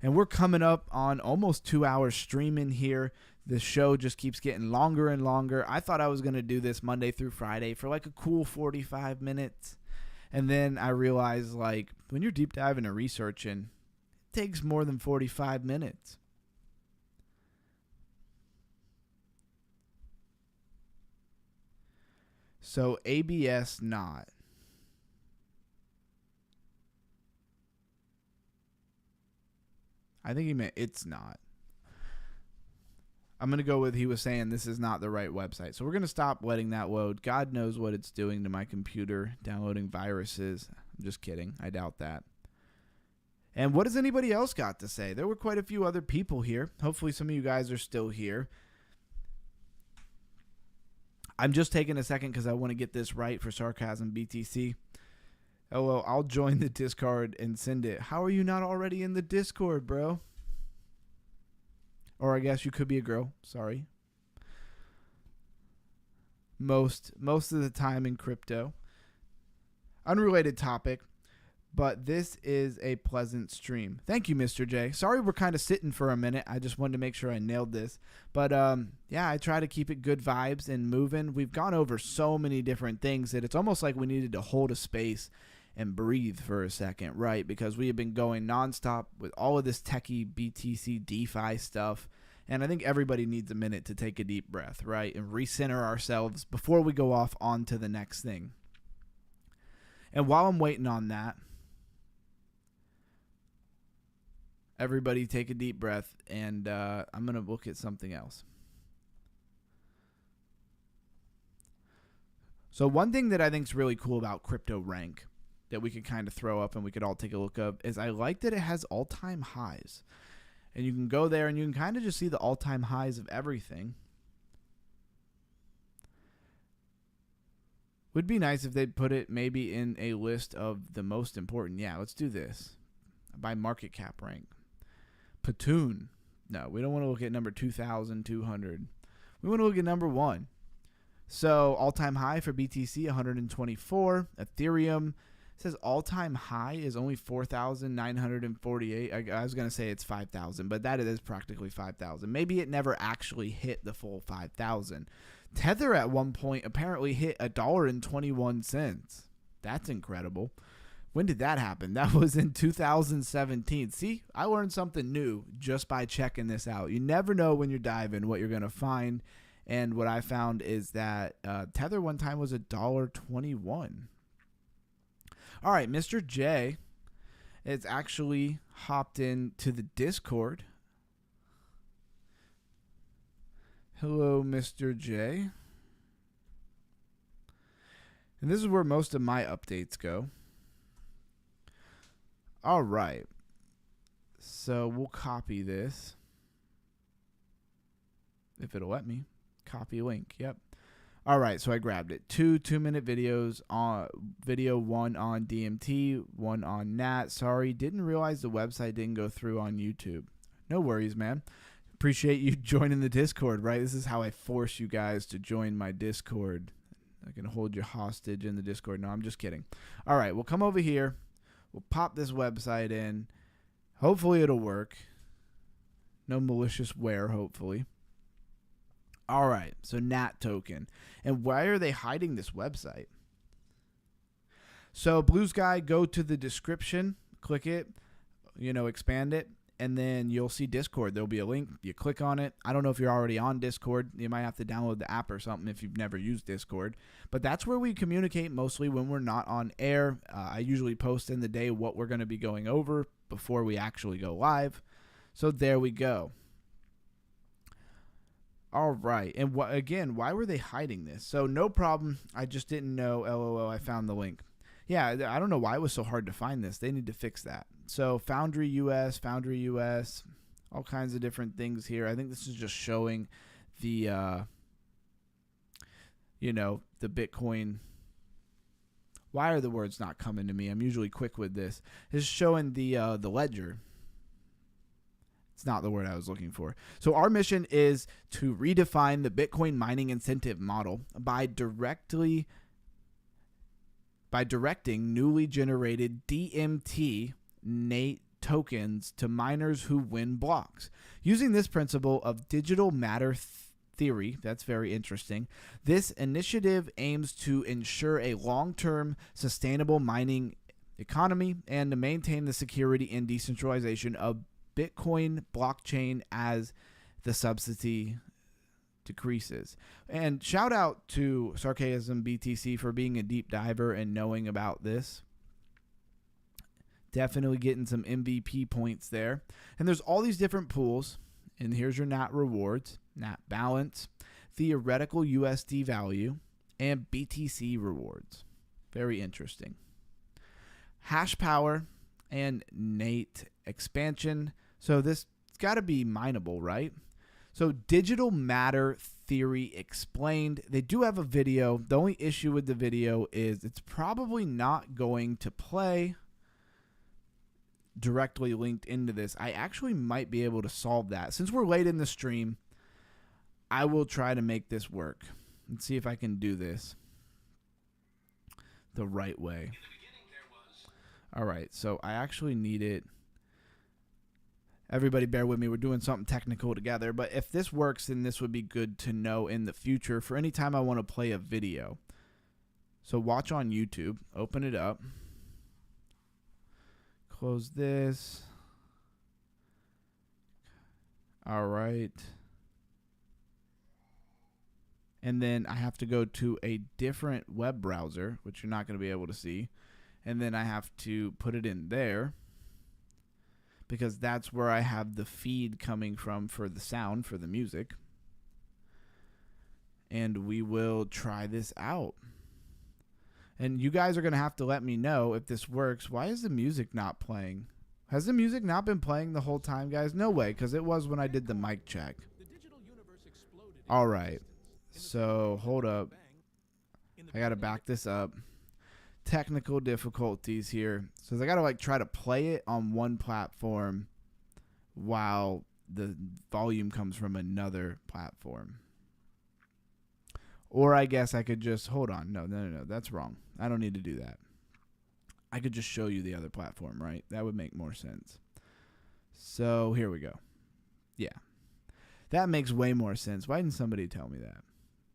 And we're coming up on almost 2 hours streaming here. The show just keeps getting longer and longer. I thought I was going to do this Monday through Friday for like a cool 45 minutes. And then I realized, like, when you're deep diving and researching, it takes more than 45 minutes. So ABS not. I think he meant it's not. I'm going to go with he was saying this is not the right website. So we're going to stop letting that load. God knows what it's doing to my computer, downloading viruses. I'm just kidding. I doubt that. And what has anybody else got to say? There were quite a few other people here. Hopefully some of you guys are still here. I'm just taking a second because I want to get this right for Sarcasm BTC. Oh, well, I'll join the Discord and send it. How are you not already in the Discord, bro? Or I guess you could be a girl. Sorry. Most of the time in crypto. Unrelated topic, but this is a pleasant stream. Thank you, Mr. J. Sorry we're kind of sitting for a minute. I just wanted to make sure I nailed this. But yeah, I try to keep it good vibes and moving. We've gone over so many different things that it's almost like we needed to hold a space and breathe for a second, right? Because we have been going nonstop with all of this techie BTC DeFi stuff. And I think everybody needs a minute to take a deep breath, right? And recenter ourselves before we go off on to the next thing. And while I'm waiting on that, everybody take a deep breath, and I'm going to look at something else. So one thing that I think is really cool about Crypto Rank that we could kind of throw up and we could all take a look of is I like that it has all-time highs. And you can go there and you can kind of just see the all-time highs of everything. Would be nice if they'd put it maybe in a list of the most important. Yeah, let's do this. By market cap rank. Platoon. No, we don't want to look at number 2,200. We want to look at number 1. So all-time high for BTC, 124. Ethereum says all-time high is only 4,948. I was going to say it's 5,000, but that is practically 5,000. Maybe it never actually hit the full 5,000. Tether at one point apparently hit $1.21. That's incredible. When did that happen? That was in 2017. See, I learned something new just by checking this out. You never know when you're diving what you're going to find. And what I found is that Tether one time was $1.21. All right, Mr. J It's actually hopped into the Discord. Hello, Mr. J. And this is where most of my updates go. All right. So we'll copy this. If it'll let me. Copy link. Yep. All right. So I grabbed it. 2 2-minute videos. Video 1 on DMT, 1 on NAT. Sorry. Didn't realize the website didn't go through on YouTube. No worries, man. Appreciate you joining the Discord, right? This is how I force you guys to join my Discord. I can hold you hostage in the Discord. No, I'm just kidding. All right, we'll come over here. We'll pop this website in. Hopefully it'll work. No malicious wear, hopefully. All right, so NAT token. And why are they hiding this website? So Blue Sky, go to the description, click it, expand it. And then you'll see Discord. There'll be a link. You click on it. I don't know if you're already on Discord. You might have to download the app or something if you've never used Discord. But that's where we communicate mostly when we're not on air. I usually post in the day what we're going to be going over before we actually go live. So there we go. All right. And why were they hiding this? So no problem. I just didn't know. LOL, I found the link. Yeah, I don't know why it was so hard to find this. They need to fix that. So Foundry US, all kinds of different things here. I think this is just showing the, the Bitcoin. Why are the words not coming to me? I'm usually quick with this. It's showing the ledger. It's not the word I was looking for. So our mission is to redefine the Bitcoin mining incentive model by directing newly generated DMT NAT tokens to miners who win blocks. Using this principle of digital matter theory, that's very interesting, this initiative aims to ensure a long-term sustainable mining economy and to maintain the security and decentralization of Bitcoin blockchain as the subsidy decreases. And shout out to Sarcasm BTC for being a deep diver and knowing about this. Definitely getting some MVP points there. And there's all these different pools. And here's your NAT rewards, NAT balance, theoretical USD value, and BTC rewards. Very interesting. Hash power and NAT expansion. So this got to be mineable, right? So digital matter theory explained. They do have a video. The only issue with the video is it's probably not going to play directly linked into this. I actually might be able to solve that. Since we're late in the stream, I will try to make this work. Let's see if I can do this the right way. All right, so I actually need it. Everybody bear with me. We're doing something technical together. But if this works, then this would be good to know in the future for any time I want to play a video. So watch on YouTube. Open it up. Close this. All right. And then I have to go to a different web browser, which you're not going to be able to see. And then I have to put it in there, because that's where I have the feed coming from for the sound, for the music. And we will try this out. And you guys are going to have to let me know if this works. Why is the music not playing? Has the music not been playing the whole time, guys? No way, because it was when I did the mic check. All right. So, hold up. I got to back this up. Technical difficulties here. So I got to try to play it on one platform while the volume comes from another platform. Or I guess I could just, hold on. No, that's wrong. I don't need to do that. I could just show you the other platform, right? That would make more sense. So here we go. Yeah. That makes way more sense. Why didn't somebody tell me that?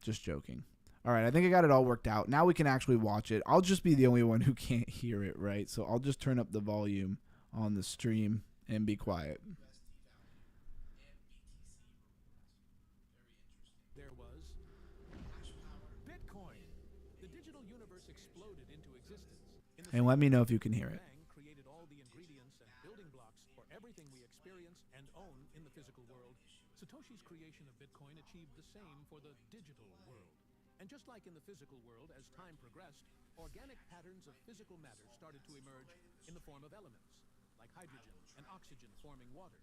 Just joking. All right, I think I got it all worked out. Now we can actually watch it. I'll just be the only one who can't hear it, right? So I'll just turn up the volume on the stream and be quiet. There was Bitcoin. The digital universe exploded into existence. And let me know if you can hear it. Created all the ingredients own in the physical world, Satoshi's creation of Bitcoin achieved the same for the digital world. And just like in the physical world, as time progressed, organic patterns of physical matter started to emerge in the form of elements, like hydrogen and oxygen forming water.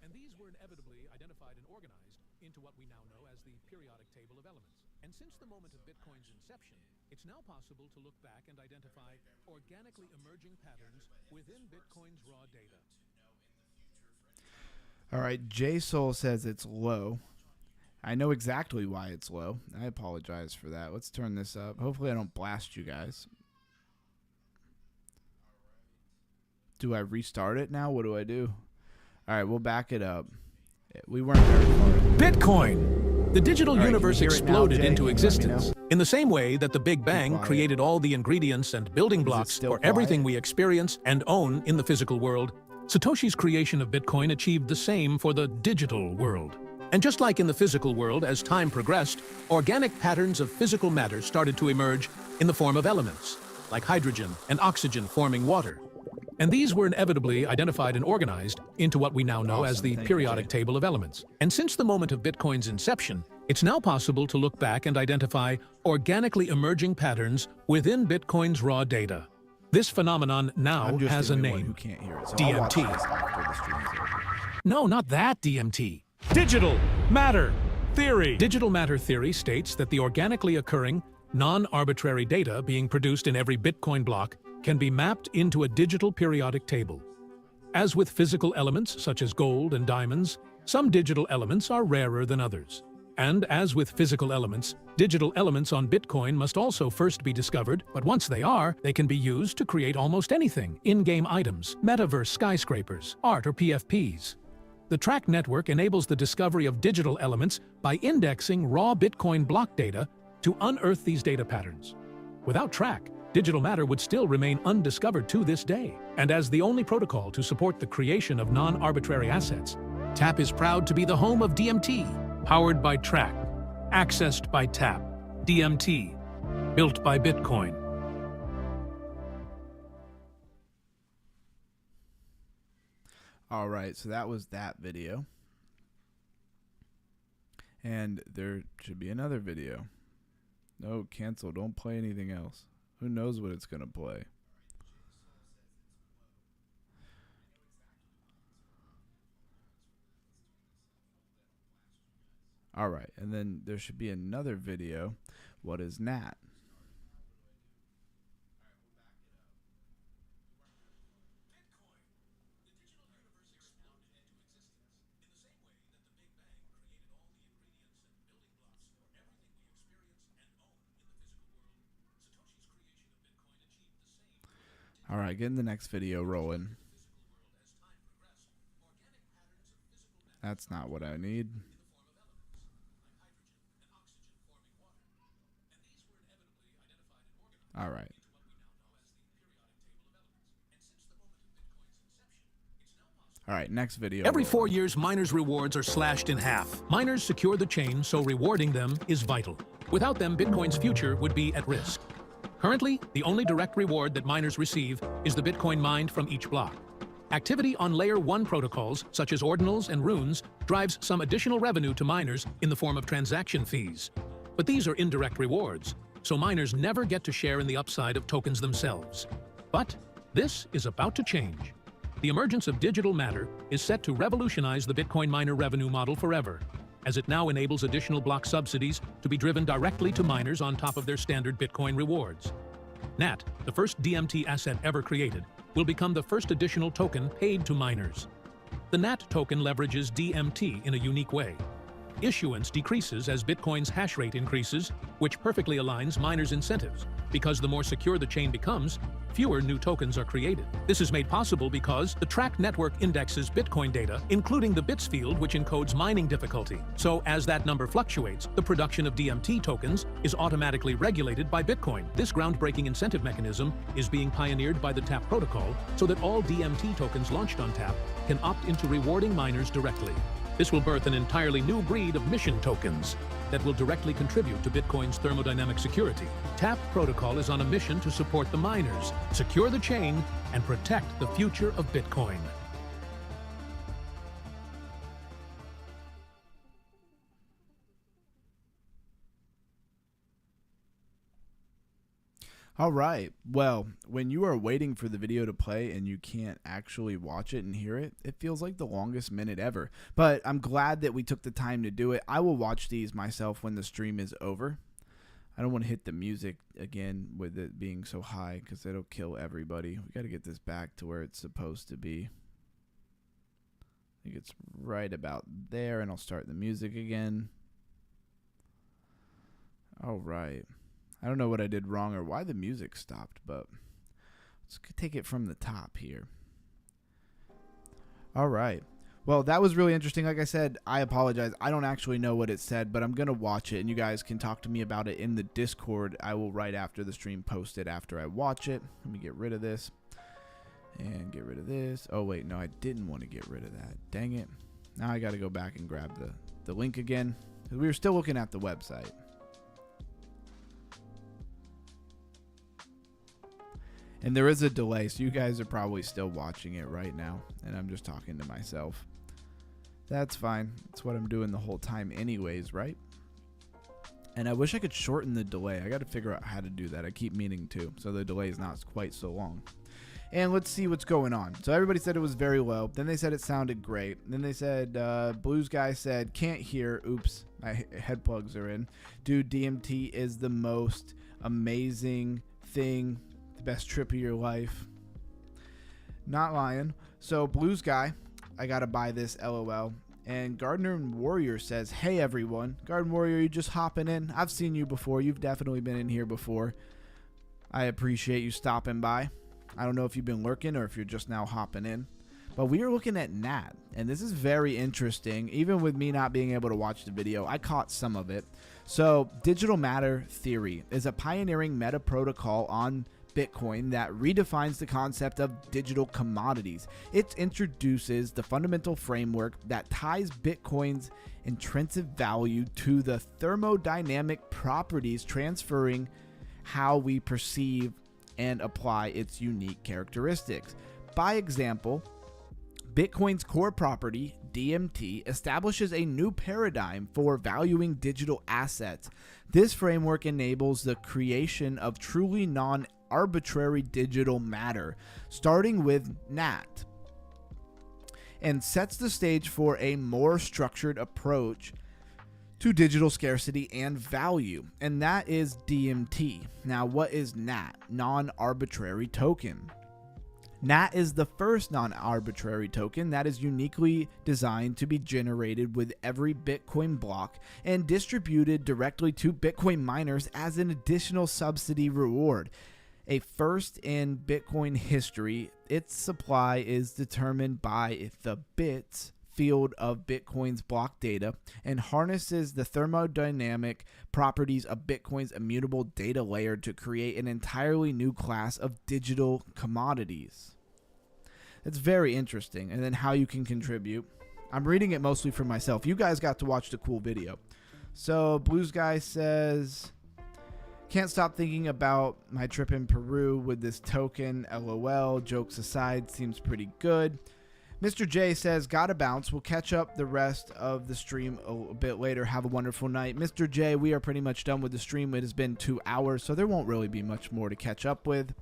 And these were inevitably identified and organized into what we now know as the periodic table of elements. And since the moment of Bitcoin's inception, it's now possible to look back and identify organically emerging patterns within Bitcoin's raw data. All right, JSoul says it's low. I know exactly why it's low. I apologize for that. Let's turn this up. Hopefully I don't blast you guys. Do I restart it now? What do I do? All right, we'll back it up. We weren't very far. Bitcoin! The digital universe exploded now, into existence. In the same way that the Big Bang created all the ingredients and building blocks for everything we experience and own in the physical world, Satoshi's creation of Bitcoin achieved the same for the digital world. And just like in the physical world, as time progressed, organic patterns of physical matter started to emerge in the form of elements, like hydrogen and oxygen forming water. And these were inevitably identified and organized into what we now know as the periodic table of elements. And since the moment of Bitcoin's inception, it's now possible to look back and identify organically emerging patterns within Bitcoin's raw data. This phenomenon now has a name, DMT. No, not that DMT. Digital matter theory. Digital matter theory states that the organically occurring, non-arbitrary data being produced in every Bitcoin block can be mapped into a digital periodic table. As with physical elements such as gold and diamonds, some digital elements are rarer than others. And as with physical elements, digital elements on Bitcoin must also first be discovered, but once they are, they can be used to create almost anything: in-game items, metaverse skyscrapers, art, or PFPs. The Track network enables the discovery of digital elements by indexing raw Bitcoin block data to unearth these data patterns. Without Track, digital matter would still remain undiscovered to this day. And as the only protocol to support the creation of non-arbitrary assets, TAP is proud to be the home of DMT, powered by Track, accessed by TAP. DMT, built by Bitcoin. All right, so that was that video. And there should be another video. No, cancel. Don't play anything else. Who knows what it's going to play? All right, and then there should be another video. What is NAT? All right, getting the next video rolling. That's not what I need. All right. All right, next video. Every 4 years, miners' rewards are slashed in half. Miners secure the chain, so rewarding them is vital. Without them, Bitcoin's future would be at risk. Currently, the only direct reward that miners receive is the Bitcoin mined from each block. Activity on Layer 1 protocols, such as ordinals and runes, drives some additional revenue to miners in the form of transaction fees. But these are indirect rewards, so miners never get to share in the upside of tokens themselves. But this is about to change. The emergence of digital matter is set to revolutionize the Bitcoin miner revenue model forever, as it now enables additional block subsidies to be driven directly to miners on top of their standard Bitcoin rewards. NAT, the first DMT asset ever created, will become the first additional token paid to miners. The NAT token leverages DMT in a unique way. Issuance decreases as Bitcoin's hash rate increases, which perfectly aligns miners' incentives, because the more secure the chain becomes, fewer new tokens are created. This is made possible because the Track network indexes Bitcoin data, including the bits field, which encodes mining difficulty. So as that number fluctuates, the production of DMT tokens is automatically regulated by Bitcoin. This groundbreaking incentive mechanism is being pioneered by the TAP protocol so that all DMT tokens launched on TAP can opt into rewarding miners directly. This will birth an entirely new breed of mission tokens that will directly contribute to Bitcoin's thermodynamic security. TAP protocol is on a mission to support the miners, secure the chain, and protect the future of Bitcoin. All right. Well, when you are waiting for the video to play and you can't actually watch it and hear it, it feels like the longest minute ever. But I'm glad that we took the time to do it. I will watch these myself when the stream is over. I don't want to hit the music again with it being so high because it'll kill everybody. We got to get this back to where it's supposed to be. I think it's right about there, and I'll start the music again. All right. I don't know what I did wrong or why the music stopped, but let's take it from the top here. All right. Well, that was really interesting. Like I said, I apologize. I don't actually know what it said, but I'm going to watch it, and you guys can talk to me about it in the Discord. I will, right after the stream, post it after I watch it. Let me get rid of this and get rid of this. Oh, wait. No, I didn't want to get rid of that. Dang it. Now I got to go back and grab the link again. We were still looking at the website. And there is a delay, so you guys are probably still watching it right now, and I'm just talking to myself. That's fine. That's what I'm doing the whole time anyways, right? And I wish I could shorten the delay. I got to figure out how to do that. I keep meaning to, so the delay is not quite so long. And let's see what's going on. So everybody said it was very low. Then they said it sounded great. Then they said, Blues Guy said, can't hear. Oops, my head plugs are in. Dude, DMT is the most amazing thing. The best trip of your life. Not lying. So Blues Guy, I gotta buy this, LOL. And Gardener Warrior says, hey everyone. Garden Warrior, you just hopping in? I've seen you before. You've definitely been in here before. I appreciate you stopping by. I don't know if you've been lurking or if you're just now hopping in. But we are looking at NAT, and this is very interesting. Even with me not being able to watch the video, I caught some of it. So digital matter theory is a pioneering meta protocol on Bitcoin that redefines the concept of digital commodities. It introduces the fundamental framework that ties Bitcoin's intrinsic value to the thermodynamic properties, transferring how we perceive and apply its unique characteristics. By example, Bitcoin's core property, DMT, establishes a new paradigm for valuing digital assets. This framework enables the creation of truly non-arbitrary digital matter, starting with NAT, and sets the stage for a more structured approach to digital scarcity and value, and that is DMT. Now, what is NAT? Non-arbitrary token. NAT is the first non-arbitrary token that is uniquely designed to be generated with every Bitcoin block and distributed directly to Bitcoin miners as an additional subsidy reward. A first in Bitcoin history, its supply is determined by the bits field of Bitcoin's block data and harnesses the thermodynamic properties of Bitcoin's immutable data layer to create an entirely new class of digital commodities. It's very interesting. And then how you can contribute. I'm reading it mostly for myself. You guys got to watch the cool video. So Blues Guy says, can't stop thinking about my trip in Peru with this token. LOL. Jokes aside, seems pretty good. Mr. J says, gotta bounce. We'll catch up the rest of the stream a bit later. Have a wonderful night. Mr. J, we are pretty much done with the stream. It has been 2 hours, so there won't really be much more to catch up with.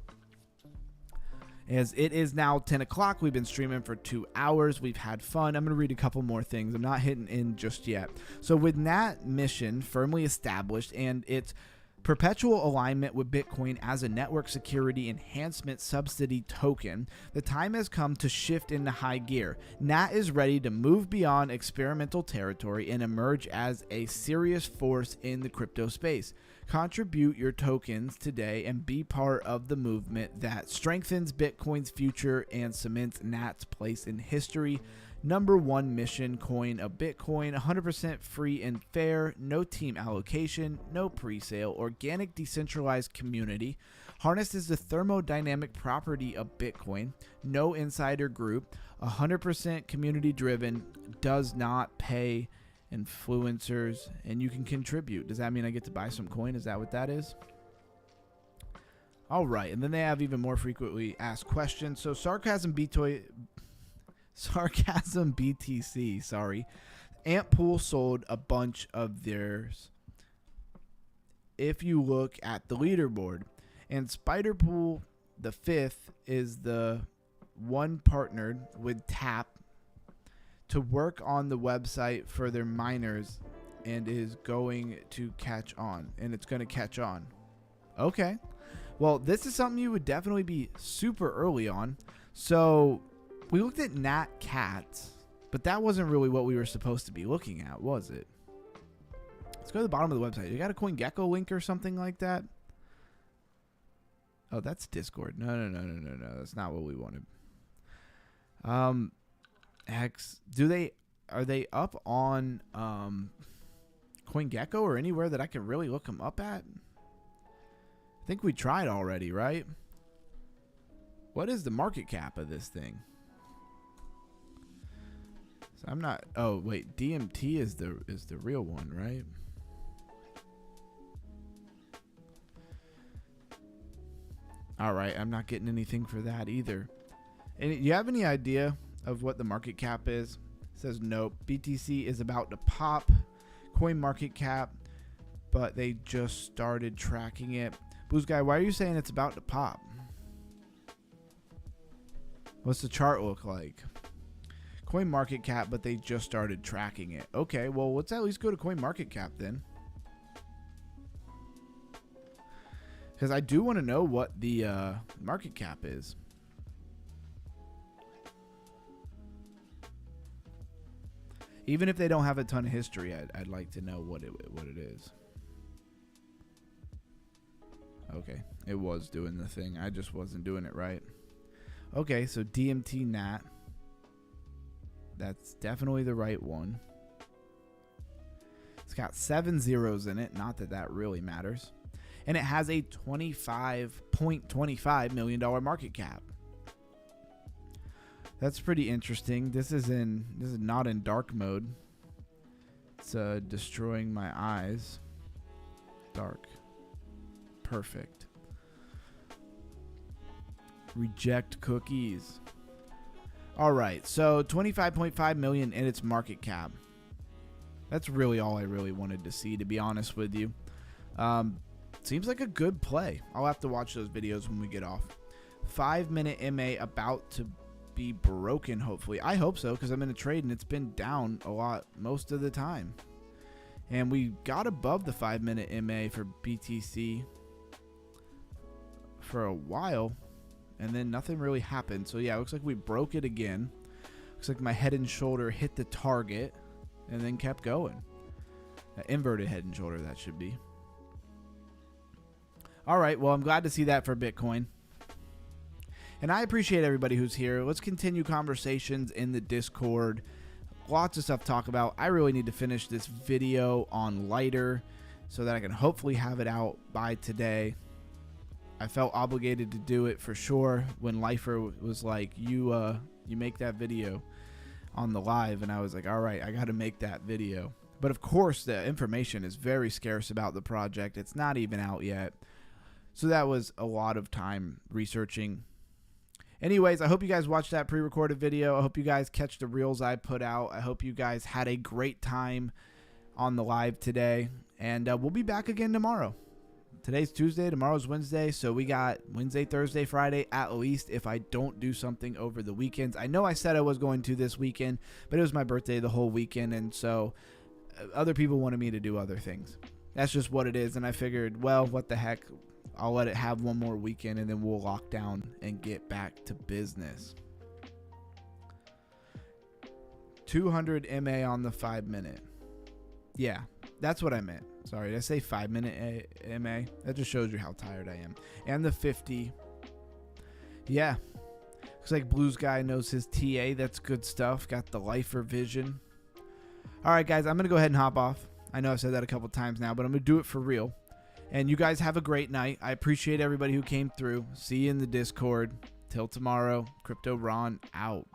As it is now 10 o'clock, we've been streaming for 2 hours. We've had fun. I'm going to read a couple more things. I'm not hitting in just yet. So with NAT mission firmly established and its perpetual alignment with Bitcoin as a network security enhancement subsidy token, the time has come to shift into high gear. NAT is ready to move beyond experimental territory and emerge as a serious force in the crypto space. Contribute your tokens today and be part of the movement that strengthens Bitcoin's future and cements NAT's place in history. Number 1 mission coin of Bitcoin, 100% free and fair, no team allocation, no pre-sale, organic decentralized community, harnesses the thermodynamic property of Bitcoin, no insider group, 100% community driven, does not pay influencers, and you can contribute. Does that mean I get to buy some coin? Is that what that is? All right, and then they have even more frequently asked questions. So Sarcasm BTC, sorry. Ant Pool sold a bunch of theirs. If you look at the leaderboard, And Spiderpool, the fifth, is the one partnered with Tap to work on the website for their miners and is going to catch on. And it's going to catch on. Okay. Well, this is something you would definitely be super early on. So we looked at Nat Cats, but that wasn't really what we were supposed to be looking at, was it? Let's go to the bottom of the website. You got a CoinGecko link or something like that? Oh, that's Discord. No. That's not what we wanted. Hex, are they up on CoinGecko or anywhere that I can really look them up at? I think we tried already, right? What is the market cap of this thing? So I'm not. Oh wait, DMT is the real one, right? All right, I'm not getting anything for that either. And you have any idea of what the market cap is? It says nope. BTC is about to pop. Coin market cap, but they just started tracking it. Blues Guy, why are you saying it's about to pop? What's the chart look like? Coin market cap, but they just started tracking it. Okay, well, let's at least go to coin market cap then. Because I do want to know what the market cap is. Even if they don't have a ton of history, I'd like to know what it is. Okay, it was doing the thing. I just wasn't doing it right. Okay, so DMT Nat. That's definitely the right one. It's got 7 zeros in it. Not that that really matters. And it has a $25.25 million market cap. That's pretty interesting. This is not in dark mode. It's destroying my eyes. Dark. Perfect. Reject cookies. All right, so 25.5 million in its market cap. That's really all I really wanted to see, to be honest with you. Seems like a good play. I'll have to watch those videos when we get off. 5-minute MA about to be broken, hopefully. I hope so, because I'm in a trade and it's been down a lot most of the time. And we got above the 5-minute MA for BTC for a while, and then nothing really happened. So yeah, it looks like we broke it again. Looks like my head and shoulder hit the target and then kept going. Inverted head and shoulder, that should be. All right, well, I'm glad to see that for Bitcoin. And I appreciate everybody who's here. Let's continue conversations in the Discord. Lots of stuff to talk about. I really need to finish this video on Lighter so that I can hopefully have it out by today. I felt obligated to do it for sure when Lifer was like, you make that video on the live. And I was like, all right, I got to make that video. But of course, the information is very scarce about the project. It's not even out yet. So that was a lot of time researching. Anyways, I hope you guys watched that pre-recorded video. I hope you guys catch the reels I put out. I hope you guys had a great time on the live today. And we'll be back again tomorrow. Today's Tuesday, tomorrow's Wednesday, so we got Wednesday, Thursday, Friday, at least, if I don't do something over the weekends. I know I said I was going to this weekend, but it was my birthday the whole weekend, and so other people wanted me to do other things. That's just what it is, and I figured, well, what the heck, I'll let it have one more weekend, and then we'll lock down and get back to business. 200 MA on the 5-minute. Yeah, that's what I meant. Sorry, did I say 5-minute MA? That just shows you how tired I am. And the 50. Yeah. Looks like Blues Guy knows his TA. That's good stuff. Got the lifer vision. All right, guys, I'm going to go ahead and hop off. I know I've said that a couple times now, but I'm going to do it for real. And you guys have a great night. I appreciate everybody who came through. See you in the Discord. Till tomorrow, Crypto Ron out.